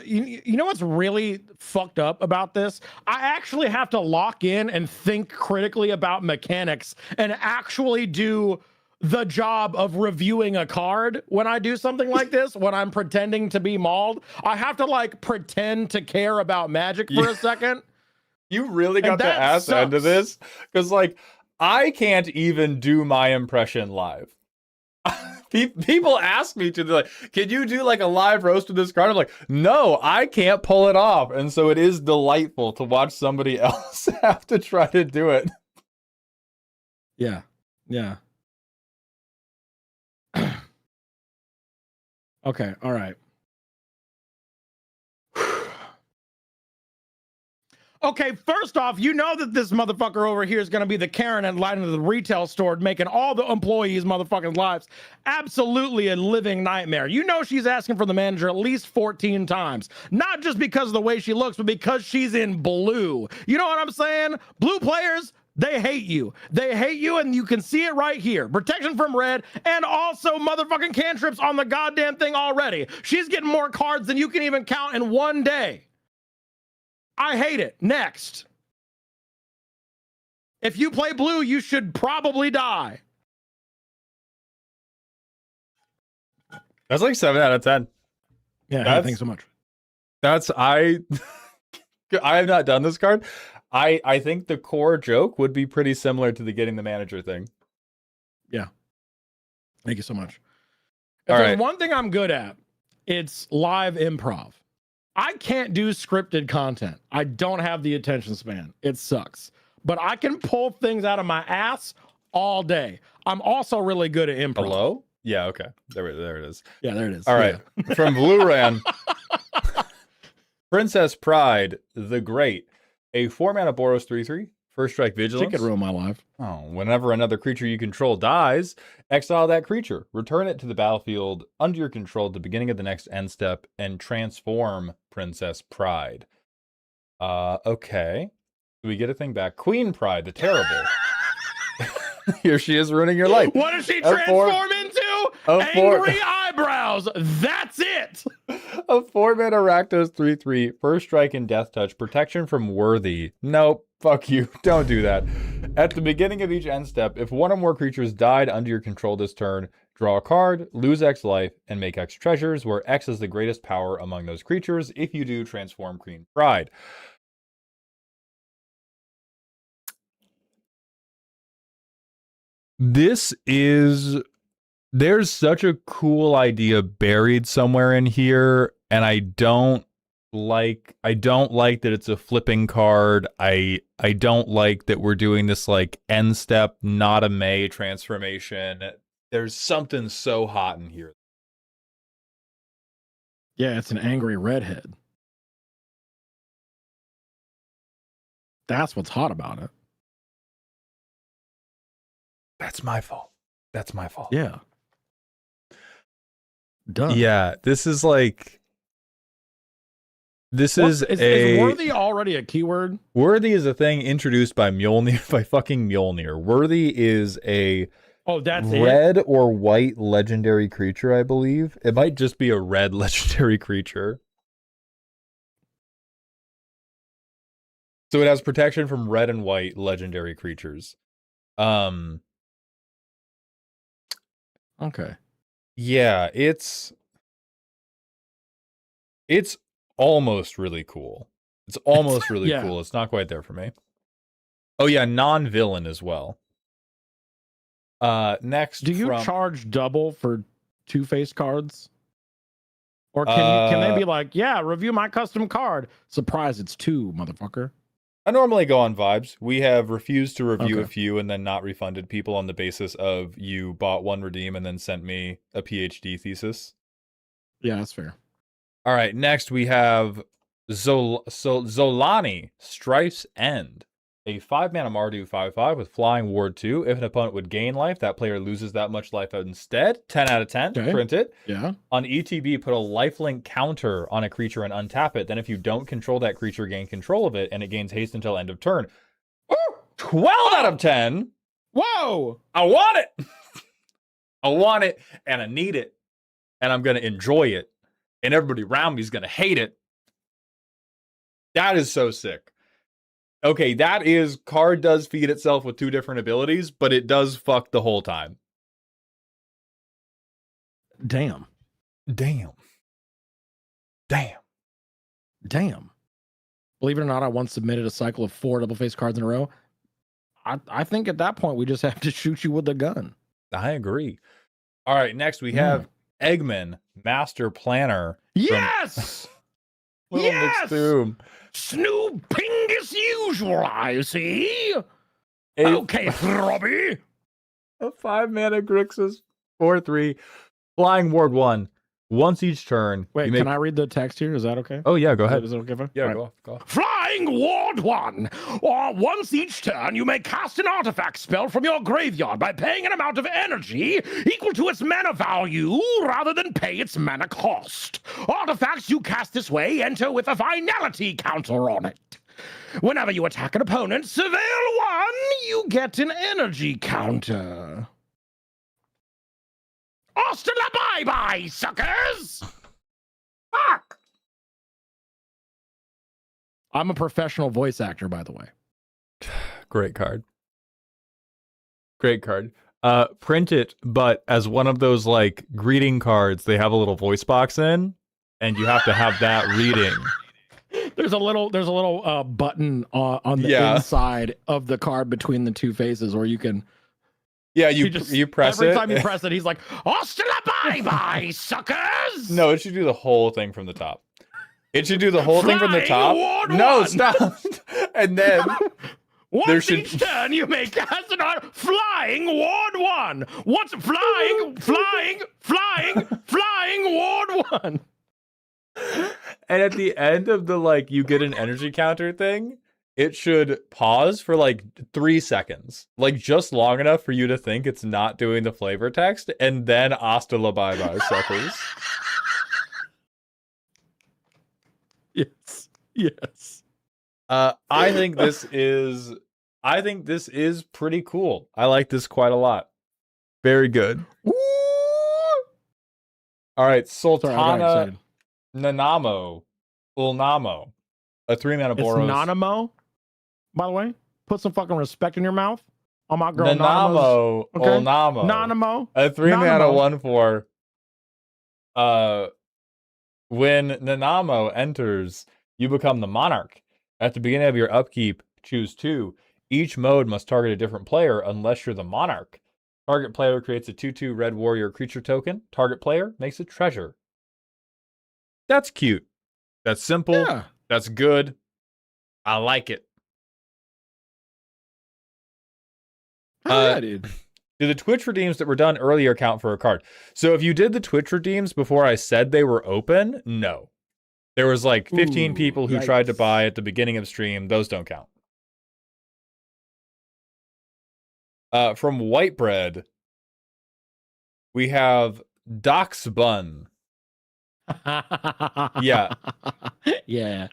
You know what's really fucked up about this? I actually have to lock in and think critically about mechanics and actually do the job of reviewing a card when I do something like this, when I'm pretending to be mauled. I have to like pretend to care about Magic for a second. You really got the ass end of this? Because like I can't even do my impression live. People ask me to, like, can you do like a live roast of this card? I'm like, no, I can't pull it off. And so it is delightful to watch somebody else have to try to do it. Yeah. Okay, all right. Okay, first off, you know that this motherfucker over here is going to be the Karen at line of the retail store, making all the employees' motherfucking lives absolutely a living nightmare. You know she's asking for the manager at least 14 times, not just because of the way she looks, but because she's in blue. You know what I'm saying? Blue players, they hate you. They hate you, and you can see it right here. Protection from red, and also motherfucking cantrips on the goddamn thing already. She's getting more cards than you can even count in one day. I hate it. Next. If you play blue, you should probably die. That's like 7 out of 10. Yeah, thanks so much. I have not done this card. I think the core joke would be pretty similar to the getting the manager thing. Yeah. Thank you so much. If All there's right. one thing I'm good at, it's live improv. I can't do scripted content. I don't have the attention span. It sucks. But I can pull things out of my ass all day. I'm also really good at improv. Hello? Yeah, okay. There it is. Yeah, there it is. All right. From Blue Ran, Princess Pride, the Great. A 4-mana Boros 3/3. First strike vigilance. She could ruin my life. Oh, whenever another creature you control dies, exile that creature. Return it to the battlefield under your control at the beginning of the next end step and transform Princess Pride. Okay. Do we get a thing back? Queen Pride, the Terrible. Here she is ruining your life. What does she A four- transform into? a four- Angry eyebrows. That's it. A 4-mana Rakdos 3/3, first strike and death touch, protection from Worthy. Nope, fuck you. Don't do that. At the beginning of each end step, if one or more creatures died under your control this turn, draw a card, lose X life, and make X treasures, where X is the greatest power among those creatures. If you do, transform Queen Pride. There's such a cool idea buried somewhere in here, and I don't like that it's a flipping card. I don't like that we're doing this like end step, not a May transformation. There's something so hot in here. Yeah, it's an angry redhead. That's what's hot about it. That's my fault. Yeah. Done. Yeah, this is like is worthy already a keyword? Worthy is a thing introduced by Mjolnir, by fucking Mjolnir. Worthy is a That's red or white legendary creature, I believe. It might just be a red legendary creature. So it has protection from red and white legendary creatures. Okay. Yeah, it's almost really cool. It's almost really Yeah. cool. It's not quite there for me. Oh yeah, non-villain as well. Next, Do you from, charge double for two-face cards? Or can they be like, yeah, review my custom card. Surprise, it's 2, motherfucker. I normally go on vibes. We have refused to review Okay. a few and then not refunded people on the basis of you bought one redeem and then sent me a PhD thesis. Yeah, that's fair. All right, next we have Zolani, Strife's End. A 5-mana Mardu 5/5 with Flying Ward 2. If an opponent would gain life, that player loses that much life instead. 10 out of 10. Okay. Print it. Yeah. On ETB, put a lifelink counter on a creature and untap it. Then if you don't control that creature, gain control of it, and it gains haste until end of turn. Ooh, 12 out of 10. Whoa! I want it. I want it, and I need it, and I'm going to enjoy it, and everybody around me is going to hate it. That is so sick. Okay, that is, card does feed itself with 2 different abilities, but it does fuck the whole time. Damn. Damn. Believe it or not, I once submitted a cycle of 4 double-face cards in a row. I think at that point, we just have to shoot you with a gun. I agree. All right, next we have Eggman, Master Planner. Yes! Little Yes! McStoom. Snooping as usual, I see. A, Okay, Robbie. a 5-mana Grixis 4/3, Flying Ward 1. Once each turn. Wait, you make... can I read the text here? Is that okay? Oh yeah, go ahead. Is it okay if I? Yeah, All right. go off. Flying Flying Ward 1. Or once each turn, you may cast an artifact spell from your graveyard by paying an amount of energy equal to its mana value rather than pay its mana cost. Artifacts you cast this way enter with a finality counter on it. Whenever you attack an opponent, Surveil 1, you get an energy counter. Hasta la bye-bye, suckers! Fuck! I'm a professional voice actor, by the way. Great card. Great card. Print it, but as one of those like greeting cards, they have a little voice box in, and you have to have that reading. There's a little button on the inside of the card between the two faces, or you can. Yeah, you press every it. Every time you press it, he's like, "Hasta la bye-bye, suckers!" No, it should do the whole thing from the top. It should do the whole thing from the top. No, stop. And then once each turn, you may cast an Flying Ward 1. What's flying Ward 1? And at the end of the like you get an energy counter thing, it should pause for like 3 seconds. Like just long enough for you to think it's not doing the flavor text, and then hasta la bye bye, suckers. Yes. I think this is pretty cool. I like this quite a lot. Very good. Woo! All right, Sorry, I got Sultana excited. Nanamo. Ulnamo. A 3-mana It's Boros. Nanamo, by the way. Put some fucking respect in your mouth. On my girl Nanamo's. Nanamo. Okay. Ulnamo. Nanamo. A 3-mana Nanamo. 1/4. When Nanamo enters, you become the monarch. At the beginning of your upkeep, choose 2. Each mode must target a different player unless you're the monarch. Target player creates a 2/2 red warrior creature token. Target player makes a treasure. That's cute. That's simple. Yeah. That's good. I like it. Yeah, dude. Do the Twitch redeems that were done earlier count for a card? So if you did the Twitch redeems before I said they were open, no. There was like 15 people who tried to buy at the beginning of stream. Those don't count. From Whitebread, we have Doc's Bun. Yeah. Yeah.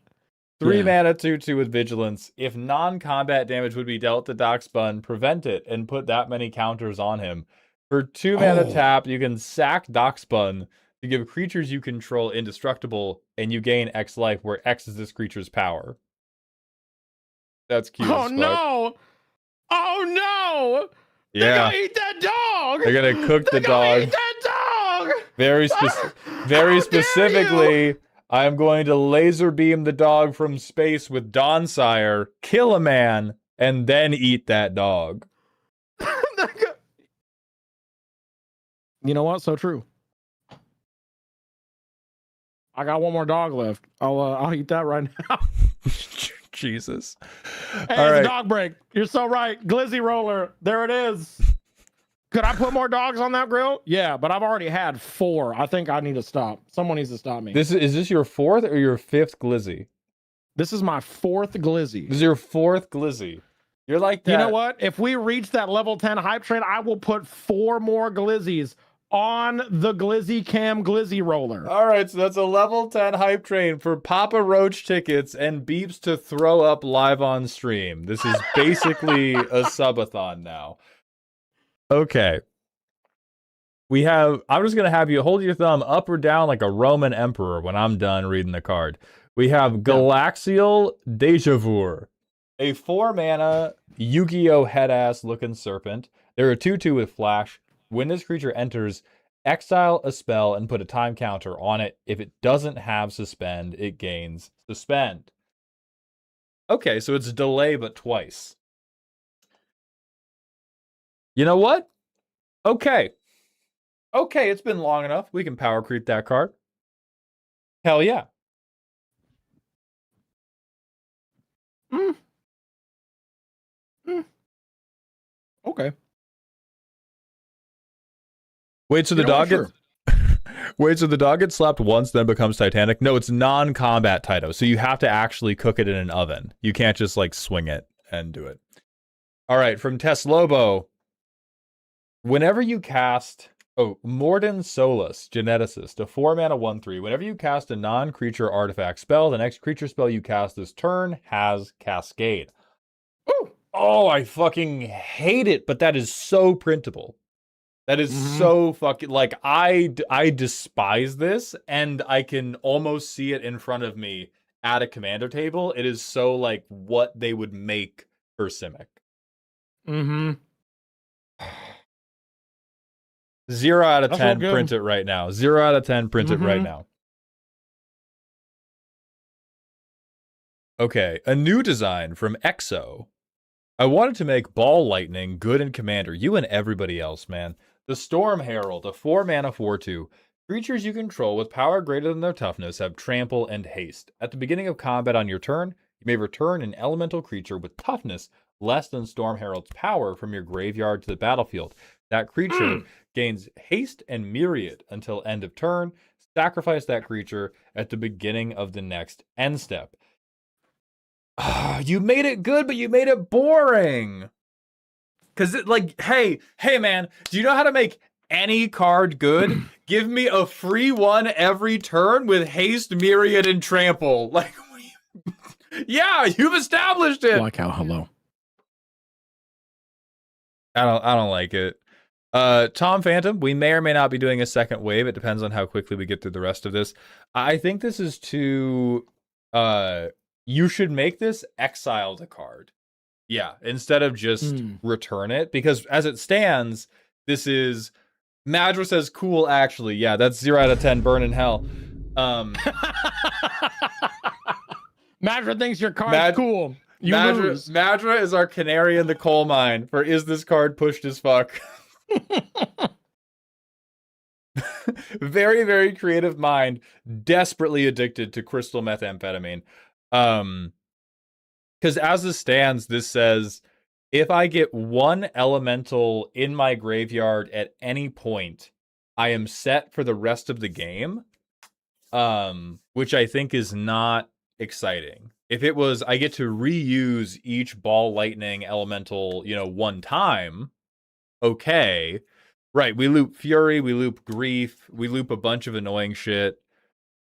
3 mana 2/2 with vigilance. If non-combat damage would be dealt to Doc's Bun, prevent it and put that many counters on him. For 2 mana tap, you can sack Doc's Bun to give creatures you control indestructible, and you gain X life, where X is this creature's power. That's cute. Oh as fuck. no! Oh no! Yeah. They're gonna eat that dog! They're gonna cook the dog. Eat that dog! Very specifically, I am going to laser beam the dog from space with Dawnsire, kill a man, and then eat that dog. You know what? So true. I got one more dog left. I'll eat that right now. Jesus. Hey, All it's right. a dog break. You're so right. Glizzy roller. There it is. Could I put more dogs on that grill? Yeah, but I've already had 4. I think I need to stop. Someone needs to stop me. Is this your 4th or your 5th glizzy? This is my 4th glizzy. This is your 4th glizzy. You're like that. You know what? If we reach that level 10 hype train, I will put 4 more glizzies on the Glizzy Cam Glizzy roller. All right, so that's a level 10 hype train for Papa Roach tickets and beeps to throw up live on stream. This is basically a subathon now. Okay. I'm just going to have you hold your thumb up or down like a Roman emperor when I'm done reading the card. We have Galaxial Dejavur, a 4-mana Yu-Gi-Oh! Head-ass looking serpent. There are 2/2 with flash. When this creature enters, exile a spell and put a time counter on it. If it doesn't have suspend, it gains suspend. Okay, so it's delay but twice. You know what? Okay, it's been long enough. We can power creep that card. Hell yeah. Okay. Wait, so the You know dog what? gets Wait, so the dog gets slapped once, then becomes Titanic? No, it's non-combat Taito. So you have to actually cook it in an oven. You can't just like swing it and do it. All right, from Tess Lobo. Whenever you cast Morden Solus, Geneticist, a 4-mana 1/3. Whenever you cast a non-creature artifact spell, the next creature spell you cast this turn has Cascade. Ooh. Oh, I fucking hate it, but that is so printable. That is so fucking, like, I despise this, and I can almost see it in front of me at a commander table. It is so, like, what they would make for Simic. 0 out of 10, print it right now. 0 out of 10, print it right now. Okay, a new design from EXO. I wanted to make Ball Lightning good in Commander. You and everybody else, man. The Storm Herald, a 4-mana 4/2. Creatures you control with power greater than their toughness have trample and haste. At the beginning of combat on your turn, you may return an elemental creature with toughness less than Storm Herald's power from your graveyard to the battlefield. That creature gains haste and myriad until end of turn. Sacrifice that creature at the beginning of the next end step. You made it good, but you made it boring. Because, like, hey, man, do you know how to make any card good? Give me a free one every turn with haste, myriad, and trample. Like, yeah, you've established it. Like how hello. I don't like it. Tom Phantom, we may or may not be doing a second wave. It depends on how quickly we get through the rest of this. I think this is too you should make this exile the card. Yeah, instead of just return it, because as it stands, this is Madra says cool actually. Yeah, that's 0 out of 10, burn in hell. Madra thinks your card's cool. You lose. Madra is our canary in the coal mine for is this card pushed as fuck. Very, very creative mind, desperately addicted to crystal methamphetamine. Because as it stands, this says, if I get one elemental in my graveyard at any point, I am set for the rest of the game. Which I think is not exciting. If it was, I get to reuse each Ball Lightning elemental, one time. Okay. Right, we loop Fury, we loop Grief, we loop a bunch of annoying shit.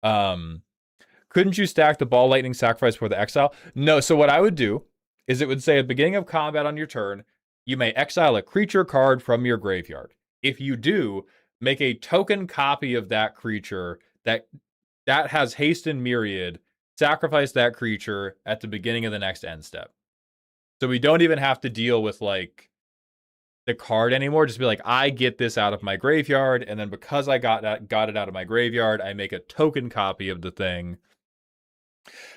Couldn't you stack the Ball Lightning sacrifice for the exile? No, so what I would do is it would say at the beginning of combat on your turn, you may exile a creature card from your graveyard. If you do, make a token copy of that creature that has haste and myriad, sacrifice that creature at the beginning of the next end step. So we don't even have to deal with like the card anymore. Just be like, I get this out of my graveyard, and then because I got it out of my graveyard, I make a token copy of the thing.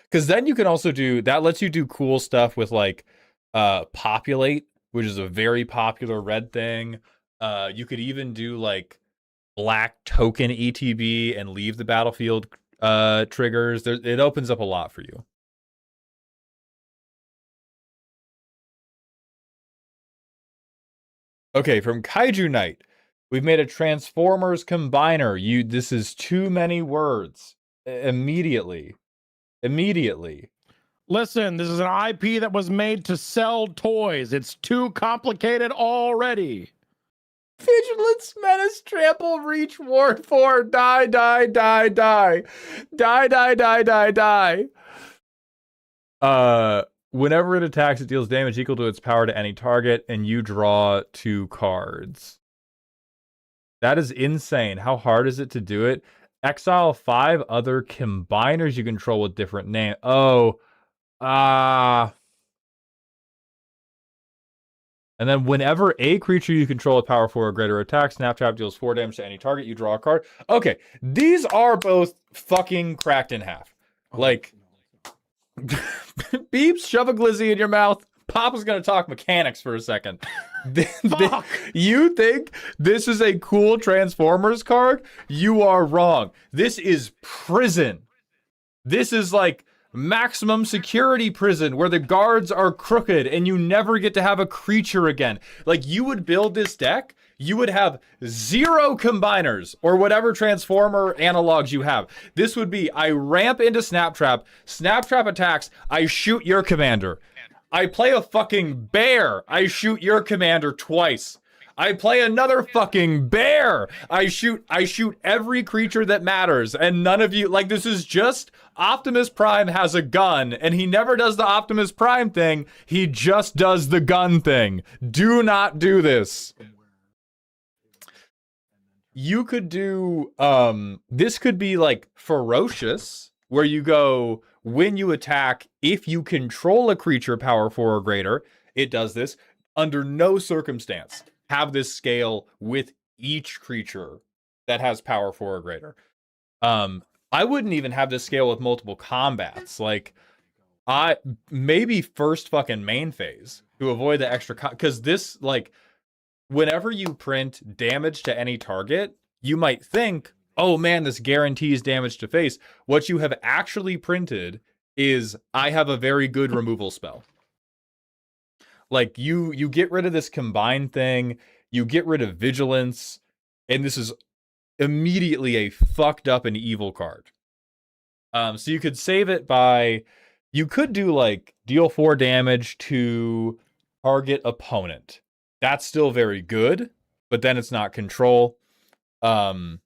Because then you can also do that, lets you do cool stuff with like populate, which is a very popular red thing. You could even do like black token ETB and leave the battlefield triggers. It opens up a lot for you. Okay, from Kaiju Knight, we've made a Transformers combiner. This is too many words. Immediately. Listen, this is an IP that was made to sell toys. It's too complicated already. Vigilance, Menace, Trample, Reach, Ward 4, die. Whenever it attacks, it deals damage equal to its power to any target, and you draw 2 cards. That is insane. How hard is it to do it? Exile 5 other combiners you control with different names. And then whenever a creature you control with power 4 or greater attacks, Snaptrap deals 4 damage to any target, you draw a card. Okay, these are both fucking cracked in half. Like, Beeps, shove a glizzy in your mouth. Papa's gonna talk mechanics for a second. You think this is a cool Transformers card? You are wrong. This is prison. This is like maximum security prison where the guards are crooked and you never get to have a creature again. Like, you would build this deck, you would have 0 combiners or whatever transformer analogs you have. This would be, I ramp into Snaptrap, Snaptrap attacks, I shoot your commander. I play a fucking bear, I shoot your commander twice. I play another fucking bear. I shoot every creature that matters, and none of you, like, this is just Optimus Prime has a gun, and he never does the Optimus Prime thing. He just does the gun thing. Do not do this. You could do, this could be like Ferocious, where you go, when you attack, if you control a creature power 4 or greater, it does this. Under no circumstance have this scale with each creature that has power 4 or greater. I wouldn't even have this scale with multiple combats. Like, I maybe first fucking main phase to avoid the extra, because this, like, whenever you print damage to any target, you might think, oh man, this guarantees damage to face. What you have actually printed is, I have a very good removal spell. Like, you get rid of this combined thing, you get rid of vigilance, and this is immediately a fucked up and evil card. So you could save it by, you could do like deal 4 damage to target opponent. That's still very good, but then it's not control. And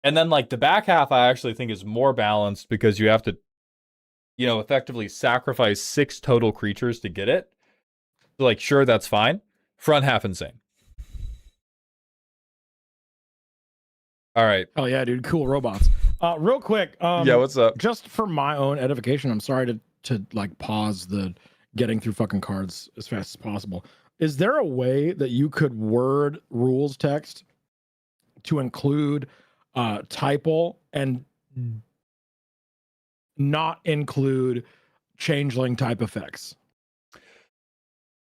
then like the back half I actually think is more balanced, because you have to, you know, effectively sacrifice 6 total creatures to get it. So, like, sure, that's fine. Front half insane. All right. Oh yeah, dude, cool robots. Real quick, Yeah, what's up? just for my own edification, I'm sorry to like pause the getting through fucking cards as fast as possible. Is there a way that you could word rules text to include typal and not include changeling type effects?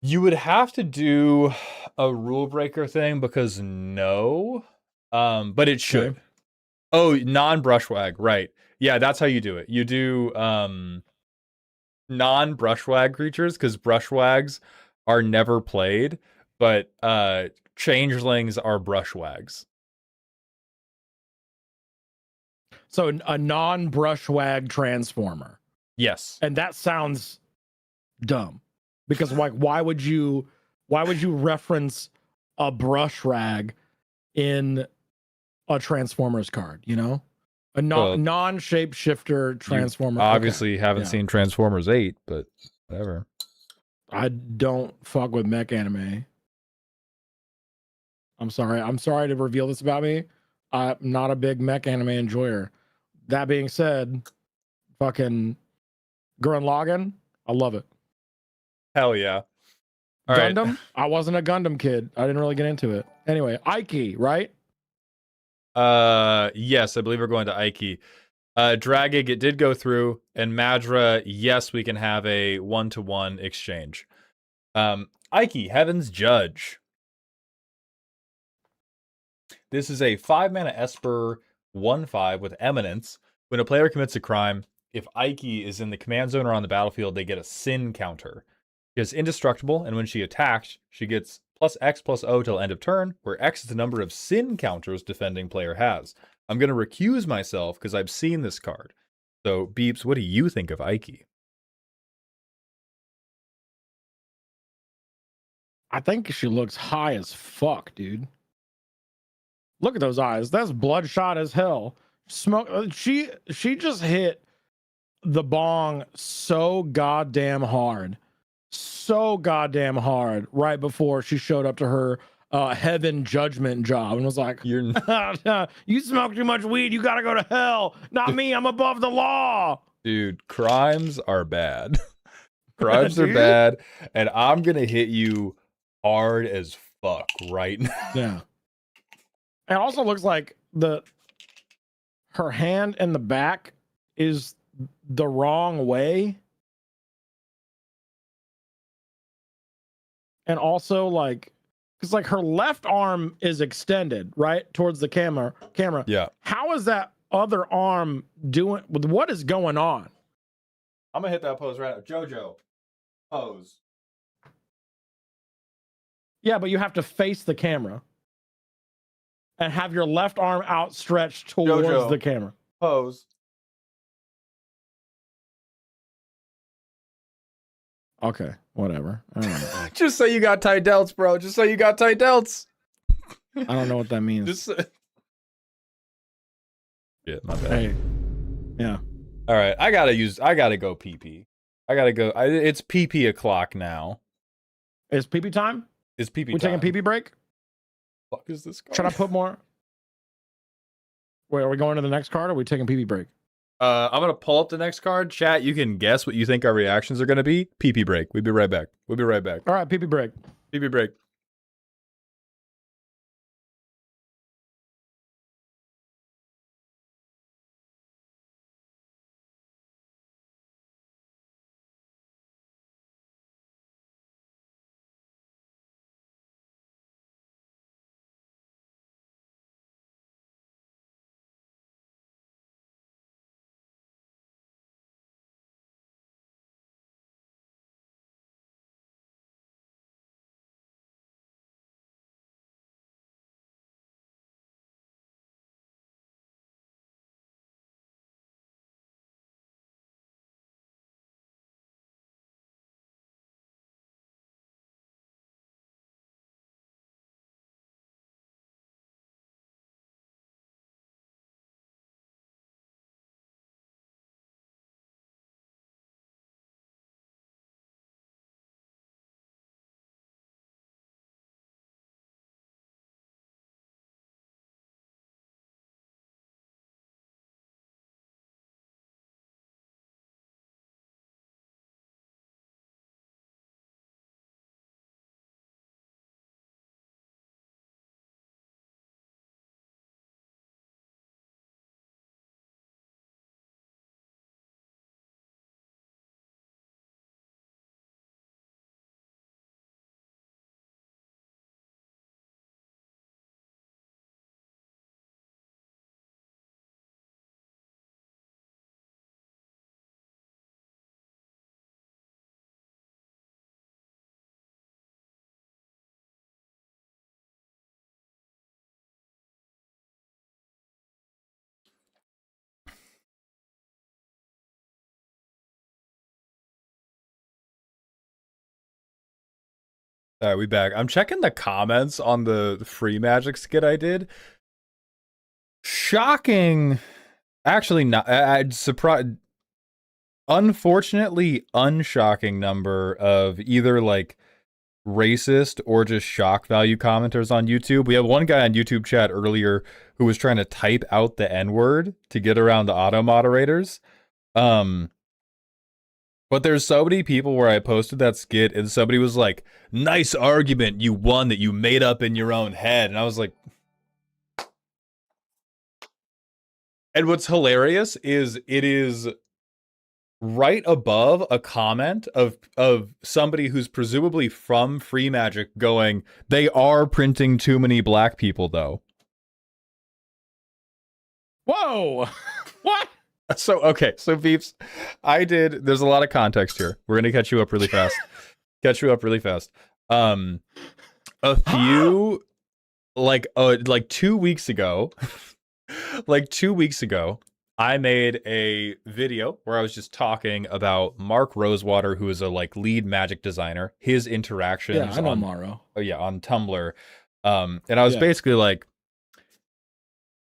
You would have to do a rule breaker thing, because no, but it should. Okay. Oh, non-brushwag, right? Yeah, that's how you do it. You do non-brushwag creatures, because brushwags are never played, but changelings are brushwags. So a non-brushwag transformer. Yes. And that sounds dumb, because like why would you reference a brush rag in a Transformers card, you know? A non-shapeshifter transformer. Obviously haven't Yeah. seen Transformers 8, but whatever. I don't fuck with mech anime. I'm sorry to reveal this about me. I'm not a big mech anime enjoyer. That being said, fucking Gurren Lagann, I love it. Hell yeah. All right. Gundam, I wasn't a Gundam kid. I didn't really get into it. Anyway, Ike, right? Yes, I believe we're going to Ike. Dragig, it did go through, and Madra, yes, we can have a 1-to-1 exchange. Ike, Heaven's Judge. This is a 5-mana Esper 1/5 with Eminence. When a player commits a crime, if Ike is in the command zone or on the battlefield, they get a sin counter. She is indestructible, and when she attacks, she gets +X+O till end of turn, where X is the number of sin counters defending player has. I'm going to recuse myself because I've seen this card. So, Beeps, what do you think of Ike? I think she looks high as fuck, dude. Look at those eyes. That's bloodshot as hell. Smoke. She just hit the bong so goddamn hard. So goddamn hard right before she showed up to her heaven judgment job and was like, You're you smoke too much weed, you gotta go to hell. Not me, I'm above the law. Dude, crimes are bad. Crimes are Dude. bad, and I'm gonna hit you hard as fuck right now. Yeah. It also looks like her hand in the back is the wrong way. And also like, because like her left arm is extended right towards the camera. Yeah. How is that other arm doing? What is going on? I'm gonna hit that pose right now. Jojo, pose. Yeah, but you have to face the camera and have your left arm outstretched towards Jojo. the camera. Pose. Okay, whatever. I don't know. Just so you got tight delts, bro. Just so you got tight delts. I don't know what that means. Just. Shit, my bad. Hey, yeah. All right, I gotta go PP. I gotta go. It's PP o'clock now. Is pee time? It's PP We time. taking pee break? Fuck is this card? Should I put more? Wait, are we going to the next card or are we taking pee break? I'm gonna pull up the next card. Chat, you can guess what you think our reactions are gonna be. PP break. We'll be right back. All right, pee break. PP break. All right, we back. I'm checking the comments on the free magic skit I did. Shocking. Actually, not. I'd surprised. Unfortunately, unshocking number of either like racist or just shock value commenters on YouTube. We have one guy on YouTube chat earlier who was trying to type out the N-word to get around the auto moderators. But there's so many people where I posted that skit and somebody was like, nice argument, you won that you made up in your own head. And I was like, and what's hilarious is it is right above a comment of somebody who's presumably from Free Magic going, they are printing too many black people though. Whoa! What? So, okay, so Beeps, there's a lot of context here. We're going to catch you up really fast. A few, like 2 weeks ago, I made a video where I was just talking about Mark Rosewater, who is a like lead magic designer, his interactions Yeah, I know on, Maro. oh yeah, on Tumblr. And I was basically like,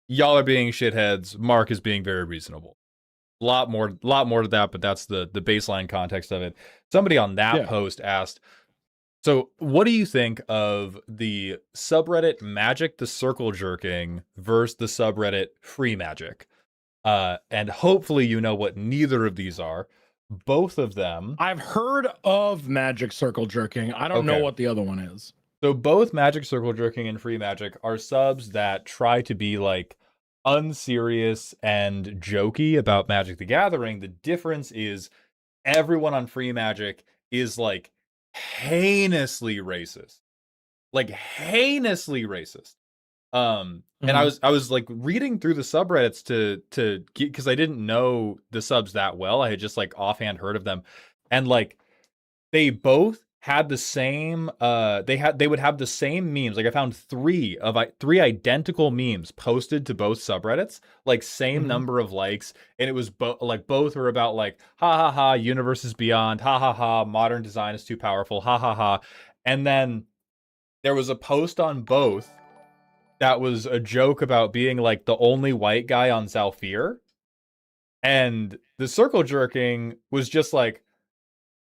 y'all are being shitheads. Mark is being very reasonable. Lot more to that, but that's the baseline context of it. Somebody on that post asked, so what do you think of the subreddit Magic the Circle Jerking versus the subreddit Free Magic? And hopefully you know what neither of these are. Both of them. I've heard of Magic Circle Jerking. I don't know what the other one is. So both Magic Circle Jerking and Free Magic are subs that try to be like unserious and jokey about Magic the Gathering. The difference is everyone on Free Magic is like heinously racist. And I was like reading through the subreddits to because I didn't know the subs that well. I had just like offhand heard of them, and like they both had the same they would have the same memes. Like I found three identical memes posted to both subreddits, like same number of likes, and it was both were about like ha ha ha, universes beyond, ha ha ha, modern design is too powerful, ha ha ha. And then there was a post on both that was a joke about being like the only white guy on Zhalfir, and the circle jerking was just like,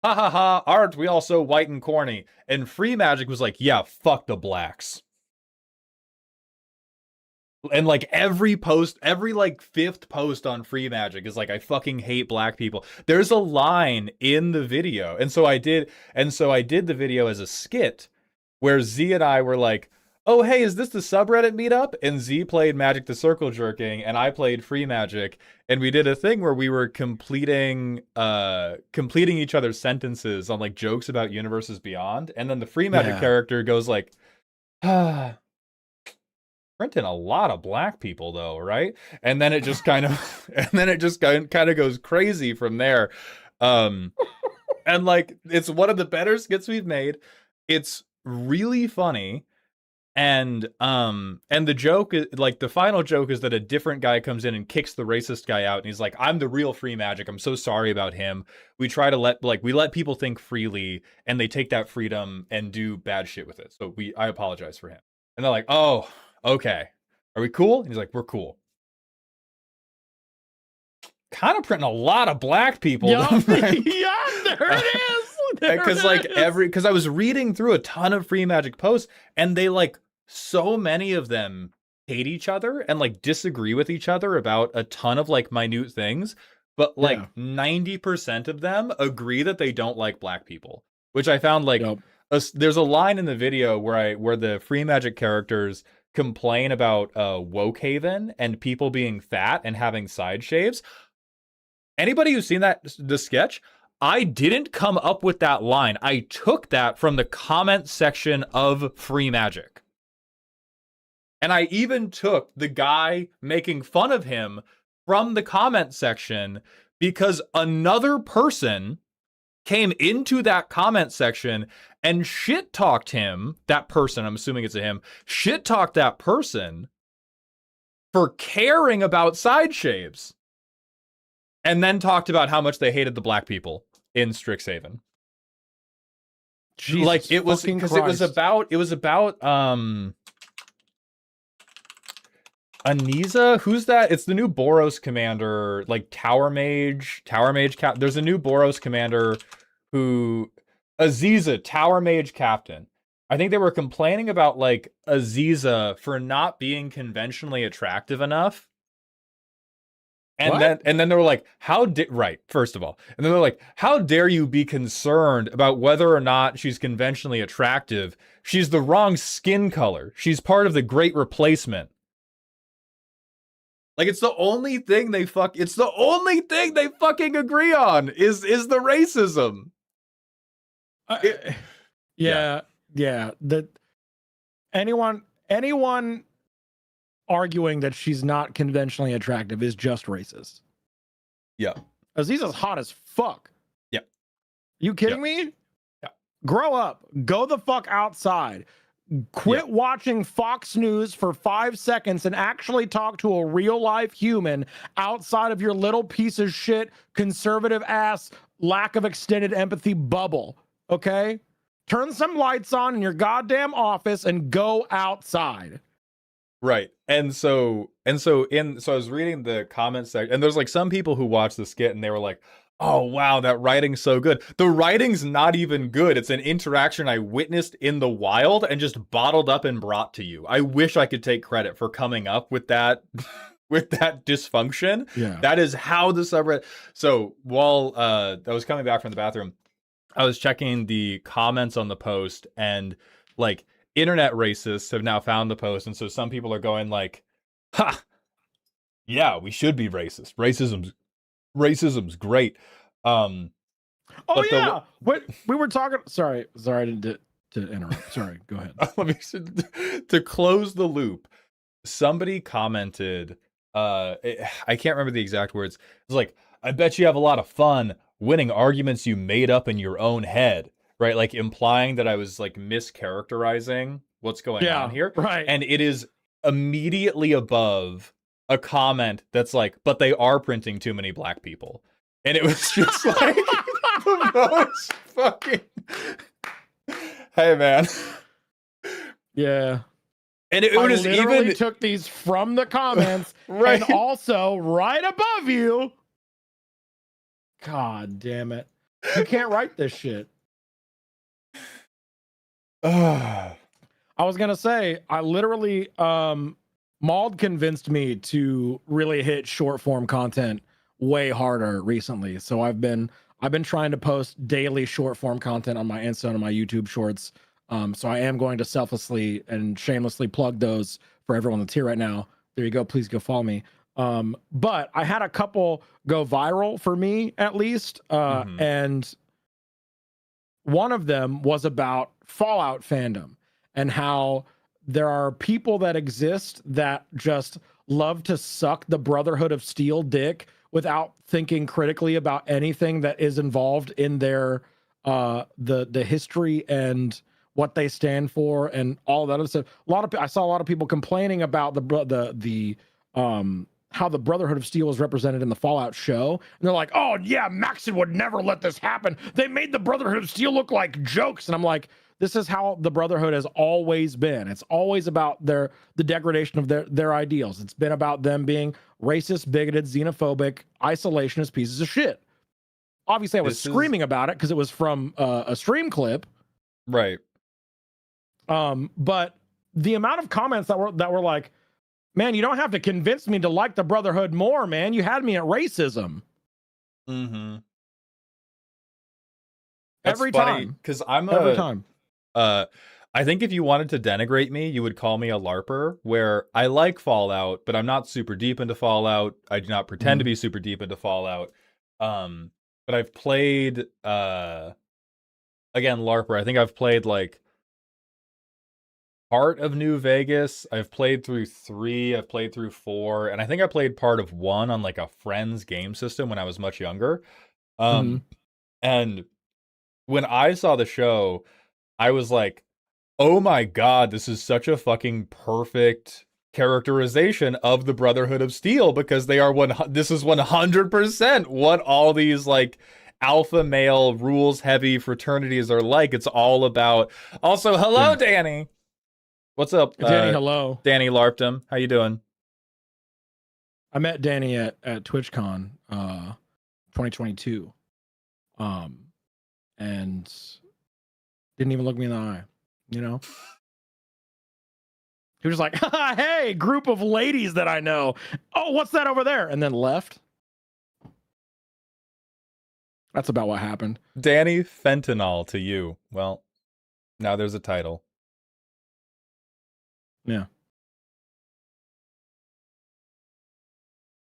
ha ha ha, aren't we all so white and corny? And Free Magic was like, yeah, fuck the blacks. And like every like fifth post on Free Magic is like, I fucking hate black people. There's a line in the video. And so I did the video as a skit where Z and I were like, oh, hey, is this the subreddit meetup? And Z played Magic the Circle Jerking, and I played Free Magic, and we did a thing where we were completing each other's sentences on like jokes about universes beyond, and then the Free Magic character goes like, printing a lot of black people though, right? And then it just kind of goes crazy from there. And like it's one of the better skits we've made. It's really funny. And the joke is like, the final joke is that a different guy comes in and kicks the racist guy out, and he's like, I'm the real Free Magic, I'm so sorry about him. We try to let people think freely, and they take that freedom and do bad shit with it, so I apologize for him. And they're like, oh, okay, are we cool? And he's like, we're cool. Kind of printing a lot of black people. Yeah, there it is. Because I was reading through a ton of Free Magic posts, and they like, so many of them hate each other and like disagree with each other about a ton of like minute things, but like 90% of them agree that they don't like black people, which I found like there's a line in the video where the Free Magic characters complain about Wokehaven and people being fat and having side shaves. Anybody who's seen the sketch, I didn't come up with that line. I took that from the comment section of Free Magic. And I even took the guy making fun of him from the comment section, because another person came into that comment section and shit-talked him, that person, I'm assuming it's a him, shit-talked that person for caring about side shaves. And then talked about how much they hated the black people in Strixhaven. Jesus, like it was because it was about Aniza, who's that? It's the new Boros commander, like Tower Mage there's a new Boros commander who Aziza, Tower Mage captain. I think they were complaining about like Aziza for not being conventionally attractive enough. And then they were like, first of all. And then they're like, how dare you be concerned about whether or not she's conventionally attractive? She's the wrong skin color. She's part of the Great Replacement. Like, it's the only thing they fucking agree on is the racism. That anyone arguing that she's not conventionally attractive is just racist. Yeah. Aziza's hot as fuck. Yeah. You kidding me? Yeah. Grow up. Go the fuck outside. Quit watching Fox News for 5 seconds and actually talk to a real life human outside of your little piece of shit, conservative ass, lack of extended empathy bubble. Okay? Turn some lights on in your goddamn office and go outside. Right. And so I was reading the comments section, and there's like some people who watched the skit and they were like, oh wow, that writing's so good. The writing's not even good. It's an interaction I witnessed in the wild and just bottled up and brought to you. I wish I could take credit for coming up with that with that dysfunction. Yeah. That is how the subreddit. So while I was coming back from the bathroom, I was checking the comments on the post, and like internet racists have now found the post, and so some people are going like, ha, yeah, we should be racist. Racism's great. Oh yeah, we were talking. Sorry, I didn't to interrupt. Sorry, go ahead. To close the loop, somebody commented. I can't remember the exact words. It's like, I bet you have a lot of fun winning arguments you made up in your own head, right? Like implying that I was like mischaracterizing what's going on here. Right. And it is immediately above a comment that's like, but they are printing too many black people. And it was just like the most fucking hey man. Yeah. And it I was literally even took these from the comments right. and also right above you. God damn it. You can't write this shit. I was gonna say, I literally Maud convinced me to really hit short form content way harder recently. So I've been trying to post daily short form content on my Insta and my YouTube shorts. So I am going to selflessly and shamelessly plug those for everyone that's here right now. There you go. Please go follow me. But I had a couple go viral for me at least. And one of them was about Fallout fandom and how there are people that exist that just love to suck the Brotherhood of Steel dick without thinking critically about anything that is involved in their the history and what they stand for and all that other stuff. I saw a lot of people complaining about the how the Brotherhood of Steel is represented in the Fallout show. And they're like, oh yeah, Maxon would never let this happen. They made the Brotherhood of Steel look like jokes. And I'm like, this is how the Brotherhood has always been. It's always about the degradation of their ideals. It's been about them being racist, bigoted, xenophobic, isolationist pieces of shit. Obviously, I was screaming about it because it was from a stream clip. Right. But the amount of comments that were like, man, you don't have to convince me to like the Brotherhood more, man. You had me at racism. Mm-hmm. Every time. Because I'm every time. I think if you wanted to denigrate me, you would call me a LARPer, where I like Fallout, but I'm not super deep into Fallout. I do not pretend to be super deep into Fallout. But I've played again, LARPer. I think I've played like part of New Vegas. I've played through 3, I've played through 4, and I think I played part of 1 on like a friend's game system when I was much younger. And when I saw the show, I was like, oh my god, this is such a fucking perfect characterization of the Brotherhood of Steel, because they are this is 100% what all these like alpha male rules heavy fraternities are like. It's all about. Also, hello Danny. What's up, Danny? Hello, Danny Larptum. How you doing? I met Danny at TwitchCon 2022, and didn't even look me in the eye. You know, he was like, "Hey, group of ladies that I know. Oh, what's that over there?" And then left. That's about what happened. Danny Fentanyl to you. Well, now there's a title. Yeah.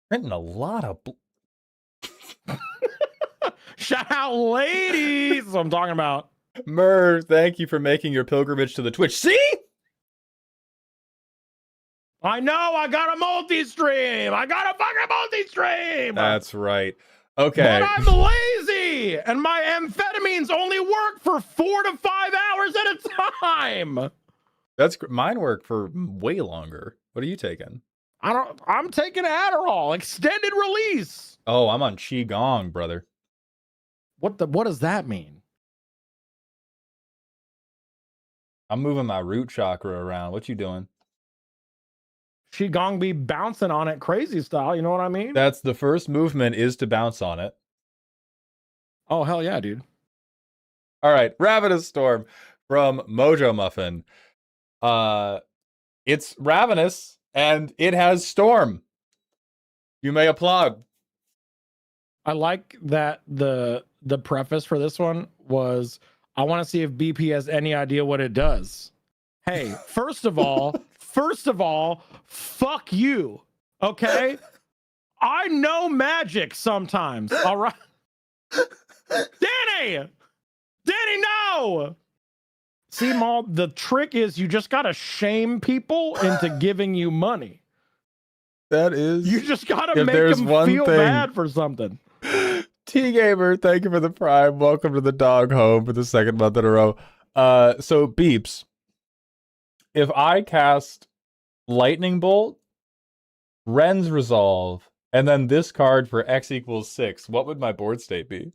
Printing a lot of shout out ladies. That's what I'm talking about. Murr, thank you for making your pilgrimage to the Twitch. See? I know, I got a multi-stream. I got a fucking multi-stream. That's right. Okay. But I'm lazy, and my amphetamines only work for 4 to 5 hours at a time. Mine work for way longer. What are you taking? I'm taking Adderall, extended release. Oh, I'm on Qigong, brother. What does that mean? I'm moving my root chakra around. What you doing? Qigong be bouncing on it crazy style, you know what I mean? That's the first movement, is to bounce on it. Oh, hell yeah, dude. All right, Ravenous Storm from Mojo Muffin. It's ravenous and it has storm. You may applaud. I like that the preface for this one was, I want to see if BP has any idea what it does. Hey, first of all, fuck you. Okay? I know magic sometimes. All right. Danny, no. See, Maul, the trick is you just gotta shame people into giving you money. That is. You just gotta make them feel bad for something. T Gamer, thank you for the prime. Welcome to the dog home for the second month in a row. So Beeps, if I cast Lightning Bolt, Ren's Resolve, and then this card for X equals 6, what would my board state be?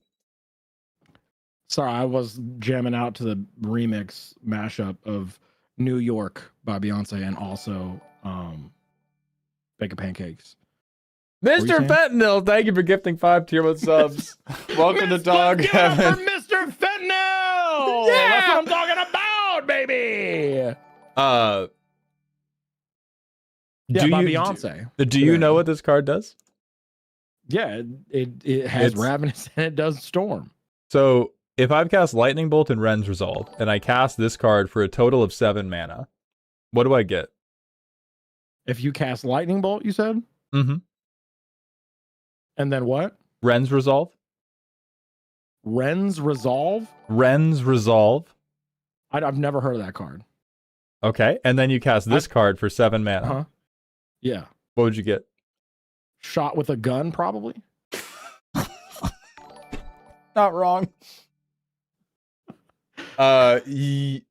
Sorry, I was jamming out to the remix mashup of New York by Beyonce and also Bake a Pancakes. What were you Mr. saying? Fentanyl, thank you for gifting 5 tier 1 subs. Welcome to Dog Give it up Heaven. for Mr. Fentanyl! Yeah! That's what I'm talking about, baby! Yeah, by Beyonce. Do you know what this card does? Yeah, it has It's- Ravenous and it does Storm. So if I've cast Lightning Bolt and Ren's Resolve, and I cast this card for a total of 7 mana, what do I get? If you cast Lightning Bolt, you said? Mm-hmm. And then what? Ren's Resolve? Ren's Resolve? Ren's Resolve. I've never heard of that card. Okay. And then you cast this card for 7 mana. Uh-huh. Yeah. What would you get? Shot with a gun, probably? Not wrong. 3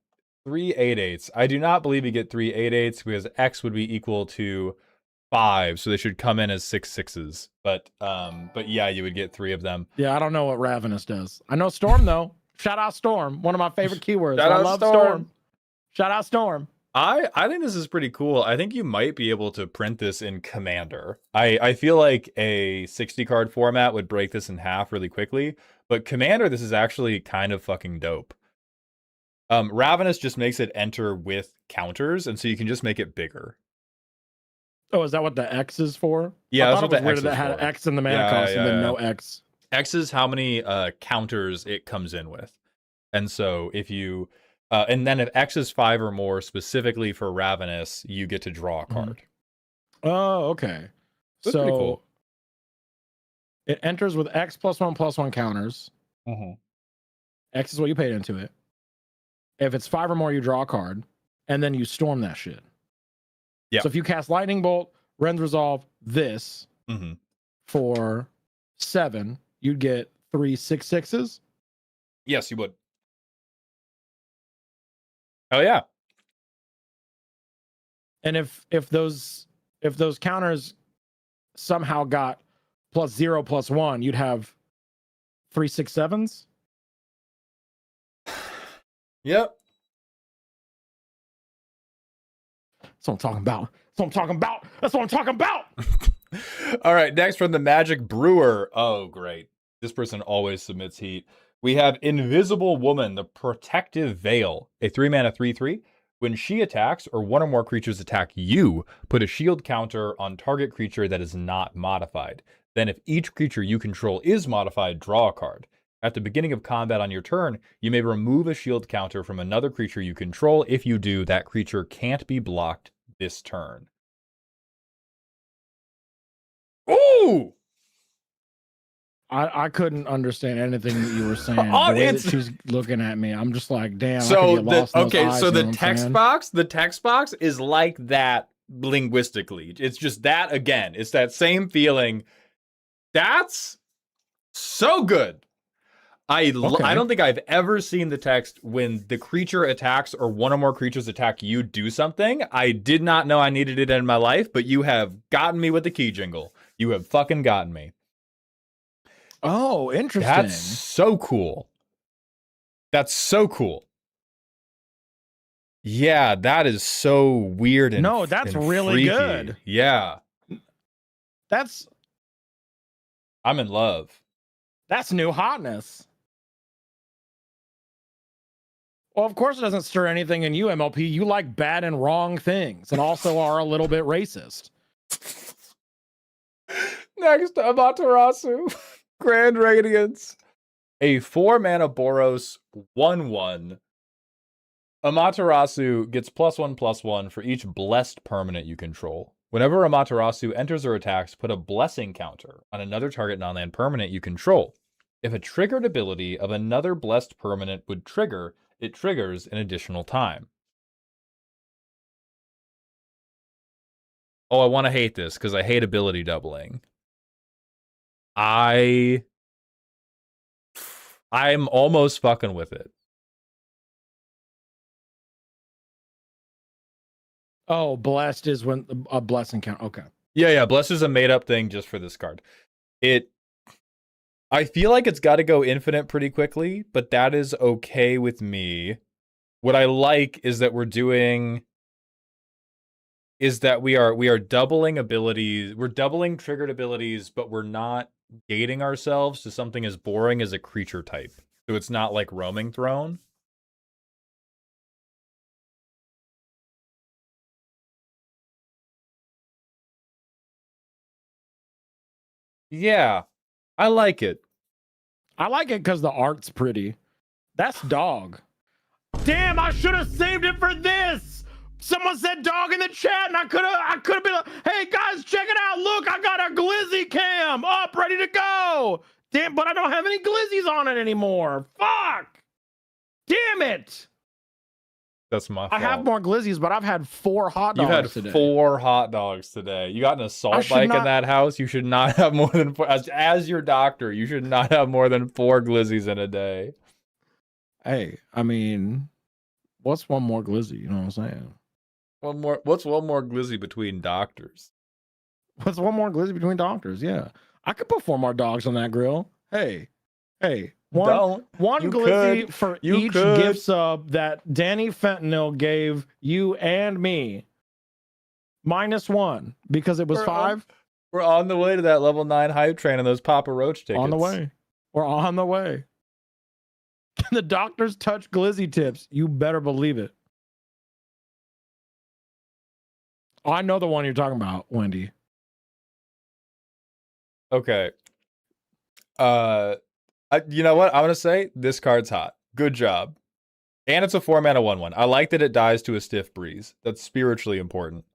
8/8s. I do not believe you get 3 8/8s because X would be equal to 5, so they should come in as 6 6s. But yeah, you would get 3 of them. Yeah, I don't know what Ravenous does. I know Storm, though. Shout out Storm. One of my favorite keywords. Shout I out love Storm. Storm. Shout out Storm. I think this is pretty cool. I think you might be able to print this in Commander. I feel like a 60 card format would break this in half really quickly, but Commander, this is actually kind of fucking dope. Ravenous just makes it enter with counters, and so you can just make it bigger. Oh, is that what the X is for? Yeah, I that's thought what it was the weird X that it is had for. X in the mana Yeah, cost and then yeah. no X. X is how many counters it comes in with. And so if you and then if X is 5 or more specifically for Ravenous, you get to draw a card. Oh, okay. That's so pretty cool. it enters with X +1/+1 counters. X is what you paid into it. If it's 5 or more, you draw a card, and then you storm that shit. Yeah. So if you cast Lightning Bolt, Ren's Resolve, this Mm-hmm. for 7, you'd get 3 6/6s. Yes, you would. Oh yeah. And if those counters somehow got +0 +1, you'd have 3 6/7s. Yep. That's what I'm talking about. That's what I'm talking about. That's what I'm talking about. All right, next from the Magic Brewer. Oh, great. This person always submits heat. We have Invisible Woman, the Protective Veil, a 3-mana 3/3. When she attacks or one or more creatures attack you, put a shield counter on target creature that is not modified. Then if each creature you control is modified, draw a card. At the beginning of combat on your turn, you may remove a shield counter from another creature you control. If you do, that creature can't be blocked this turn. Ooh! I couldn't understand anything that you were saying. On The way that Insta- she's looking at me, I'm just like, damn. I So could get lost in those eyes, so you know the what I'm text saying? box is like that linguistically. It's just that again. It's that same feeling. That's so good. I Okay. don't think I've ever seen the text when the creature attacks or one or more creatures attack you do something. I did not know I needed it in my life, but you have gotten me with the key jingle. You have fucking gotten me. Oh, interesting. That's so cool. That's so cool. Yeah, that is so weird and No, that's and really freaky. good. Yeah, That's I'm in love. new hotness. Well, of course it doesn't stir anything in you, MLP. You like bad and wrong things and also are a little bit racist. Next, Amaterasu, Grand Radiance. A 4-mana Boros 1/1. Amaterasu gets +1/+1 for each blessed permanent you control. Whenever Amaterasu enters or attacks, put a blessing counter on another target non-land permanent you control. If a triggered ability of another blessed permanent would trigger, it triggers an additional time. Oh, I want to hate this because I hate ability doubling. I I'm almost fucking with it. Oh, blessed is when a blessing count. Okay. Yeah. Blessed is a made up thing just for this card. I feel like it's got to go infinite pretty quickly, but that is okay with me. What I like is that we are doubling abilities. We're doubling triggered abilities, but we're not gating ourselves to something as boring as a creature type. So it's not like Roaming Throne. Yeah, I like it. I like it because the art's pretty. That's dog. Damn, I should have saved it for this. Someone said dog in the chat, and I could have been like, hey guys, check it out. Look, I got a glizzy cam up, ready to go. Damn, but I don't have any glizzies on it anymore. Fuck. Damn it. That's my fault. I have more glizzies, but I've had 4 hot dogs You've had today. 4 hot dogs today. You got an assault bike in that house. You should not have more than 4. As your doctor, you should not have more than 4 glizzies in a day. Hey, I mean, what's one more glizzy? You know what I'm saying? What's one more glizzy between doctors? What's one more glizzy between doctors? Yeah, I could put 4 more dogs on that grill. Hey, one glizzy for each gift sub that Danny Fentanyl gave you and me. -1 because it was 5. We're on the way to that level 9 hype train and those Papa Roach tickets. On the way. We're on the way. Can the doctors touch glizzy tips? You better believe it. Oh, I know the one you're talking about, Wendy. Okay. You know what? I'm gonna say this card's hot. Good job. And it's a 4-mana 1/1. I like that it dies to a stiff breeze. That's spiritually important.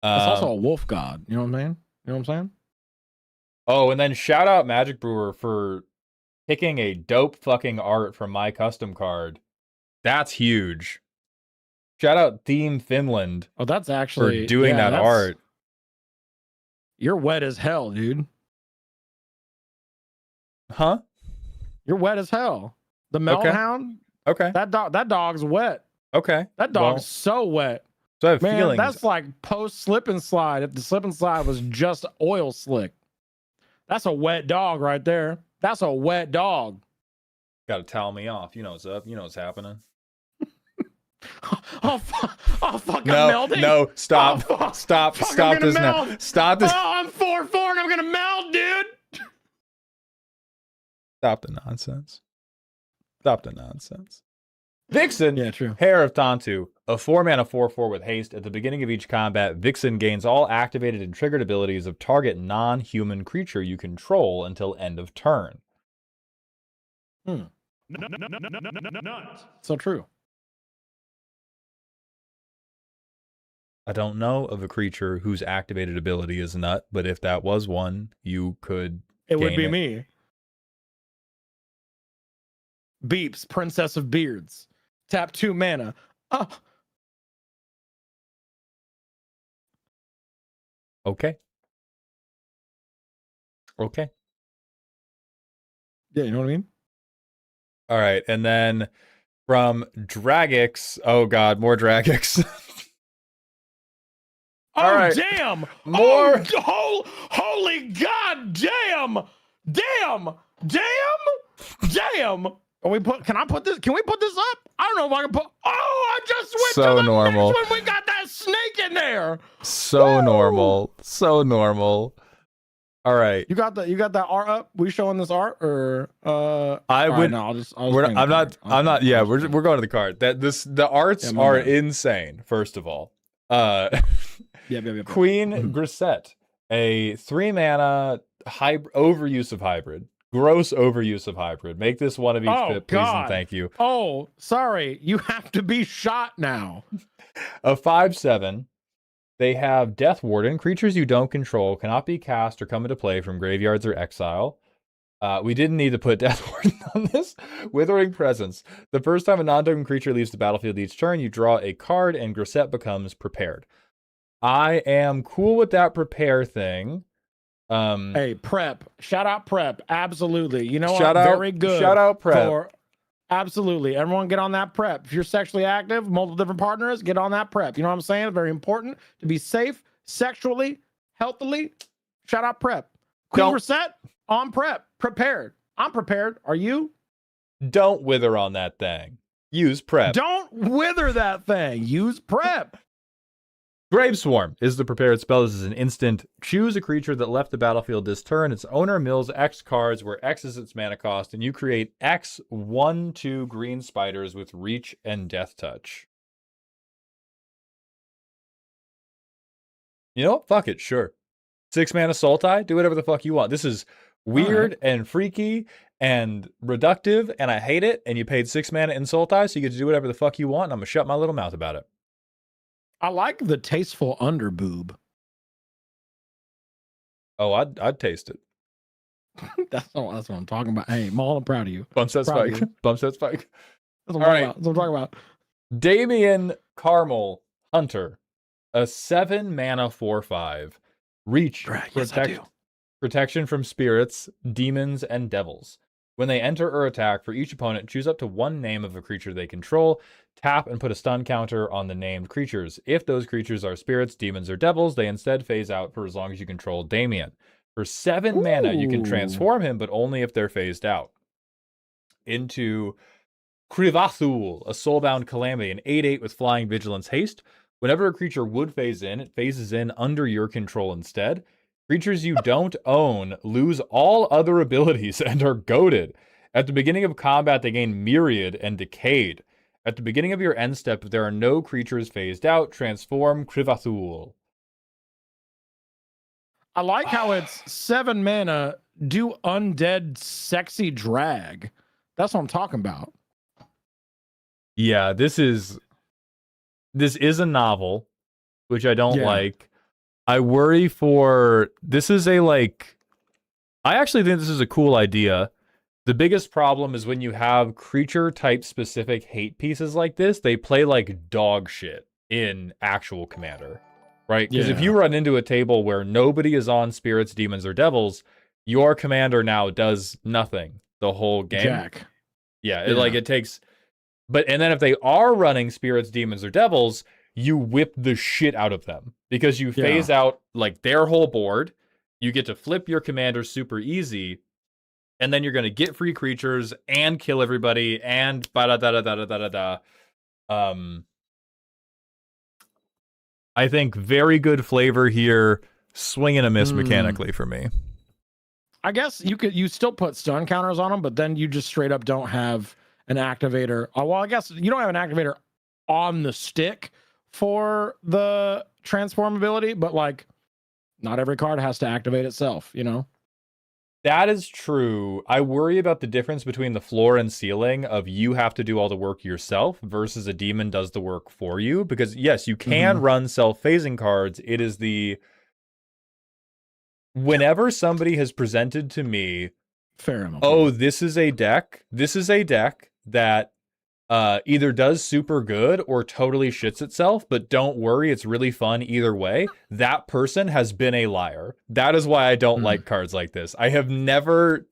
It's also a wolf god. You know what I mean? You know what I'm saying? Oh, and then shout out Magic Brewer for picking a dope fucking art from my custom card. That's huge. Shout out Theme Finland. Oh, that's actually for doing that art. You're wet as hell, dude. Huh? You're wet as hell. The Melthound. Okay. That dog's wet. Okay. That dog's so wet. So I have Man, feelings. that's like post slip and slide. If the slip and slide was just oil slick, that's a wet dog right there. That's a wet dog. Got to towel me off. You know what's up. You know what's happening. Oh fuck! I'm melting. No, stop. Stop this melt. now. Stop this. Oh, I'm 4-4 and I'm gonna melt, dude. Stop the nonsense. Stop the nonsense. Vixen, yeah, true. Hair of Tantu, a 4-mana 4/4 with haste. At the beginning of each combat, Vixen gains all activated and triggered abilities of target non-human creature you control until end of turn. So true. I don't know of a creature whose activated ability is nut, but if that was one, you could. It would be me. Beeps, Princess of Beards. Tap 2 mana. Oh. Okay. Okay. Yeah, you know what I mean? All right. And then from Dragix. Oh, God. More Dragix. Oh, all right. Damn. More. Oh, holy God. Damn. Can I put this? Can we put this up? I don't know if I can put. Oh, I just went so to the normal. next one. We got that snake in there. So Woo! normal. So normal. All right. You got that art up? We showing this art or I would. Right, no, I'm not. Yeah, we're going to the card. The arts are insane. First of all, yeah. Queen Grisette, a 3-mana overuse of hybrid. Gross overuse of hybrid. Make this one of each fit, please, and thank you. Oh, sorry. You have to be shot now. A 5/7. They have Death Warden. Creatures you don't control cannot be cast or come into play from graveyards or exile. We didn't need to put Death Warden on this. Withering Presence. The first time a non-token creature leaves the battlefield each turn, you draw a card and Grisette becomes prepared. I am cool with that prepare thing. Hey, Prep. Shout out Prep. Absolutely. You know Shout what? out- Very good. shout out Prep. Absolutely. Everyone get on that Prep. If you're sexually active, multiple different partners, get on that Prep. You know what I'm saying? Very important to be safe sexually, healthily. Shout out Prep. Queen Don't- Reset on Prep. Prepared. I'm prepared. Are you? Don't wither on that thing. Use prep. Don't wither that thing. Use Prep. Grave Swarm is the prepared spell. This is an instant. Choose a creature that left the battlefield this turn. Its owner mills X cards, where X is its mana cost, and you create X 1/2 green spiders with reach and death touch. You know what? Fuck it, sure. 6 mana Sultai, do whatever the fuck you want. This is weird and freaky and reductive, and I hate it. And you paid 6 mana in Sultai, so you get to do whatever the fuck you want, and I'm gonna shut my little mouth about it. I like the tasteful underboob. Oh, I'd taste it. That's what I'm talking about. Hey, Maul, I'm proud of you. Bumps that Proud of spike. you. Bumps that spike. That's what I'm All talking right. about. That's what I'm talking about. Damian Carmel Hunter, a 7 mana 4/5. Reach, Yes, I do. protection from spirits, demons, and devils. When they enter or attack, for each opponent, choose up to one name of a creature they control, tap and put a stun counter on the named creatures. If those creatures are spirits, demons, or devils, they instead phase out for as long as you control Damian. For 7 mana, you can Ooh. transform him, but only if they're phased out. Into Krivathul, a soulbound calamity, an 8/8 with flying vigilance haste. Whenever a creature would phase in, it phases in under your control instead. Creatures you don't own lose all other abilities and are goaded. At the beginning of combat, they gain Myriad and Decayed. At the beginning of your end step, if there are no creatures phased out, transform Krivathul. I like how it's 7 mana, do undead sexy drag. That's what I'm talking about. Yeah, this is a novel, which I don't Yeah. like. I worry for this is a like I actually think this is a cool idea. The biggest problem is when you have creature type specific hate pieces like this, they play like dog shit in actual Commander. Right? Because if Yeah. you run into a table where nobody is on spirits, demons, or devils, your commander now does nothing the whole game. Jack. Yeah, Yeah. it takes and then if they are running spirits, demons, or devils, you whip the shit out of them because you phase out like their whole board. You get to flip your commander super easy, and then you're gonna get free creatures and kill everybody and da da da da da da da da. I think very good flavor here, swing and a miss mechanically for me. I guess you still put stun counters on them, but then you just straight up don't have an activator. Oh, well, I guess you don't have an activator on the stick for the transform ability, but like not every card has to activate itself, you know? That is true. I worry about the difference between the floor and ceiling of you have to do all the work yourself versus a demon does the work for you. Because yes, you can run self-phasing cards. It is whenever somebody has presented to me, Fair enough. oh, this is a deck that either does super good or totally shits itself, but don't worry, it's really fun either way. That person has been a liar. That is why I don't like cards like this. I have never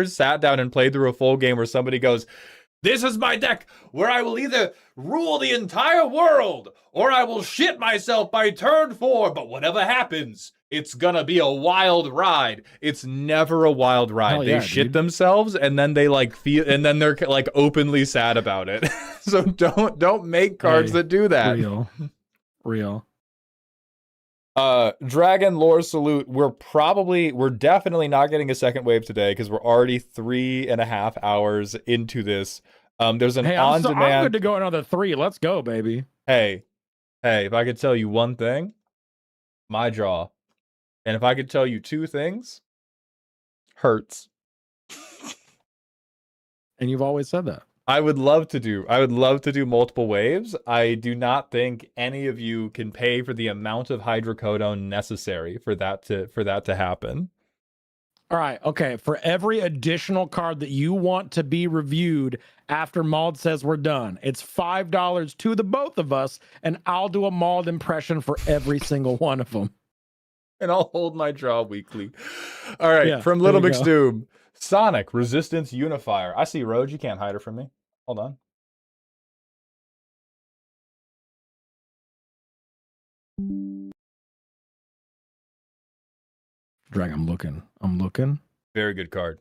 sat down and played through a full game where somebody goes, this is my deck where I will either rule the entire world or I will shit myself by turn 4, but whatever happens, it's gonna be a wild ride. It's never a wild ride. Hell They yeah, shit dude. themselves and then they like feel and then they're like openly sad about it. So don't make cards Hey, that do that. Real. Dragon Lore Salute. We're definitely not getting a second wave today because we're already 3.5 hours into this. There's an Hey, I'm good on-demand. to go another 3. Let's go, baby. Hey, if I could tell you one thing, my jaw. And if I could tell you 2 things, hurts. And you've always said that. I would love to do multiple waves. I do not think any of you can pay for the amount of hydrocodone necessary for that to happen. All right. Okay. For every additional card that you want to be reviewed after Maud says we're done, it's $5 to the both of us, and I'll do a Maud impression for every single one of them. and I'll hold my jaw weakly. All right, Yeah, from there Little you Mix go. Doom, Sonic Resistance Unifier. I see Road. You can't hide her from me. Hold on. Drag, I'm looking. I'm looking. Very good card.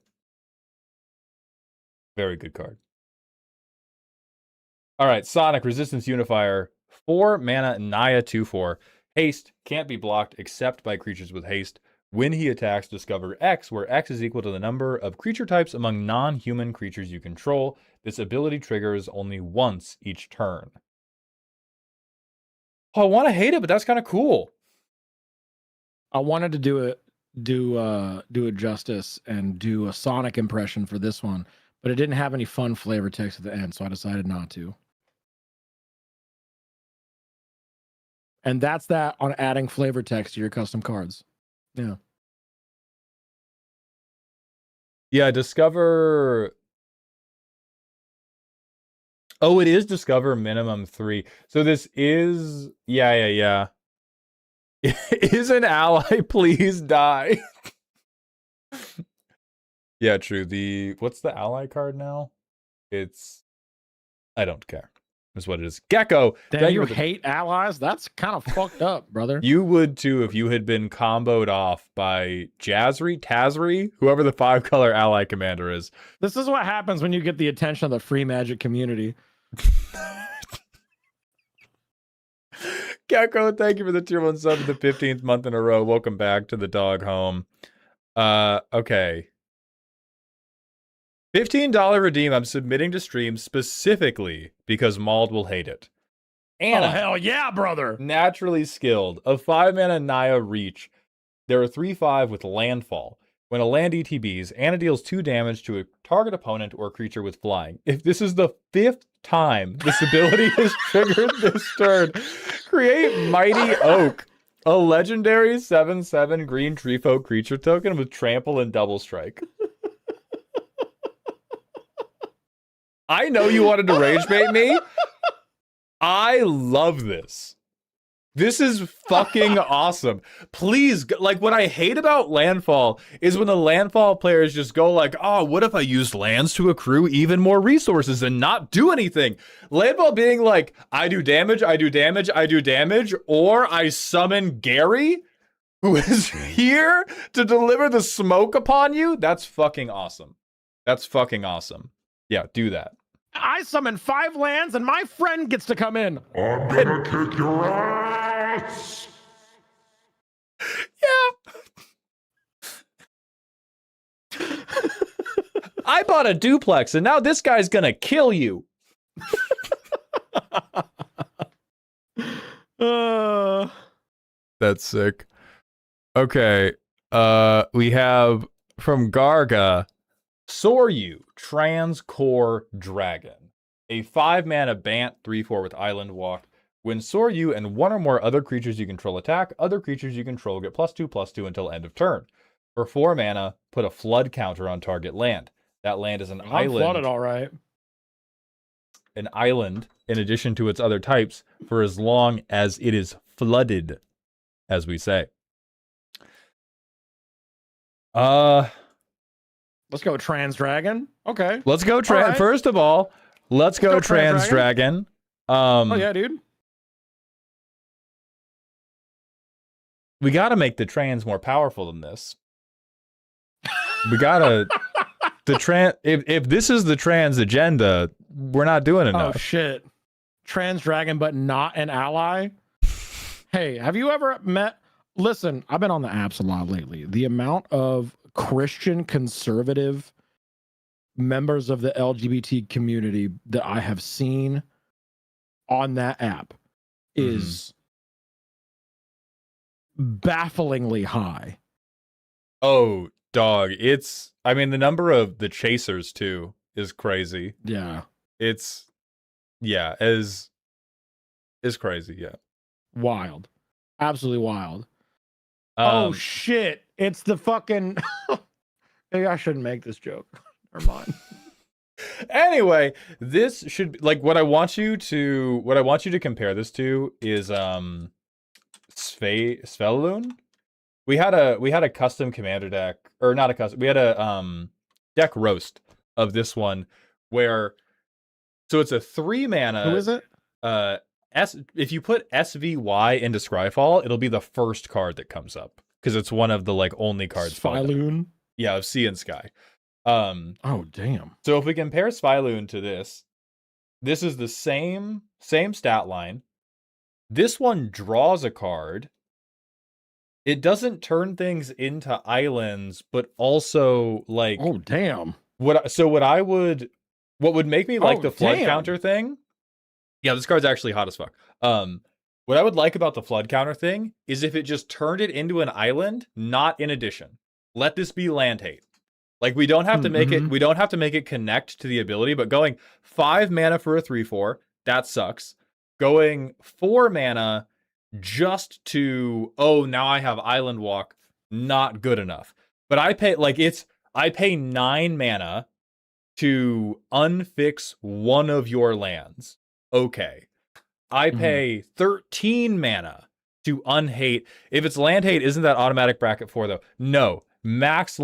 Very good card. All right, Sonic Resistance Unifier. 4 mana, Naya 2/4. Haste can't be blocked except by creatures with haste. When he attacks, discover X, where X is equal to the number of creature types among non-human creatures you control. This ability triggers only once each turn. Oh, I want to hate it, but that's kind of cool. I wanted to do it justice and do a Sonic impression for this one, but it didn't have any fun flavor text at the end, so I decided not to. And that's that on adding flavor text to your custom cards. Yeah. Yeah, discover. Oh, it is discover minimum 3. So this is. Yeah. Is an ally, please die. Yeah, true. What's the ally card now? I don't care. Is what it is. Gecko. Damn, you hate allies? That's kind of fucked up, brother. You would too if you had been comboed off by Tazri, whoever the 5-color ally commander is. This is what happens when you get the attention of the free magic community. Gecko, thank you for the tier 1 sub for the 15th month in a row. Welcome back to the dog home. Okay. $15 redeem I'm submitting to stream specifically because Mauled will hate it. Anna, Oh, hell yeah, brother. naturally skilled. A 5-mana Naya Reach. There are 3/5 with landfall. When a land ETBs, Anna deals 2 damage to a target opponent or creature with flying. If this is the 5th time this ability is triggered this turn, create Mighty Oak, a legendary 7/7 green tree folk creature token with trample and double strike. I know you wanted to rage bait me. I love this. This is fucking awesome. Please, like, what I hate about Landfall is when the Landfall players just go like, oh, what if I used lands to accrue even more resources and not do anything? Landfall being like, I do damage, or I summon Gary, who is here to deliver the smoke upon you. That's fucking awesome. That's fucking awesome. Yeah, do that. I summon 5 lands and my friend gets to come in. I'm gonna kick your ass! Yeah. I bought a duplex and now this guy's gonna kill you. That's sick. Okay. We have from Garga, Soryu, Transcore Dragon. A 5-mana Bant 3/4 with Island Walk. When Soryu and 1 or more other creatures you control attack, other creatures you control get +2/+2 until end of turn. For 4 mana, put a flood counter on target land. That land is an I'm island. flooded, all right. An island in addition to its other types for as long as it is flooded, as we say. Let's go Trans Dragon. Okay. Let's go right. First of all, let's go go Trans Dragon. Oh yeah, dude. We got to make the trans more powerful than this. We got to if this is the trans agenda, we're not doing Oh enough. shit. Trans Dragon, but not an ally. Hey, have you ever met? Listen, I've been on the apps a lot lately. The amount of Christian conservative members of the LGBT community that I have seen on that app is bafflingly high. Oh, dog. I mean, the number of the chasers too is crazy. Yeah. It's crazy, yeah. Wild. Absolutely wild. Um, Oh shit. It's the fucking maybe I shouldn't make this joke. Never mind. Anyway, this should be like what I want you to compare this to is Svelaloon. we had a custom commander deck, or not a custom. We had a deck roast of this one where, so it's a 3 mana. Who is it? If you put SVY into Scryfall, it'll be the first card that comes up because it's one of the like only cards. Spyloon. Yeah, of Sea and Sky. Oh damn. So if we compare Spyloon to this is the same stat line. This one draws a card. It doesn't turn things into islands, but also like Oh damn. what would make me like the flood counter thing. Yeah, this card's actually hot as fuck. What I would like about the flood counter thing is if it just turned it into an island, not in addition. Let this be land hate. Like we don't have to make it. We don't have to make it connect to the ability. But going 5 mana for a 3/4, that sucks. Going 4 mana just to now I have Island Walk, not good enough. But I pay 9 mana to unfix one of your lands. Okay. I pay 13 mana to unhate. If it's land hate, isn't that automatic bracket 4 though? No. Mass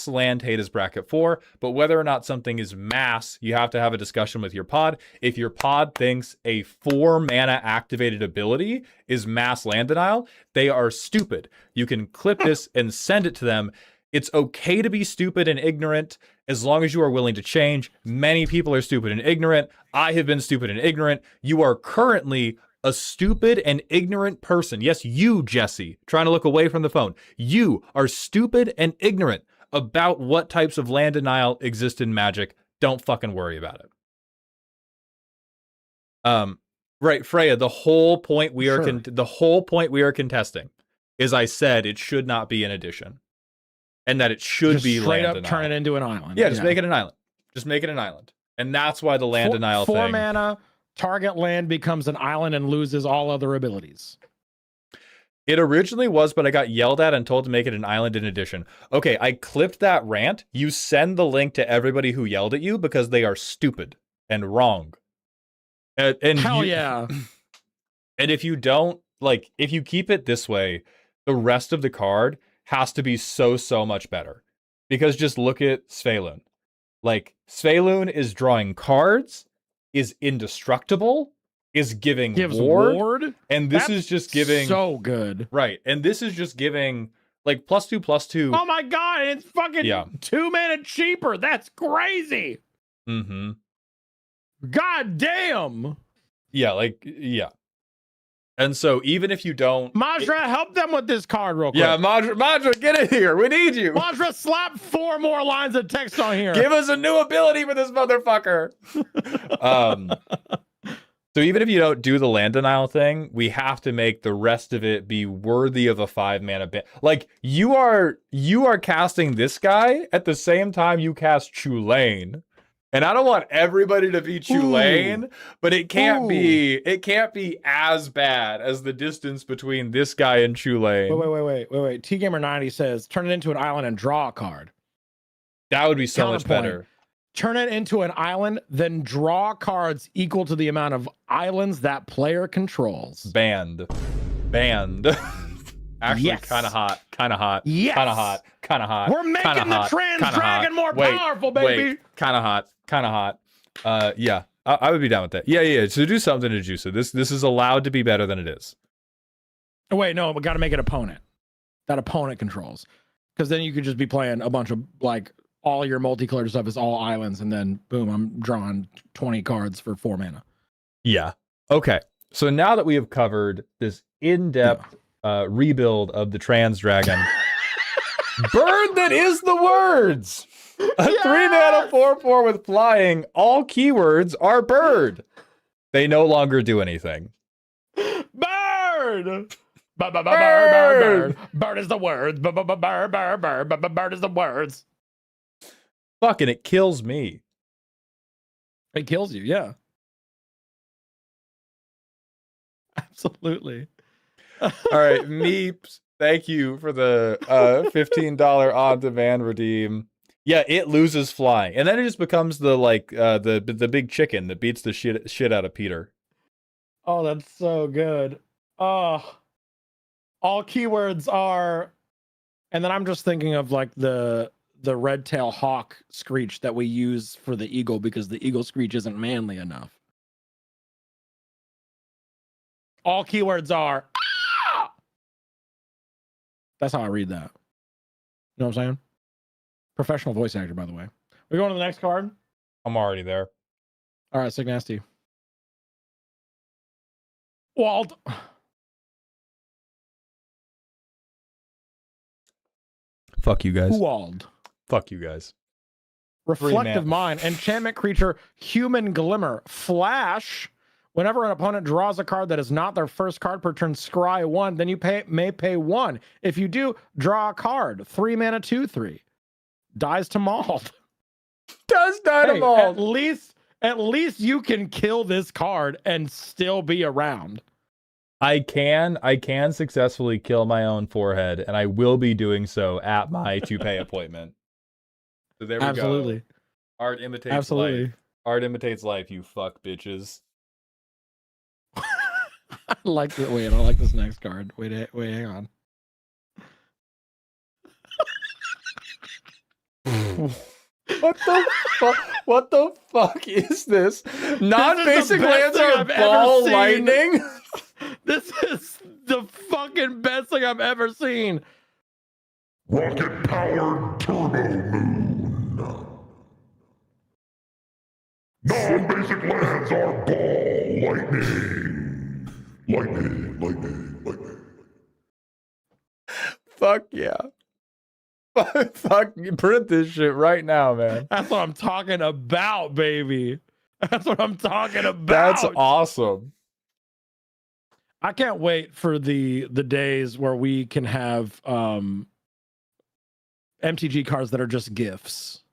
land hate is bracket 4, but whether or not something is mass, you have to have a discussion with your pod. If your pod thinks a 4 mana activated ability is mass land denial, they are stupid. You can clip this and send it to them. It's okay to be stupid and ignorant as long as you are willing to change. Many people are stupid and ignorant. I have been stupid and ignorant. You are currently a stupid and ignorant person. Yes, you, Jesse, trying to look away from the phone. You are stupid and ignorant about what types of land denial exist in Magic. Don't fucking worry about it. Right, Freya, the whole point we are contesting is I said it should not be an addition. And that it should just be straight land up denial. turn it into an island. Yeah, just make it an island. Just make it an island. And that's why the land denial 4 thing. 4 mana, target land becomes an island and loses all other abilities. It originally was, but I got yelled at and told to make it an island in addition. Okay, I clipped that rant. You send the link to everybody who yelled at you because they are stupid and wrong. And Hell yeah. And if you don't, like, if you keep it this way, the rest of the card has to be so much better. Because just look at Svelun. Like, Svelun is drawing cards, is indestructible, is giving Gives ward, and this That's is just giving so good. right, and this is just giving like +2/+2. Oh my god, it's fucking 2 mana cheaper. That's crazy. Mm-hmm. God damn. Yeah. And so even if you don't Majra, help them with this card real quick. Yeah, Majra, get in here. We need you. Majra, slap 4 more lines of text on here. Give us a new ability for this motherfucker. So even if you don't do the land denial thing, we have to make the rest of it be worthy of a 5 mana ban. Like you are casting this guy at the same time you cast Chulane. And I don't want everybody to be Chulane, but it can't be as bad as the distance between this guy and Chulane. Wait. T-Gamer90 says turn it into an island and draw a card. That would be so much better. Turn it into an island, then draw cards equal to the amount of islands that player controls. Banned. Actually, yes. kind of hot. Yes. Kind of hot. We're making the trans dragon more powerful, baby. Kind of hot. Yeah, I would be down with that. Yeah. So do something to juice it. This is allowed to be better than it is. Wait, no, we got to make it opponent. That opponent controls, because then you could just be playing a bunch of like all your multicolored stuff is all islands, and then boom, I'm drawing 20 cards for 4 mana. Yeah. Okay. So now that we have covered this in-depth rebuild of the trans dragon, bird that is the words. A 3 mana 4/4 with flying. All keywords are bird. They no longer do anything. Bird. Bird. Bird is the words. Bird is the words. Fucking it kills me. It kills you, yeah. Absolutely. All right, Meeps, thank you for the $15 on-demand redeem. Yeah, it loses flying, and then it just becomes the the big chicken that beats the shit out of Peter. Oh, that's so good. Oh, all keywords are, and then I'm just thinking of like the red tail hawk screech that we use for the eagle because the eagle screech isn't manly enough. All keywords are. Ah! That's how I read that. You know what I'm saying? Professional voice actor, by the way. We going to the next card? I'm already there. All right, Sick Nasty. Wald. Fuck you guys. Wald. Fuck you guys. Reflective Mind. Enchantment creature, Human Glimmer. Flash. Whenever an opponent draws a card that is not their first card per turn, scry 1, then you may pay 1. If you do, draw a card. 3 mana, 2/3. Dies to Mauled. Does die to Hey, Mauled. at least you can kill this card and still be around. I can successfully kill my own forehead, and I will be doing so at my to-pay appointment. So there we Absolutely. go. Art imitates Absolutely. life. Art imitates life, you fuck bitches. I like it. Wait, I like this next card. Wait, hang on. What the fuck? What the fuck is this? Non-basic lands are I've ever ball seen. lightning. This is the fucking best thing I've ever seen. Rocket-powered turbo moon. Non-basic lands are ball lightning. Lightning. Fuck yeah. Fuck, print this shit right now, man. That's what I'm talking about, baby. That's what I'm talking about. That's awesome. I can't wait for the days where we can have MTG cards that are just gifts.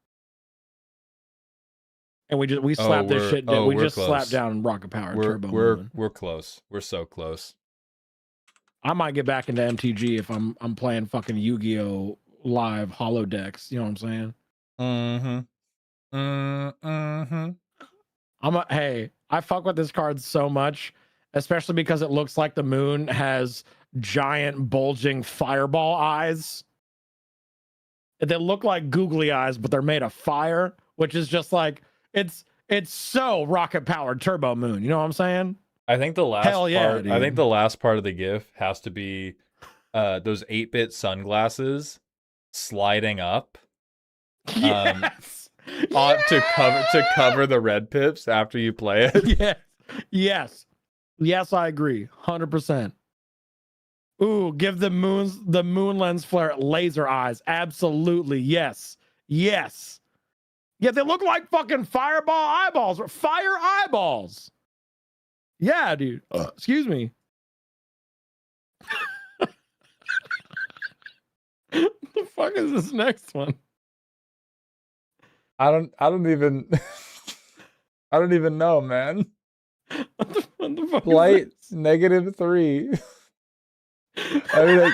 And we slap this shit down. We we're just close. slap down Rocket Power Turbo Moon. We're close. We're so close. I might get back into MTG if I'm playing fucking Yu-Gi-Oh! Live holodecks. You know what I'm saying? Hey, I fuck with this card so much, especially because it looks like the moon has giant bulging fireball eyes. They look like googly eyes, but they're made of fire, which is just like it's so rocket powered turbo moon. You know what I'm saying? I think the last Hell yeah, part. I dude. think the last part of the GIF has to be those 8-bit sunglasses sliding up Yes. to cover the red pips after you play it. Yes, I agree. 100%. Ooh, give the moon lens flare laser eyes. Absolutely. Yes. Yeah, they look like fucking fireball eyeballs or fire eyeballs. Yeah, dude. Excuse me. The fuck is this next one? I don't even I don't even know, man. What the fuck Light is this? -3. I mean,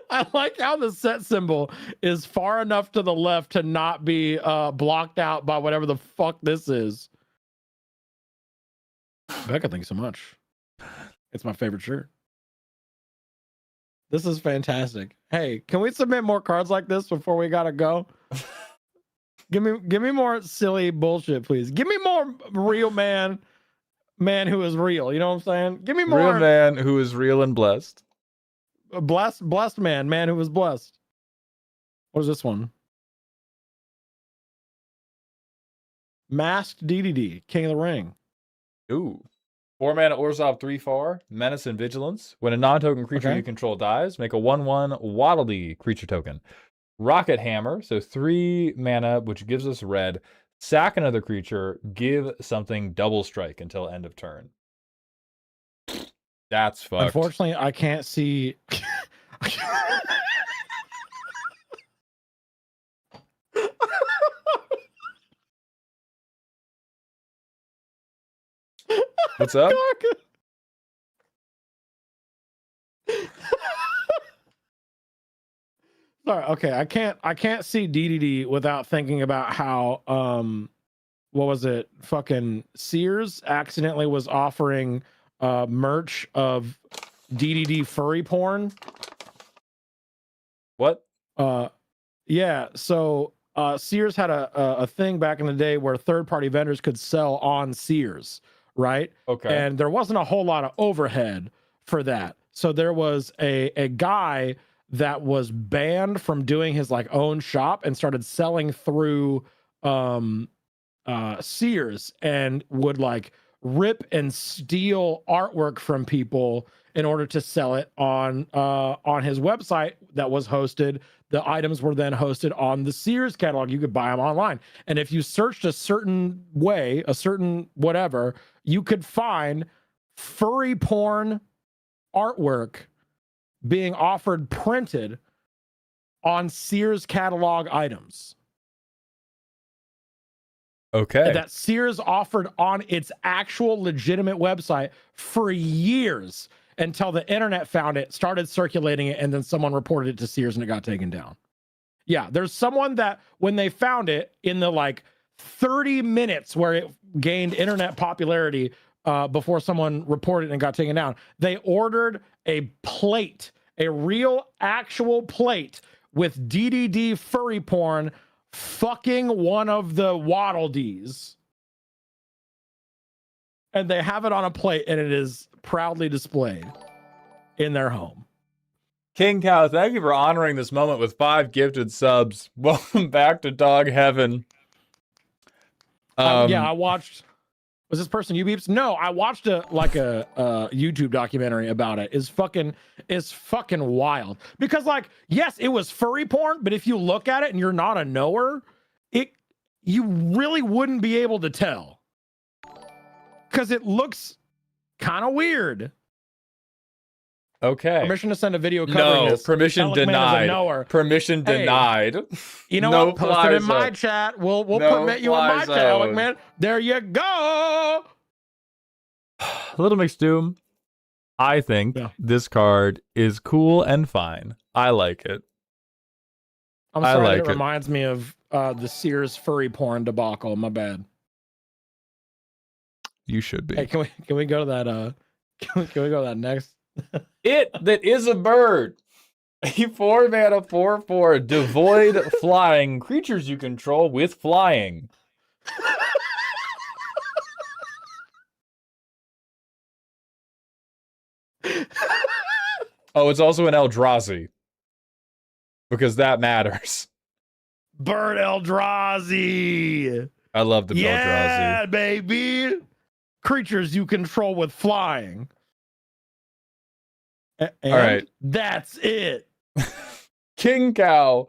I like how the set symbol is far enough to the left to not be blocked out by whatever the fuck this is. Becca, thank you so much. It's my favorite shirt. This is fantastic. Hey, can we submit more cards like this before we gotta go? Give me more silly bullshit, please. Give me more real man who is real. You know what I'm saying? Give me more real man who is real and blessed. blessed man who was blessed. What is this one? Masked DDD, King of the Ring. Ooh. 4-mana Orzhov 3/4, Menace and Vigilance. When a non-token creature Okay. you control dies, make a 1/1 Waddle Dee creature token. Rocket Hammer, so 3 mana, which gives us red. Sack another creature, give something double strike until end of turn. That's fucked. Unfortunately, I can't see. What's up? Sorry, okay. I can't see DDD without thinking about how what was it? Fucking Sears accidentally was offering merch of DDD furry porn. What? Yeah. So Sears had a thing back in the day where third-party vendors could sell on Sears, right? Okay. And there wasn't a whole lot of overhead for that. So there was a guy that was banned from doing his like own shop and started selling through Sears, and would like rip and steal artwork from people in order to sell it on his website that was hosted. The items were then hosted on the Sears catalog. You could buy them online. And if you searched a certain way, a certain whatever, you could find furry porn artwork being offered printed on Sears catalog items. Okay. That Sears offered on its actual legitimate website for years, until the internet found it, started circulating it, and then someone reported it to Sears and it got taken down. Yeah, there's someone that when they found it in the like 30 minutes where it gained internet popularity, before someone reported it and got taken down, they ordered a plate, a real actual plate with DDD furry porn fucking one of the Waddle Dees. And they have it on a plate, and it is proudly displayed in their home. King Cow, thank you for honoring this moment with 5 gifted subs. Welcome back to Dog Heaven. Yeah, I watched. Was this person you beeps? No, I watched a YouTube documentary about it. It's fucking wild. Because like, yes, it was furry porn, but if you look at it and you're not a knower, you really wouldn't be able to tell. Because it looks kind of weird. Okay. Permission to send a video covering this. Permission Alec Man is a denied. knower. Permission Hey, denied. You know No what? Post it in my fly chat. We'll No permit you in my fly chat, Alec zone. Man. There you go. Little Mixed Doom. I think this card is cool and fine. I like it. I'm I sorry, like it it. reminds me of the Sears furry porn debacle. My bad. You should be. Hey, can we go to that? Can we go to that next? It that is a bird. A 4-mana 4/4 devoid flying creatures you control with flying. Oh, it's also an Eldrazi. Because that matters. Bird Eldrazi. I love the Yeah, baby. Creatures you control with flying. And All right. that's it. King Cow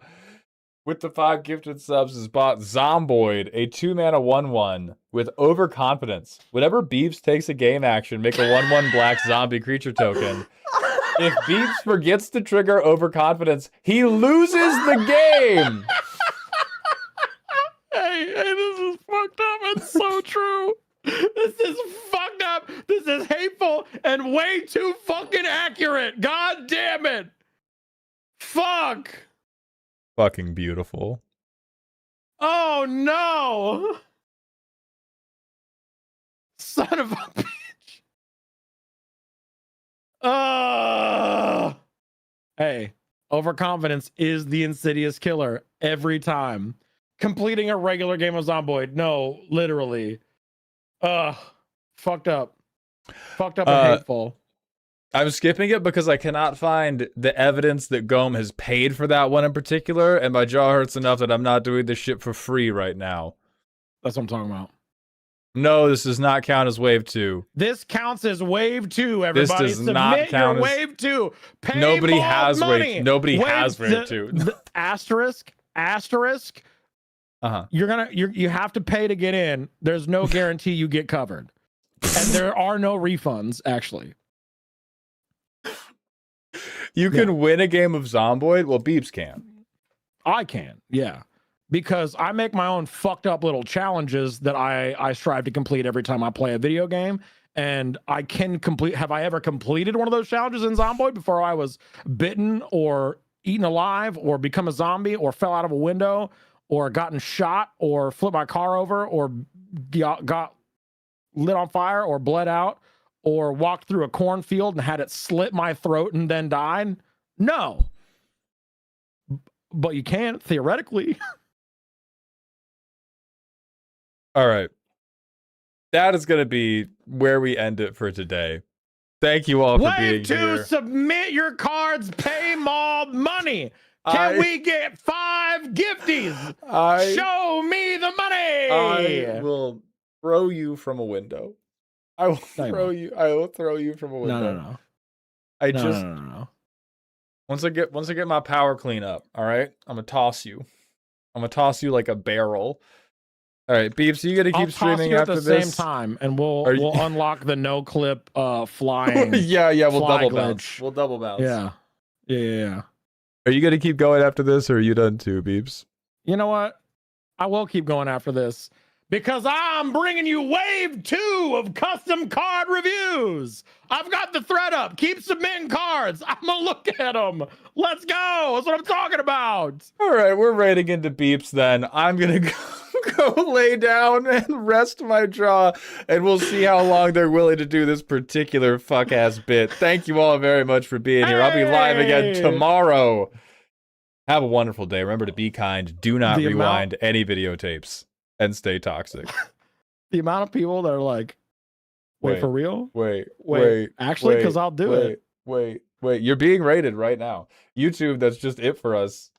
with the 5 gifted subs has bought Zomboid, a 2-mana 1/1 with overconfidence. Whenever Beeps takes a game action, make a 1/1 black zombie creature token. If Beeps forgets to trigger overconfidence, he loses the game. Hey, this is fucked up. It's so true. This is fucked up. This is hateful and way too fucking accurate. God damn it. Fuck. Fucking beautiful. Oh no. Son of a bitch. Hey, overconfidence is the insidious killer every time. Completing a regular game of Zomboid. No, literally. Fucked up. Fucked up and hateful. I'm skipping it because I cannot find the evidence that Gome has paid for that one in particular, and my jaw hurts enough that I'm not doing this shit for free right now. That's what I'm talking about. No, this does not count as wave 2. This counts as wave 2, everybody. This does not Submit count your as- wave 2. Pay Nobody more has money. wave. Nobody has wave 2. The asterisk. Uh-huh. You have to pay to get in. There's no guarantee you get covered. And there are no refunds, actually. You can win a game of Zomboid? Well, Beeps can. I can, yeah. Because I make my own fucked up little challenges that I strive to complete every time I play a video game. And I can complete. Have I ever completed one of those challenges in Zomboid before I was bitten or eaten alive or become a zombie or fell out of a window or gotten shot or flipped my car over or got lit on fire or bled out or walked through a cornfield and had it slit my throat and then died? No. But you can theoretically. All right. That is going to be where we end it for today. Thank you all for being Wave 2, here. submit your cards, pay more money. Can we get 5 gifties? Show me the money. I will throw you from a window. I will No, you throw won't. you. I will throw you from a window. No. No. Once I get my power clean up, all right? I'm gonna toss you. I'm gonna toss you like a barrel. All right, Beeps, you gotta I'll keep toss streaming you at after the this. same time, and we'll Are you- we'll unlock the no clip flying. yeah, we'll fly double glitch. bounce. We'll double bounce. Yeah. Are you gonna keep going after this, or are you done too, Beeps? You know what? I will keep going after this because I'm bringing you wave 2 of custom card reviews. I've got the thread up. Keep submitting cards. I'm gonna look at them. Let's go. That's what I'm talking about. All right, we're raiding into Beeps then. I'm gonna go lay down and rest my jaw, and we'll see how long they're willing to do this particular fuck-ass bit. Thank you all very much for being here. I'll be live again Hey! tomorrow. Have a wonderful day. Remember to be kind. Do not The rewind any videotapes. And stay toxic. The amount of people that are like, wait, for real? Wait. Actually, because I'll do it. Wait. You're being rated right now. YouTube, that's just it for us.